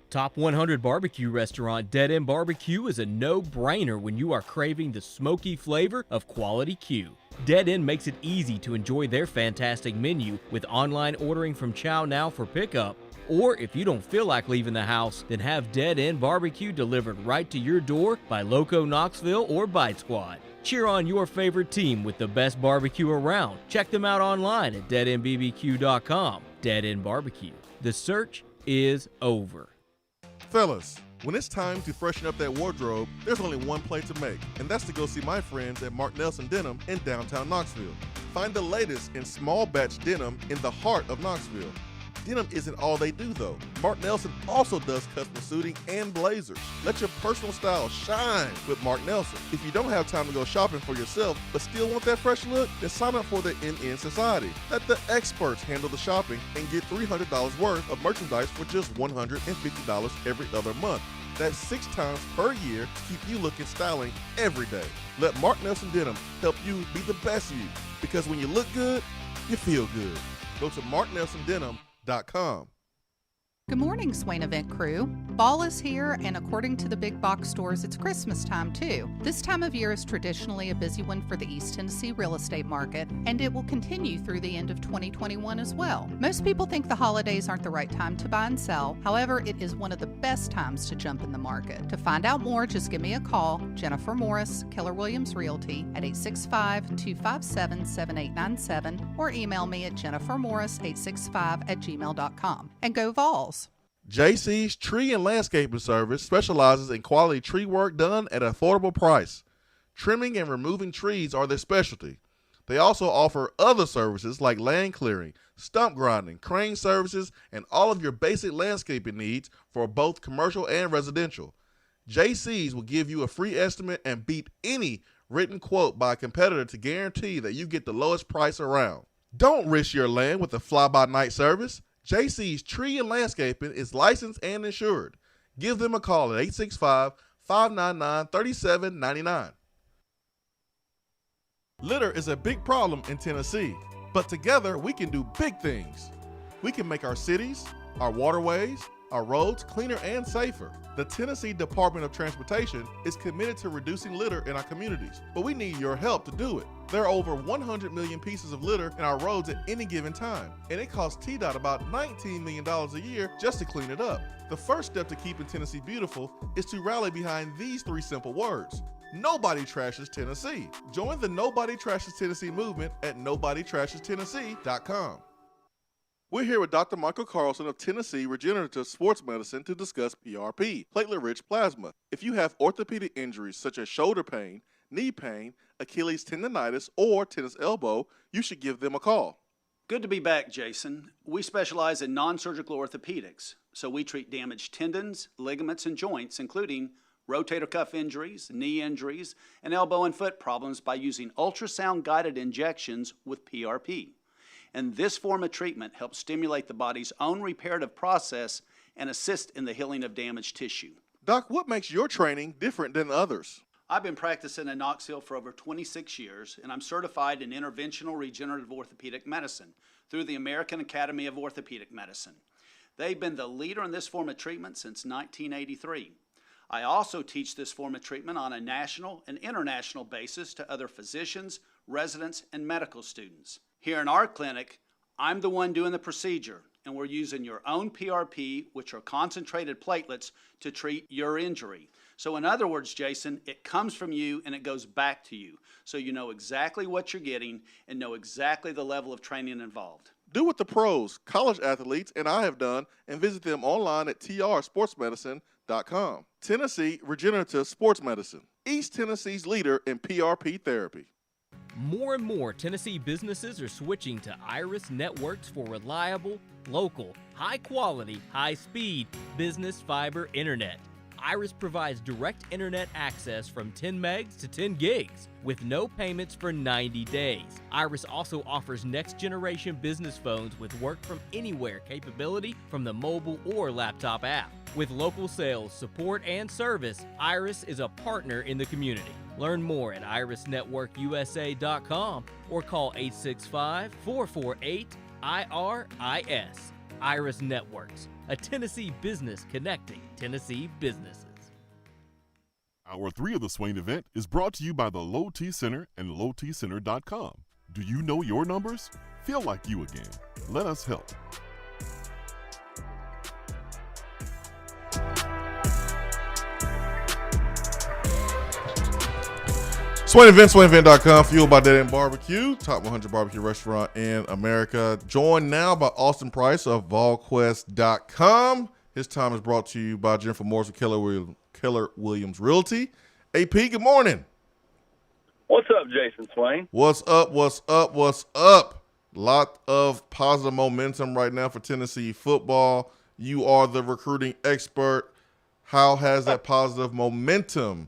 Top 100 barbecue restaurant Dead End Barbecue is a no-brainer when you are craving the smoky flavor of quality Q. Dead End makes it easy to enjoy their fantastic menu with online ordering from Chow Now for pickup. Or if you don't feel like leaving the house, then have Dead End Barbecue delivered right to your door by Loco Knoxville or Bite Squad. Cheer on your favorite team with the best barbecue around. Check them out online at deadendbbq.com. Dead End Barbecue. The search is over. Fellas, when it's time to freshen up that wardrobe, there's only one play to make, and that's to go see my friends at Mark Nelson Denim in downtown Knoxville. Find the latest in small batch denim in the heart of Knoxville. Denim isn't all they do, though. Mark Nelson also does custom suiting and blazers. Let your personal style shine with Mark Nelson. If you don't have time to go shopping for yourself, but still want that fresh look, then sign up for the NN Society. Let the experts handle the shopping and get $300 worth of merchandise for just $150 every other month. That's 6 times per year to keep you looking styling every day. Let Mark Nelson Denim help you be the best you, because when you look good, you feel good. Go to marknelsondenim.com. Good morning, Swain Event crew. Fall is here, and according to the big box stores, it's Christmas time too. This time of year is traditionally a busy one for the East Tennessee real estate market, and it will continue through the end of 2021 as well. Most people think the holidays aren't the right time to buy and sell. However, it is one of the best times to jump in the market. To find out more, just give me a call, Jennifer Morris, Keller Williams Realty, at 865-257-7897, or email me at jennifermorris865@gmail.com. And go Vols! JC's Tree and Landscaping Service specializes in quality tree work done at an affordable price. Trimming and removing trees are their specialty. They also offer other services like land clearing, stump grinding, crane services, and all of your basic landscaping needs for both commercial and residential. JC's will give you a free estimate and beat any written quote by a competitor to guarantee that you get the lowest price around. Don't risk your land with a fly-by-night service. JC's Tree and Landscaping is licensed and insured. Give them a call at 865-599-3799. Litter is a big problem in Tennessee, but together we can do big things. We can make our cities, our waterways, our roads cleaner and safer. The Tennessee Department of Transportation is committed to reducing litter in our communities, but we need your help to do it. There are over 100 million pieces of litter in our roads at any given time, and it costs TDOT about $19 million a year just to clean it up. The first step to keeping Tennessee beautiful is to rally behind these 3 simple words. Nobody trashes Tennessee. Join the Nobody Trashes Tennessee movement at nobodytrashestennessee.com. We're here with Dr. Michael Carlson of Tennessee Regenerative Sports Medicine to discuss PRP, platelet-rich plasma. If you have orthopedic injuries such as shoulder pain, knee pain, Achilles tendonitis, or tennis elbow, you should give them a call. Good to be back, Jason. We specialize in non-surgical orthopedics, so we treat damaged tendons, ligaments, and joints, including rotator cuff injuries, knee injuries, and elbow and foot problems by using ultrasound-guided injections with PRP. And this form of treatment helps stimulate the body's own reparative process and assist in the healing of damaged tissue. Doc, what makes your training different than others? I've been practicing in Knoxville for over 26 years, and I'm certified in interventional regenerative orthopedic medicine through the American Academy of Orthopedic Medicine. They've been the leader in this form of treatment since 1983. I also teach this form of treatment on a national and international basis to other physicians, residents, and medical students. Here in our clinic, I'm the one doing the procedure, and we're using your own PRP, which are concentrated platelets, to treat your injury. So in other words, Jason, it comes from you and it goes back to you. So you know exactly what you're getting and know exactly the level of training involved. Do what the pros, college athletes, and I have done, and visit them online at trsportsmedicine.com. Tennessee Regenerative Sports Medicine, East Tennessee's leader in PRP therapy. More and more Tennessee businesses are switching to Iris Networks for reliable, local, high-quality, high-speed business fiber internet. Iris provides direct internet access from 10 megs to 10 gigs with no payments for 90 days. Iris also offers next-generation business phones with work from anywhere capability from the mobile or laptop app. With local sales, support, and service, Iris is a partner in the community. Learn more at irisnetworkusa.com or call 865-448-IRIS. Iris Networks, a Tennessee business connecting Tennessee businesses. Hour 3 of the Swain Event is brought to you by the Low T Center and lowtcenter.com. Do you know your numbers? Feel like you again. Let us help. Swain Event, SwainEvent.com, fueled by Dead End Barbecue, top 100 barbecue restaurant in America. Joined now by Austin Price of VolQuest.com. His time is brought to you by Jennifer Morris of Keller Williams Realty. AP, good morning. What's up, Jason Swain? What's up, what's up, what's up? Lot of positive momentum right now for Tennessee football. You are the recruiting expert. How has that positive momentum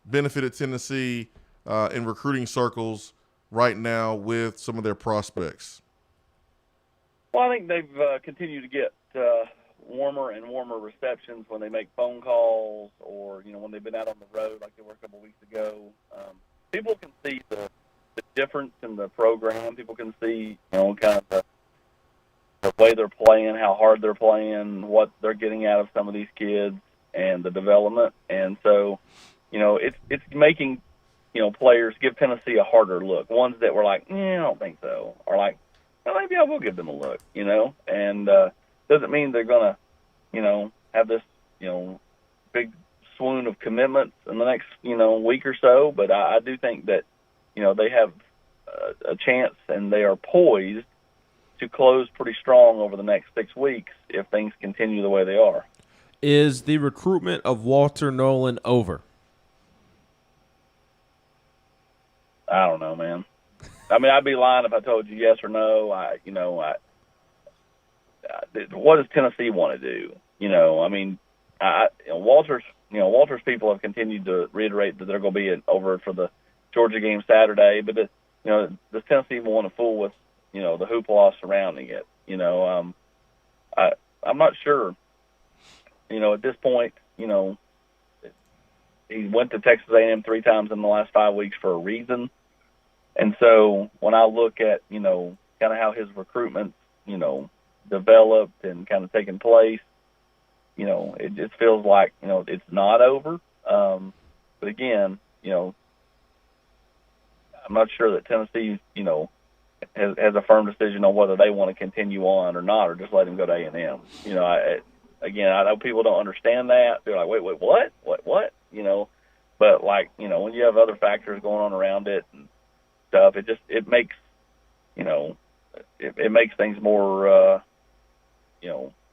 benefited Tennessee in recruiting circles right now with some of their prospects? Well, I think they've continued to get warmer and warmer receptions when they make phone calls or, when they've been out on the road like they were a couple of weeks ago. People can see the difference in the program. People can see, kind of the way they're playing, how hard they're playing, what they're getting out of some of these kids, and the development. And so, it's making, players give Tennessee a harder look. Ones that were like, I don't think so, or like, well, maybe I will give them a look, and doesn't mean they're going to, have this, big swoon of commitments in the next, week or so. But I do think that, they have a chance and they are poised to close pretty strong over the next 6 weeks if things continue the way they are. Is the recruitment of Walter Nolan over? I don't know, man. I mean, I'd be lying if I told you yes or no. What does Tennessee want to do? Walter's people have continued to reiterate that they're going to be over for the Georgia game Saturday, but does Tennessee want to fool with the hoopla surrounding it? I'm not sure. At this point, he went to Texas A&M 3 times in the last 5 weeks for a reason. And so when I look at, kind of how his recruitment, developed and kind of taken place, it just feels like, it's not over. But again, I'm not sure that Tennessee, has a firm decision on whether they want to continue on or not, or just let him go to A&M. I know people don't understand that. They're like, wait, what? But when you have other factors going on around it and stuff, it makes, it makes things more,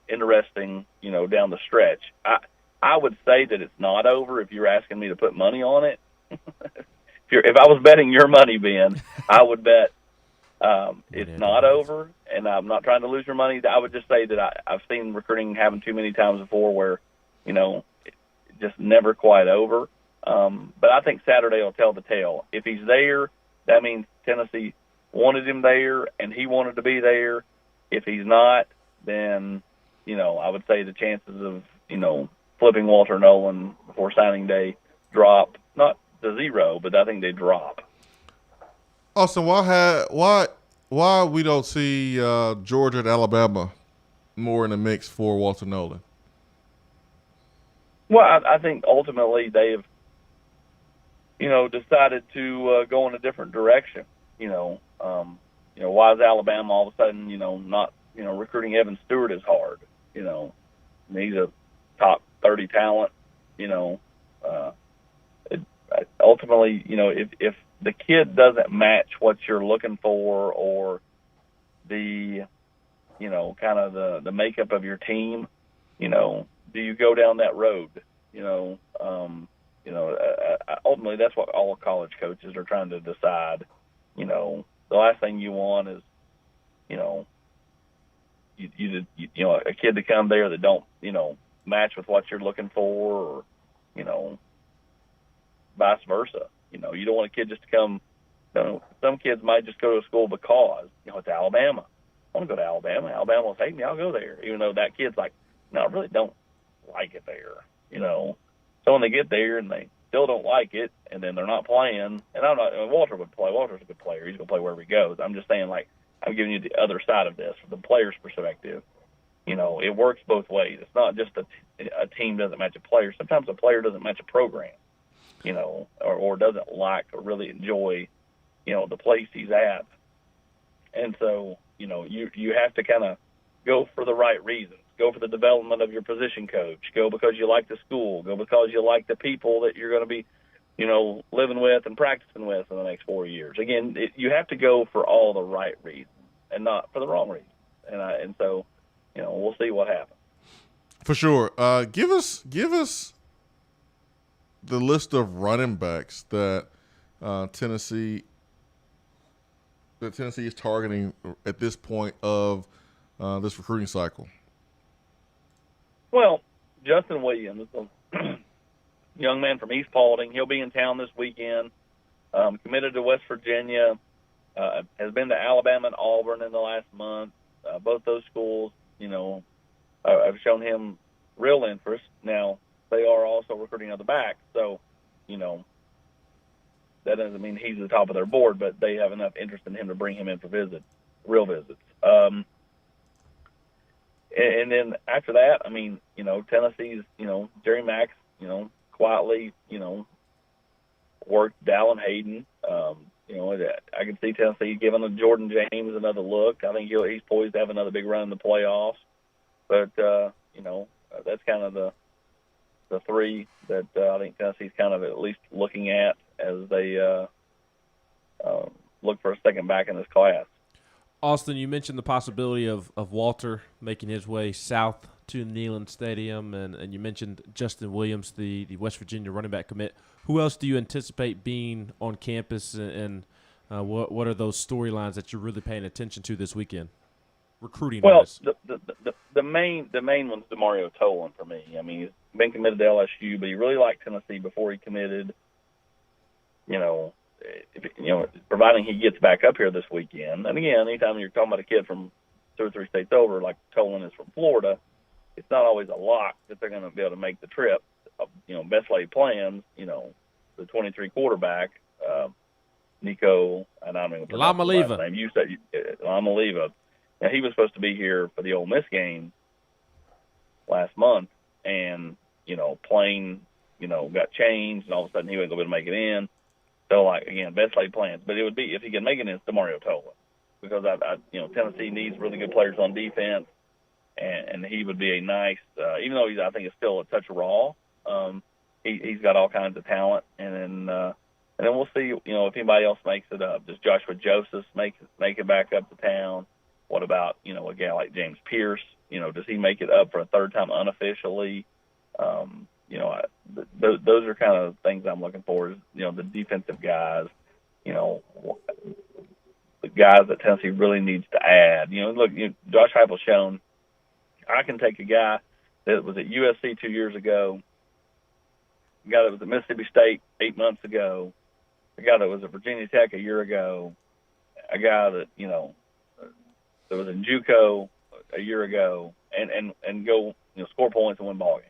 interesting, down the stretch. I would say that it's not over if you're asking me to put money on it. If I was betting your money, Ben, I would bet it's not over, and I'm not trying to lose your money. I would just say that I've seen recruiting happen too many times before where, it's just never quite over. But I think Saturday will tell the tale. If he's there, that means Tennessee wanted him there, and he wanted to be there. If he's not, then, I would say the chances of, flipping Walter Nolan before signing day drop, not to zero, but I think they drop. Austin, why we don't see Georgia and Alabama more in the mix for Walter Nolan? Well, I think ultimately they've, decided to go in a different direction. Why is Alabama all of a sudden, not, recruiting Evan Stewart is hard? He's a top 30 talent. Ultimately, if the kid doesn't match what you're looking for, or the, kind of the makeup of your team, do you go down that road? Ultimately that's what all college coaches are trying to decide. The last thing you want is, a kid to come there that don't, match with what you're looking for, or, vice versa. You don't want a kid just to come. Some kids might just go to a school because, it's Alabama. I want to go to Alabama. Alabama will take me. I'll go there. Even though that kid's like, no, I really don't like it there. So when they get there and they still don't like it, and then they're not playing, and Walter would play. Walter's a good player. He's going to play wherever he goes. I'm just saying, I'm giving you the other side of this, from the player's perspective. It works both ways. It's not just a team doesn't match a player. Sometimes a player doesn't match a program, or doesn't like or really enjoy, the place he's at. And so, you have to kind of go for the right reasons. Go for the development of your position coach. Go because you like the school. Go because you like the people that you're going to be, living with and practicing with in the next 4 years. Again, you have to go for all the right reasons and not for the wrong reasons. And so, we'll see what happens. For sure. Give us the list of running backs that Tennessee that Tennessee is targeting at this point of this recruiting cycle? Well, Justin Williams, a young man from East Paulding, he'll be in town this weekend. Committed to West Virginia, has been to Alabama and Auburn in the last month. Both those schools, have shown him real interest. Now, they are also recruiting other backs, so, that doesn't mean he's the top of their board, but they have enough interest in him to bring him in for real visits. And then after that, Tennessee's, Jerry Max, quietly, worked Dallin Hayden. I can see Tennessee giving Jordan James another look. I think he's poised to have another big run in the playoffs. But, that's kind of the three that I think Tennessee's kind of at least looking at as they look for a second back in this class. Austin, you mentioned the possibility of Walter making his way south to Neyland Stadium, and you mentioned Justin Williams, the West Virginia running back commit. Who else do you anticipate being on campus, and what are those storylines that you're really paying attention to this weekend, recruiting-wise? Well, the main one's DeMario Tolan for me. He's been committed to LSU, but he really liked Tennessee before he committed. Providing he gets back up here this weekend. And again, anytime you're talking about a kid from 2 or 3 states over, like Tolan is from Florida, it's not always a lock that they're going to be able to make the trip. Best laid plans, the 23 quarterback, Nico, and I don't even pronounce his last name. You said Lamaliva. Now, he was supposed to be here for the Ole Miss game last month, and, plane, got changed, and all of a sudden he wasn't going to be able to make it in. So, again, best laid plans. But it would be, if he can make it in, it's DeMario Tolan. Because, Tennessee needs really good players on defense, and he would be a nice, even though I think it's still a touch raw, he's got all kinds of talent. And then we'll see, if anybody else makes it up. Does Joshua Joseph make it back up to town? What about, a guy like James Pierce? Does he make it up for a third time unofficially? Those are kind of things I'm looking for is, the defensive guys, the guys that Tennessee really needs to add. Josh Heupel's shown I can take a guy that was at USC 2 years ago, a guy that was at Mississippi State 8 months ago, a guy that was at Virginia Tech a year ago, a guy that, that was in JUCO a year ago, and go, score points and win ball games.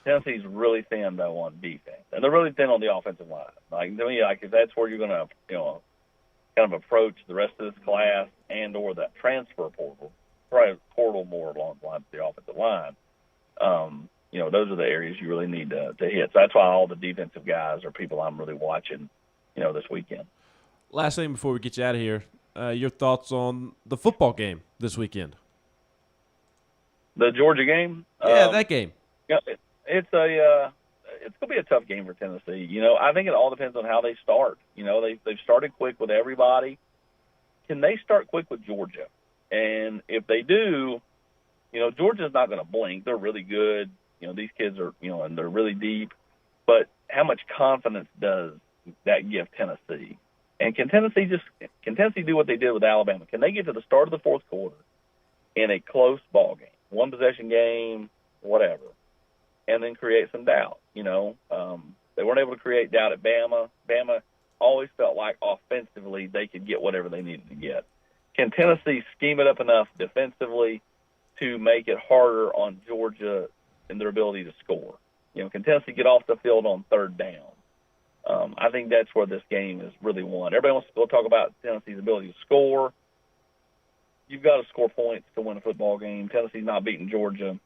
Tennessee's really thin, though, on defense. And they're really thin on the offensive line. To me, if that's where you're going to, kind of approach the rest of this class and or that transfer portal, probably portal more along the lines of the offensive line, those are the areas you really need to hit. So that's why all the defensive guys are people I'm really watching, this weekend. Last thing before we get you out of here, your thoughts on the football game this weekend? The Georgia game? Yeah, that game. It's going to be a tough game for Tennessee. I think it all depends on how they start. They've started quick with everybody. Can they start quick with Georgia? And if they do, Georgia's not going to blink. They're really good. These kids are, and they're really deep. But how much confidence does that give Tennessee? And can Tennessee do what they did with Alabama? Can they get to the start of the fourth quarter in a close ball game, one possession game, whatever, and then create some doubt? They weren't able to create doubt at Bama. Bama always felt like offensively they could get whatever they needed to get. Can Tennessee scheme it up enough defensively to make it harder on Georgia and their ability to score? Can Tennessee get off the field on third down? I think that's where this game is really won. Everybody wants to go talk about Tennessee's ability to score. You've got to score points to win a football game. Tennessee's not beating Georgia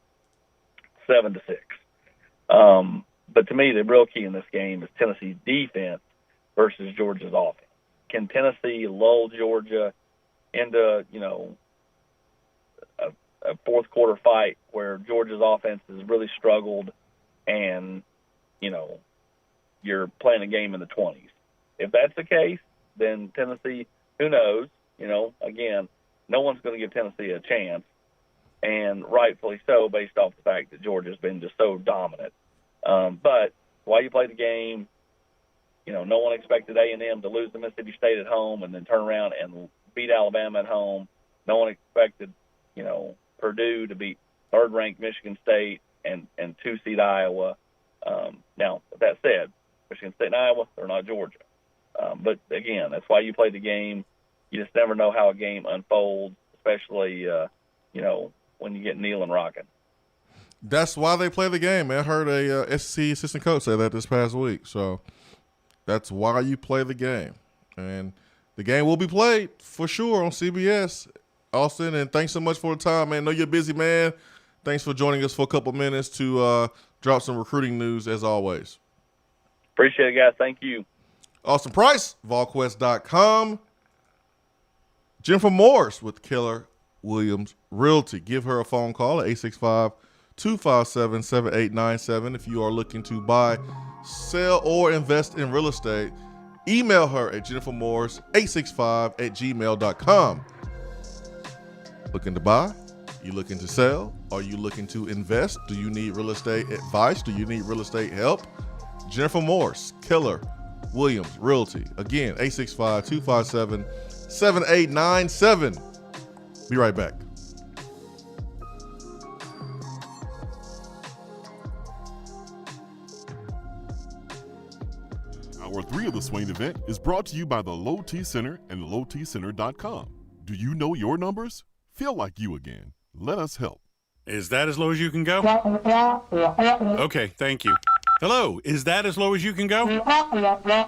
7-6. But to me, the real key in this game is Tennessee's defense versus Georgia's offense. Can Tennessee lull Georgia into, a fourth quarter fight where Georgia's offense has really struggled and, you're playing a game in the 20s? If that's the case, then Tennessee, who knows? Again, no one's going to give Tennessee a chance, and rightfully so based off the fact that Georgia's been just so dominant. But while you play the game, no one expected A&M to lose to Mississippi State at home and then turn around and beat Alabama at home. No one expected, Purdue to beat third-ranked Michigan State and two-seed Iowa. Now, with that said, Michigan State and Iowa, they're not Georgia. But, again, that's why you play the game. You just never know how a game unfolds, especially, when you get kneeling rocking. That's why they play the game. I heard a SEC assistant coach say that this past week. So that's why you play the game. And the game will be played for sure on CBS. Austin, and thanks so much for the time, man. I know you're a busy man. Thanks for joining us for a couple minutes to drop some recruiting news as always. Appreciate it, guys. Thank you. Austin Price, VolQuest.com. Jennifer Morris with Keller Williams Realty. Give her a phone call at 865-257-7897 if you are looking to buy, sell, or invest in real estate. Email her at jennifermorris865@gmail.com. Looking to buy? You looking to sell? Are you looking to invest? Do you need real estate advice? Do you need real estate help? Jennifer Morris, Keller Williams Realty. Again, 865-257-7897. Be right back. Hour 3 of the Swain Event is brought to you by the Low T Center and lowtcenter.com. Do you know your numbers? Feel like you again. Let us help. Is that as low as you can go? Okay, thank you. Hello, is that as low as you can go?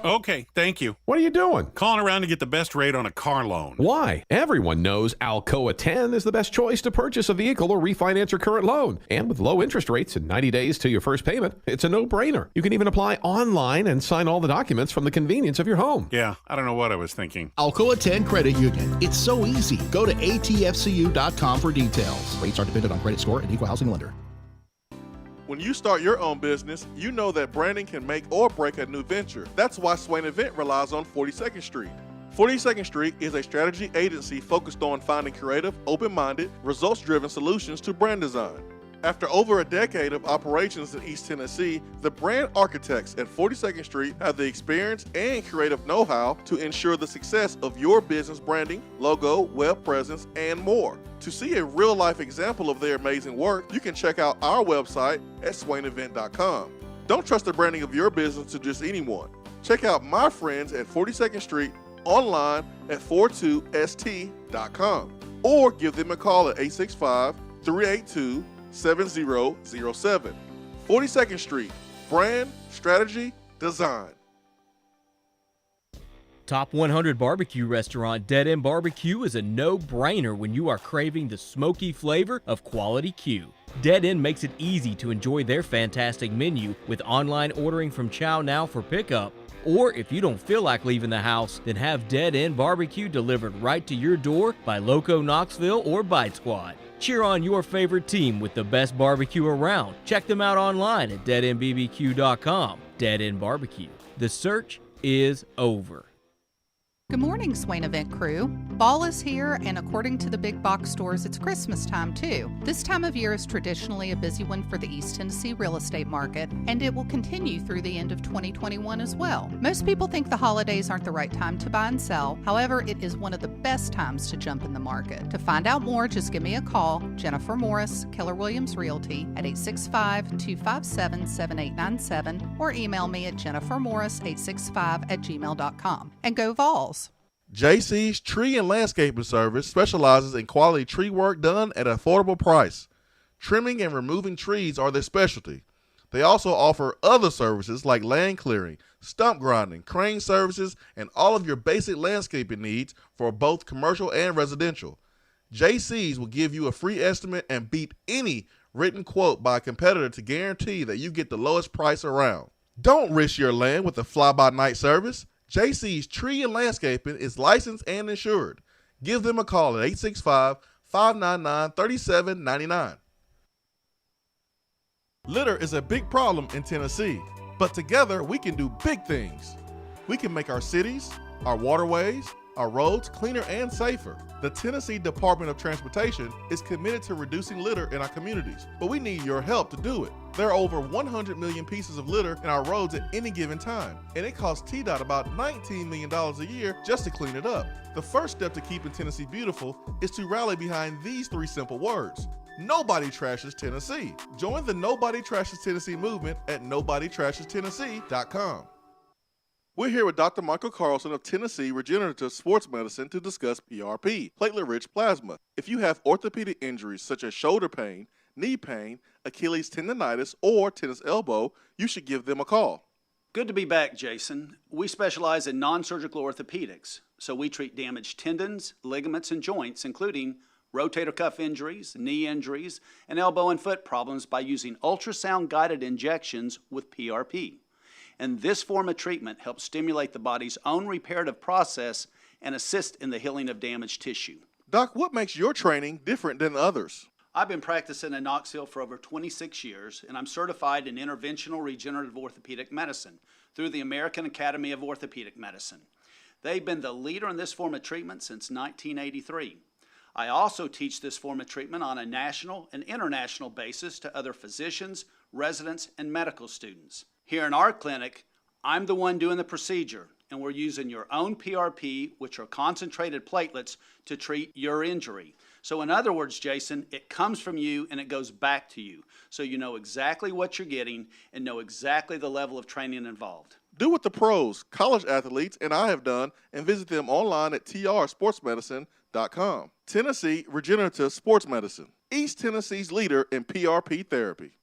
Okay, thank you. What are you doing? Calling around to get the best rate on a car loan. Why? Everyone knows Alcoa 10 is the best choice to purchase a vehicle or refinance your current loan. And with low interest rates and 90 days to your first payment, it's a no-brainer. You can even apply online and sign all the documents from the convenience of your home. Yeah, I don't know what I was thinking. Alcoa 10 Credit Union. It's so easy. Go to atfcu.com for details. Rates are dependent on credit score and equal housing lender. When you start your own business, you know that branding can make or break a new venture. That's why Swain Event relies on 42nd Street. 42nd Street is a strategy agency focused on finding creative, open-minded, results-driven solutions to brand design. After over a decade of operations in East Tennessee, the brand architects at 42nd Street have the experience and creative know-how to ensure the success of your business branding, logo, web presence, and more. To see a real-life example of their amazing work, you can check out our website at swainevent.com. Don't trust the branding of your business to just anyone. Check out my friends at 42nd Street online at 42st.com or give them a call at 865-382-7007. 42nd Street, brand, strategy, design. Top 100 barbecue restaurant Dead End Barbecue is a no-brainer when you are craving the smoky flavor of quality Q. Dead End makes it easy to enjoy their fantastic menu with online ordering from Chow Now for pickup. Or if you don't feel like leaving the house, then have Dead End Barbecue delivered right to your door by Loco Knoxville or Bite Squad. Cheer on your favorite team with the best barbecue around. Check them out online at deadendbbq.com. Dead End Barbecue. The search is over. Good morning, Swain Event crew. Fall is here, and according to the big box stores, it's Christmas time too. This time of year is traditionally a busy one for the East Tennessee real estate market, and it will continue through the end of 2021 as well. Most people think the holidays aren't the right time to buy and sell. However, it is one of the best times to jump in the market. To find out more, just give me a call, Jennifer Morris, Keller Williams Realty, at 865-257-7897, or email me at jennifermorris865@gmail.com. And go Vols! JC's Tree and Landscaping Service specializes in quality tree work done at an affordable price. Trimming and removing trees are their specialty. They also offer other services like land clearing, stump grinding, crane services, and all of your basic landscaping needs for both commercial and residential. JC's will give you a free estimate and beat any written quote by a competitor to guarantee that you get the lowest price around. Don't risk your land with a fly-by-night service. JC's Tree and Landscaping is licensed and insured. Give them a call at 865-599-3799. Litter is a big problem in Tennessee, but together we can do big things. We can make our cities, our waterways, our roads cleaner and safer. The Tennessee Department of Transportation is committed to reducing litter in our communities, but we need your help to do it. There are over 100 million pieces of litter in our roads at any given time, and it costs TDOT about $19 million a year just to clean it up. The first step to keeping Tennessee beautiful is to rally behind these 3 simple words. Nobody trashes Tennessee. Join the Nobody Trashes Tennessee movement at nobodytrashestennessee.com. We're here with Dr. Michael Carlson of Tennessee Regenerative Sports Medicine to discuss PRP, platelet-rich plasma. If you have orthopedic injuries such as shoulder pain, knee pain, Achilles tendonitis, or tennis elbow, you should give them a call. Good to be back, Jason. We specialize in non-surgical orthopedics, so we treat damaged tendons, ligaments, and joints, including rotator cuff injuries, knee injuries, and elbow and foot problems by using ultrasound-guided injections with PRP. And this form of treatment helps stimulate the body's own reparative process and assist in the healing of damaged tissue. Doc, what makes your training different than others? I've been practicing in Knoxville for over 26 years, and I'm certified in interventional regenerative orthopedic medicine through the American Academy of Orthopedic Medicine. They've been the leader in this form of treatment since 1983. I also teach this form of treatment on a national and international basis to other physicians, residents, and medical students. Here in our clinic, I'm the one doing the procedure, and we're using your own PRP, which are concentrated platelets, to treat your injury. So in other words, Jason, it comes from you and it goes back to you. So you know exactly what you're getting and know exactly the level of training involved. Do what the pros, college athletes, and I have done, and visit them online at trsportsmedicine.com. Tennessee Regenerative Sports Medicine, East Tennessee's leader in PRP therapy.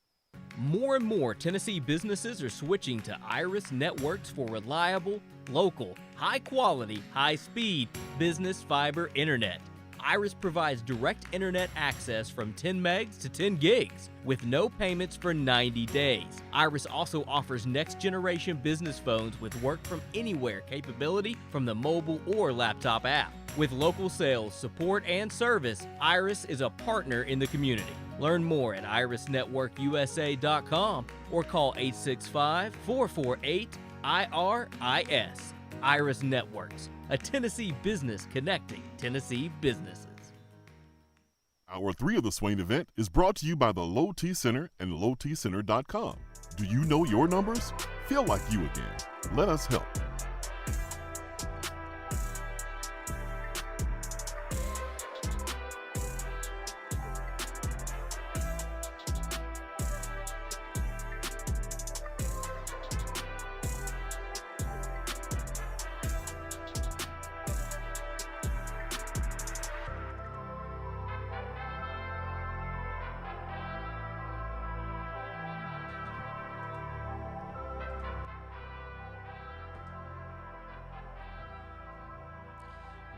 More and more Tennessee businesses are switching to Iris Networks for reliable, local, high-quality, high-speed business fiber internet. Iris provides direct internet access from 10 megs to 10 gigs with no payments for 90 days. Iris also offers next-generation business phones with work from anywhere capability from the mobile or laptop app. With local sales, support, and service, Iris is a partner in the community. Learn more at irisnetworkusa.com or call 865-448-IRIS. Iris Networks, a Tennessee business connecting Tennessee businesses. Hour 3 of the Swain Event is brought to you by the Low T Center and lowtcenter.com. Do you know your numbers? Feel like you again. Let us help.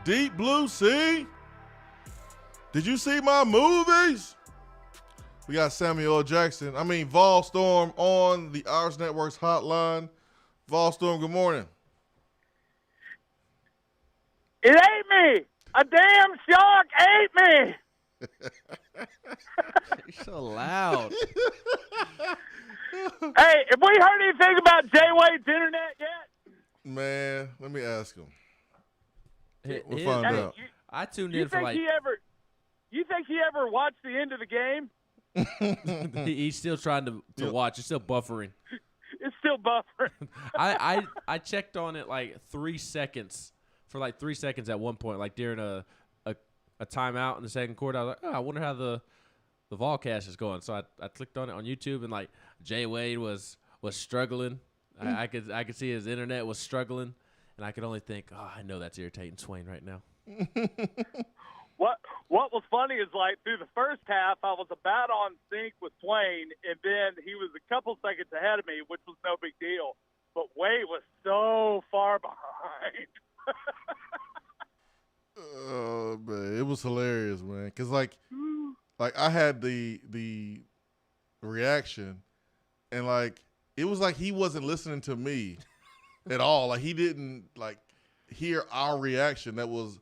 Deep Blue Sea? Did you see my movies? We got Samuel L. Jackson. Vol Storm on the Irish Networks hotline. Vol Storm, good morning. It ate me. A damn shark ate me. You're so loud. Hey, have we heard anything about Jay Wade's internet yet? Man, let me ask him. We'll find out. I tuned You in for think like. you think he ever watched the end of the game? He's still trying to watch. It's still buffering. It's still buffering. I checked on it like 3 seconds for like 3 seconds at one point, like during a timeout in the second quarter. I was like, I wonder how the Volcast is going. So I clicked on it on YouTube, and like Jay Wade was struggling. I could see his internet was struggling, and I could only think, I know that's irritating Swain right now. What was funny is, like, through the first half, I was about on sync with Swain, and then he was a couple seconds ahead of me, which was no big deal. But Wade was so far behind. Oh man, it was hilarious, man. Cause like I had the reaction, and like it was like he wasn't listening to me at all. Like he didn't like hear our reaction that was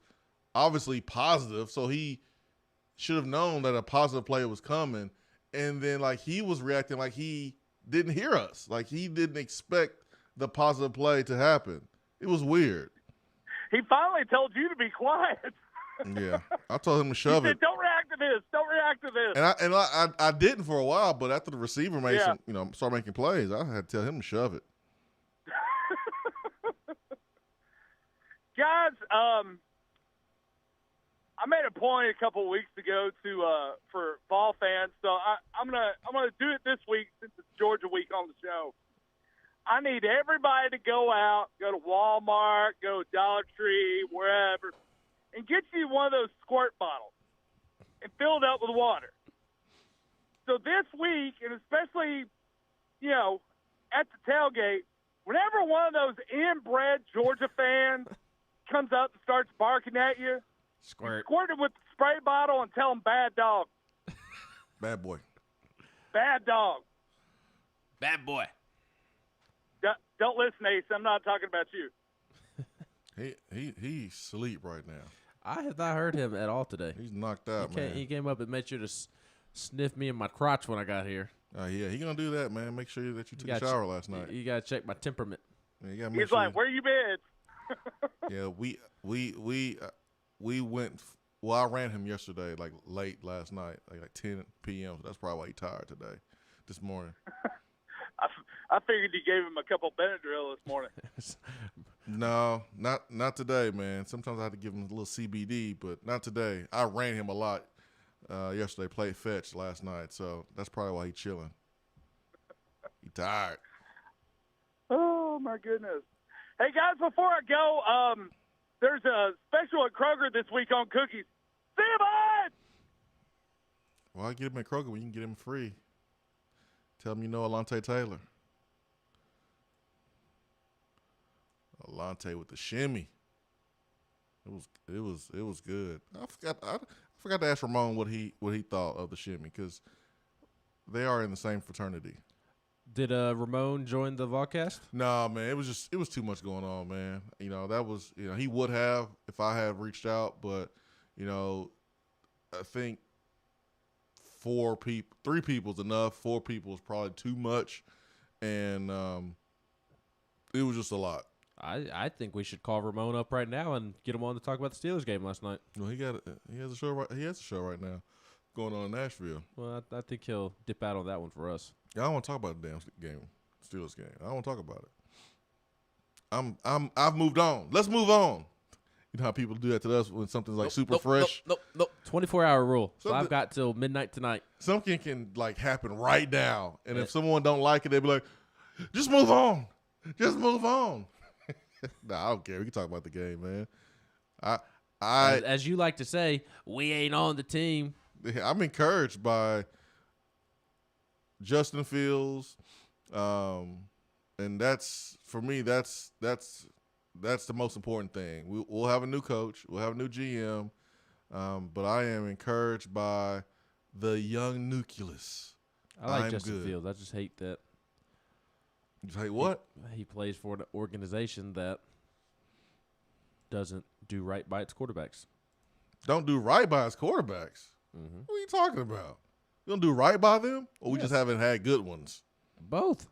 obviously positive, so he should have known that a positive play was coming. And then like he was reacting like he didn't hear us, like he didn't expect the positive play to happen. It was weird. He finally told you to be quiet. Yeah, I told him to shove He it. said, don't react to this. Don't react to to this. And I didn't for a while, but after the receiver made Yeah. started making plays, I had to tell him to shove it. Guys, I made a point a couple of weeks ago for ball fans, so I'm gonna do it this week since it's Georgia week on the show. I need everybody to go out, go to Walmart, go to Dollar Tree, wherever, and get you one of those squirt bottles and fill it up with water. So this week, and especially, at the tailgate, whenever one of those inbred Georgia fans comes up and starts barking at you, Squirt it with the spray bottle and tell them bad dog. Bad boy. Bad dog. Bad boy. Don't listen, Ace. I'm not talking about you. He's asleep right now. I have not heard him at all today. He's knocked out, man. He came up and made sure to sniff me in my crotch when I got here. Yeah, he gonna do that, man. Make sure that you took a shower last night. You gotta check my temperament. Yeah, you gotta make He's sure like, where you been? Yeah, we went. Well, I ran him yesterday, like late last night, like 10 p.m. So that's probably why he's tired today, this morning. I figured you gave him a couple Benadryl this morning. No, not today, man. Sometimes I have to give him a little CBD, but not today. I ran him a lot yesterday. Played fetch last night, so that's probably why he's chilling. He tired. Oh my goodness! Hey guys, before I go, there's a special at Kroger this week on cookies. See you, bud! Well, I get him at Kroger when you can get him free. Tell him you know Alante Taylor. Alante with the shimmy. It was good. I forgot to ask Ramon what he thought of the shimmy because they are in the same fraternity. Did Ramon join the vodcast? No, man. It was too much going on, man. That was he would have if I had reached out, but I think 3 people is enough. 4 people is probably too much, and it was just a lot. I think we should call Ramon up right now and get him on to talk about the Steelers game last night. Well, he has a show right now going on in Nashville. Well, I think he'll dip out on that one for us. I don't want to talk about the damn game, Steelers game. I don't want to talk about it. I've moved on. Let's move on. You know how people do that to us when something's like super fresh. Nope. 24-hour rule. So I've got till midnight tonight. Something can like happen right now, and if someone don't like it, they be like, "Just move on. Just move on." Nah, I don't care. We can talk about the game, man. As you like to say, we ain't on the team. I'm encouraged by Justin Fields, and that's for me. That's the most important thing. We'll have a new coach. We'll have a new GM, but I am encouraged by the young nucleus. I like Justin Fields. I just hate that. You hate what? He plays for an organization that doesn't do right by its quarterbacks. Don't do right by its quarterbacks? Mm-hmm. What are you talking about? You don't do right by them, or we just haven't had good ones? Both.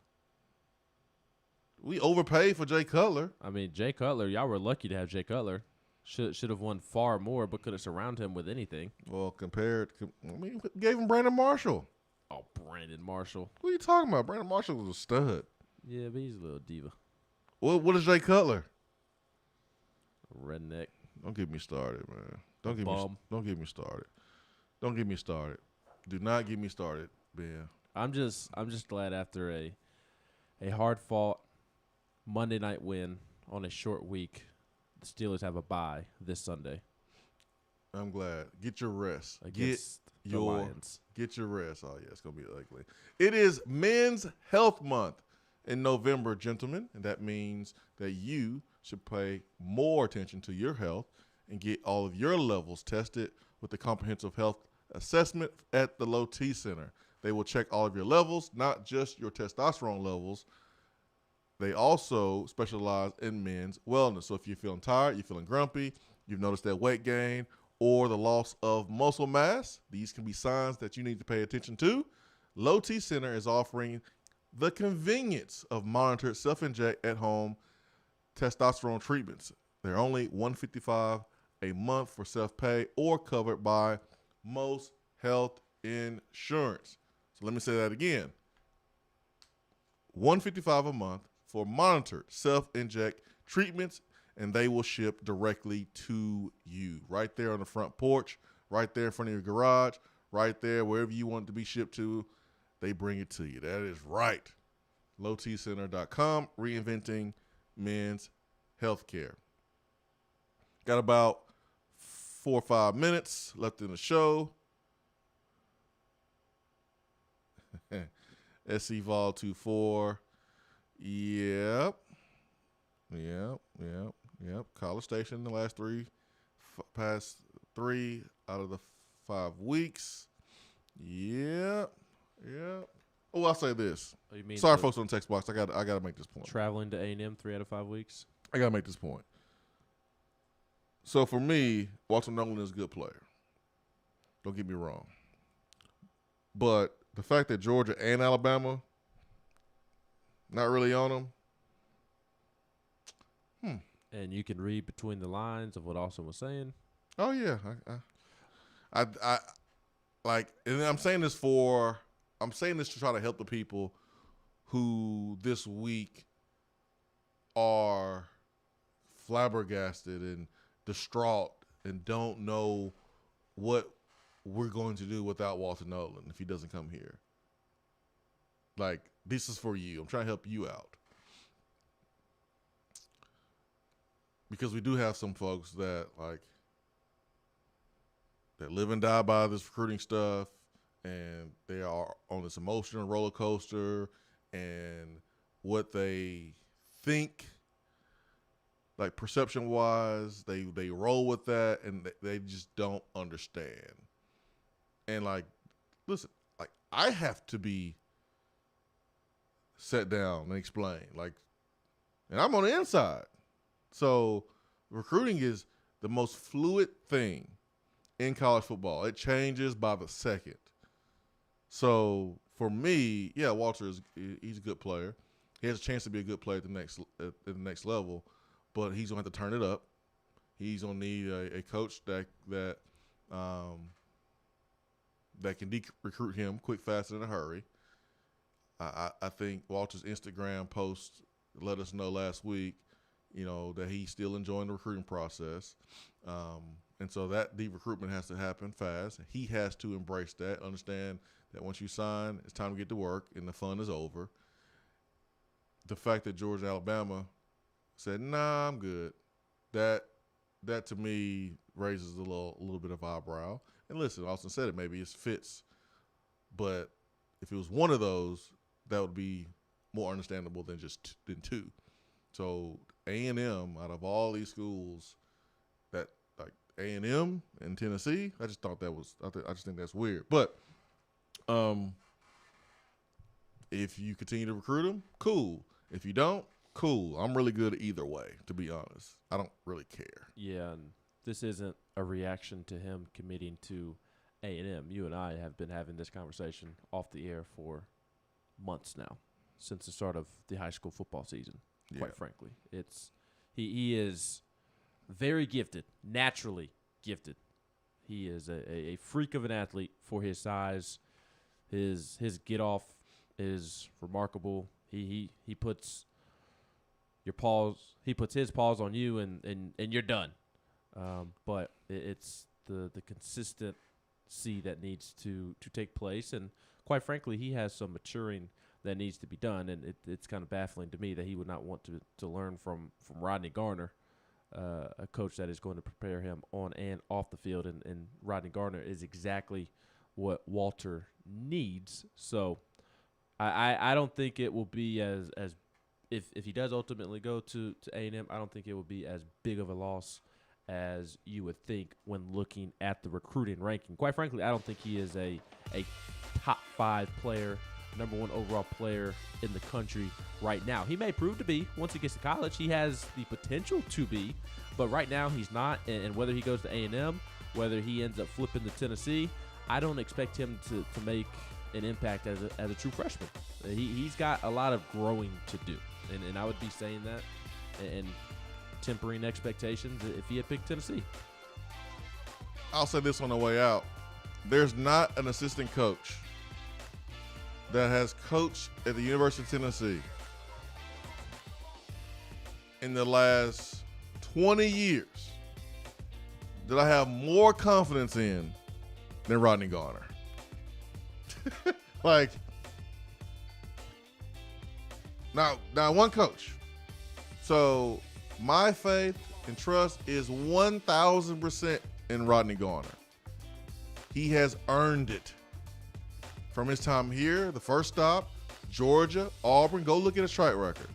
We overpaid for Jay Cutler. I mean, Jay Cutler, y'all were lucky to have Jay Cutler. Should have won far more, but couldn't surround him with anything. Well, we gave him Brandon Marshall. Oh, Brandon Marshall. What are you talking about? Brandon Marshall was a stud. Yeah, but he's a little diva. What is Jay Cutler? Redneck. Don't get me started, man. Don't get me started. Don't get me started. Do not get me started, Ben. I'm just glad after a hard-fought Monday night win on a short week, the Steelers have a bye this Sunday. I'm glad. Get your rest. Against the Lions. Get your rest. Oh, yeah, it's going to be ugly. It is Men's Health Month in November, gentlemen, and that means that you should pay more attention to your health and get all of your levels tested with the comprehensive health assessment at the Low T Center. They will check all of your levels, not just your testosterone levels. They also specialize in men's wellness. So if you're feeling tired, you're feeling grumpy, you've noticed that weight gain or the loss of muscle mass, these can be signs that you need to pay attention to. Low T Center is offering the convenience of monitored self-inject at home testosterone treatments. They're only $155 a month for self-pay or covered by most health insurance. So let me say that again. $155 a month for monitored self-inject treatments, and they will ship directly to you right there on the front porch, right there in front of your garage, right there wherever you want it to be shipped to. They bring it to you. That is right. lowtcenter.com, reinventing men's healthcare. Got about 4 or 5 minutes left in the show. SC Vol 24. Yep. College Station the last past 3 out of the 5 weeks. Yep. Oh, I'll say this. Oh, you mean sorry, folks on the text box. I got to make this point. Traveling to A&M 3 out of 5 weeks. I got to make this point. So for me, Walter Nolan is a good player. Don't get me wrong. But the fact that Georgia and Alabama not really on him. And you can read between the lines of what Austin was saying. Oh yeah, I like, and I'm saying this to try to help the people who this week are flabbergasted and distraught and don't know what we're going to do without Walter Nolan if he doesn't come here. Like, this is for you. I'm trying to help you out. Because we do have some folks that live and die by this recruiting stuff, and they are on this emotional roller coaster, and what they think, like perception-wise, they roll with that, and they just don't understand. And like, listen, like, I have to be set down and explain, like, and I'm on the inside. So recruiting is the most fluid thing in college football. It changes by the second. So for me, yeah, he's a good player. He has a chance to be a good player at the next level, but he's gonna have to turn it up. He's gonna need a coach that can recruit him quick, fast, and in a hurry. I think Walter's Instagram post let us know last week, that he's still enjoying the recruiting process. And so that deep recruitment has to happen fast. He has to embrace that, understand that once you sign, it's time to get to work and the fun is over. The fact that Georgia and Alabama said, nah, I'm good, that to me raises a little bit of eyebrow. And listen, Austin said it, maybe it fits. But if it was one of those, that would be more understandable than two. So A&M, out of all these schools, that like A&M and Tennessee, I just think that's weird. But if you continue to recruit them, cool. If you don't, cool. I'm really good either way, to be honest. I don't really care. Yeah, and this isn't a reaction to him committing to A&M. You and I have been having this conversation off the air for months now, since the start of the high school football season. Quite frankly, he is very gifted, naturally gifted. He is a freak of an athlete for his size. His get off is remarkable. He puts his paws on you and you're done. But it's the consistency that needs to take place, and quite frankly, he has some maturing that needs to be done, and it's kind of baffling to me that he would not want to learn from Rodney Garner, a coach that is going to prepare him on and off the field, and Rodney Garner is exactly what Walter needs. So I don't think it will be as if he does ultimately go to A&M, I don't think it will be as big of a loss as you would think when looking at the recruiting ranking. Quite frankly, I don't think he is a top 5 player, number 1 overall player in the country right now. He may prove to be once he gets to college. He has the potential to be, but right now he's not. And whether he goes to A&M, whether he ends up flipping to Tennessee, I don't expect him to make an impact as a true freshman. He's got a lot of growing to do, and I would be saying that and tempering expectations if he had picked Tennessee. I'll say this on the way out. there's not an assistant coach that has coached at the University of Tennessee in the last 20 years that I have more confidence in than Rodney Garner. Like, now one coach. So my faith and trust is 1,000% in Rodney Garner. He has earned it. From his time here, the first stop, Georgia, Auburn, go look at his track record.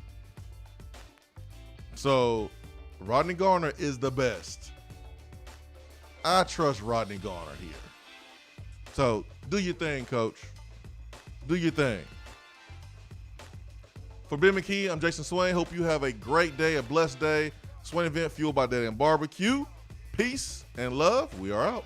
So Rodney Garner is the best. I trust Rodney Garner here. So do your thing, coach. Do your thing. For Ben McKee, I'm Jason Swain. Hope you have a great day, a blessed day. Swain Event fueled by Dead End Barbecue. Peace and love. We are out.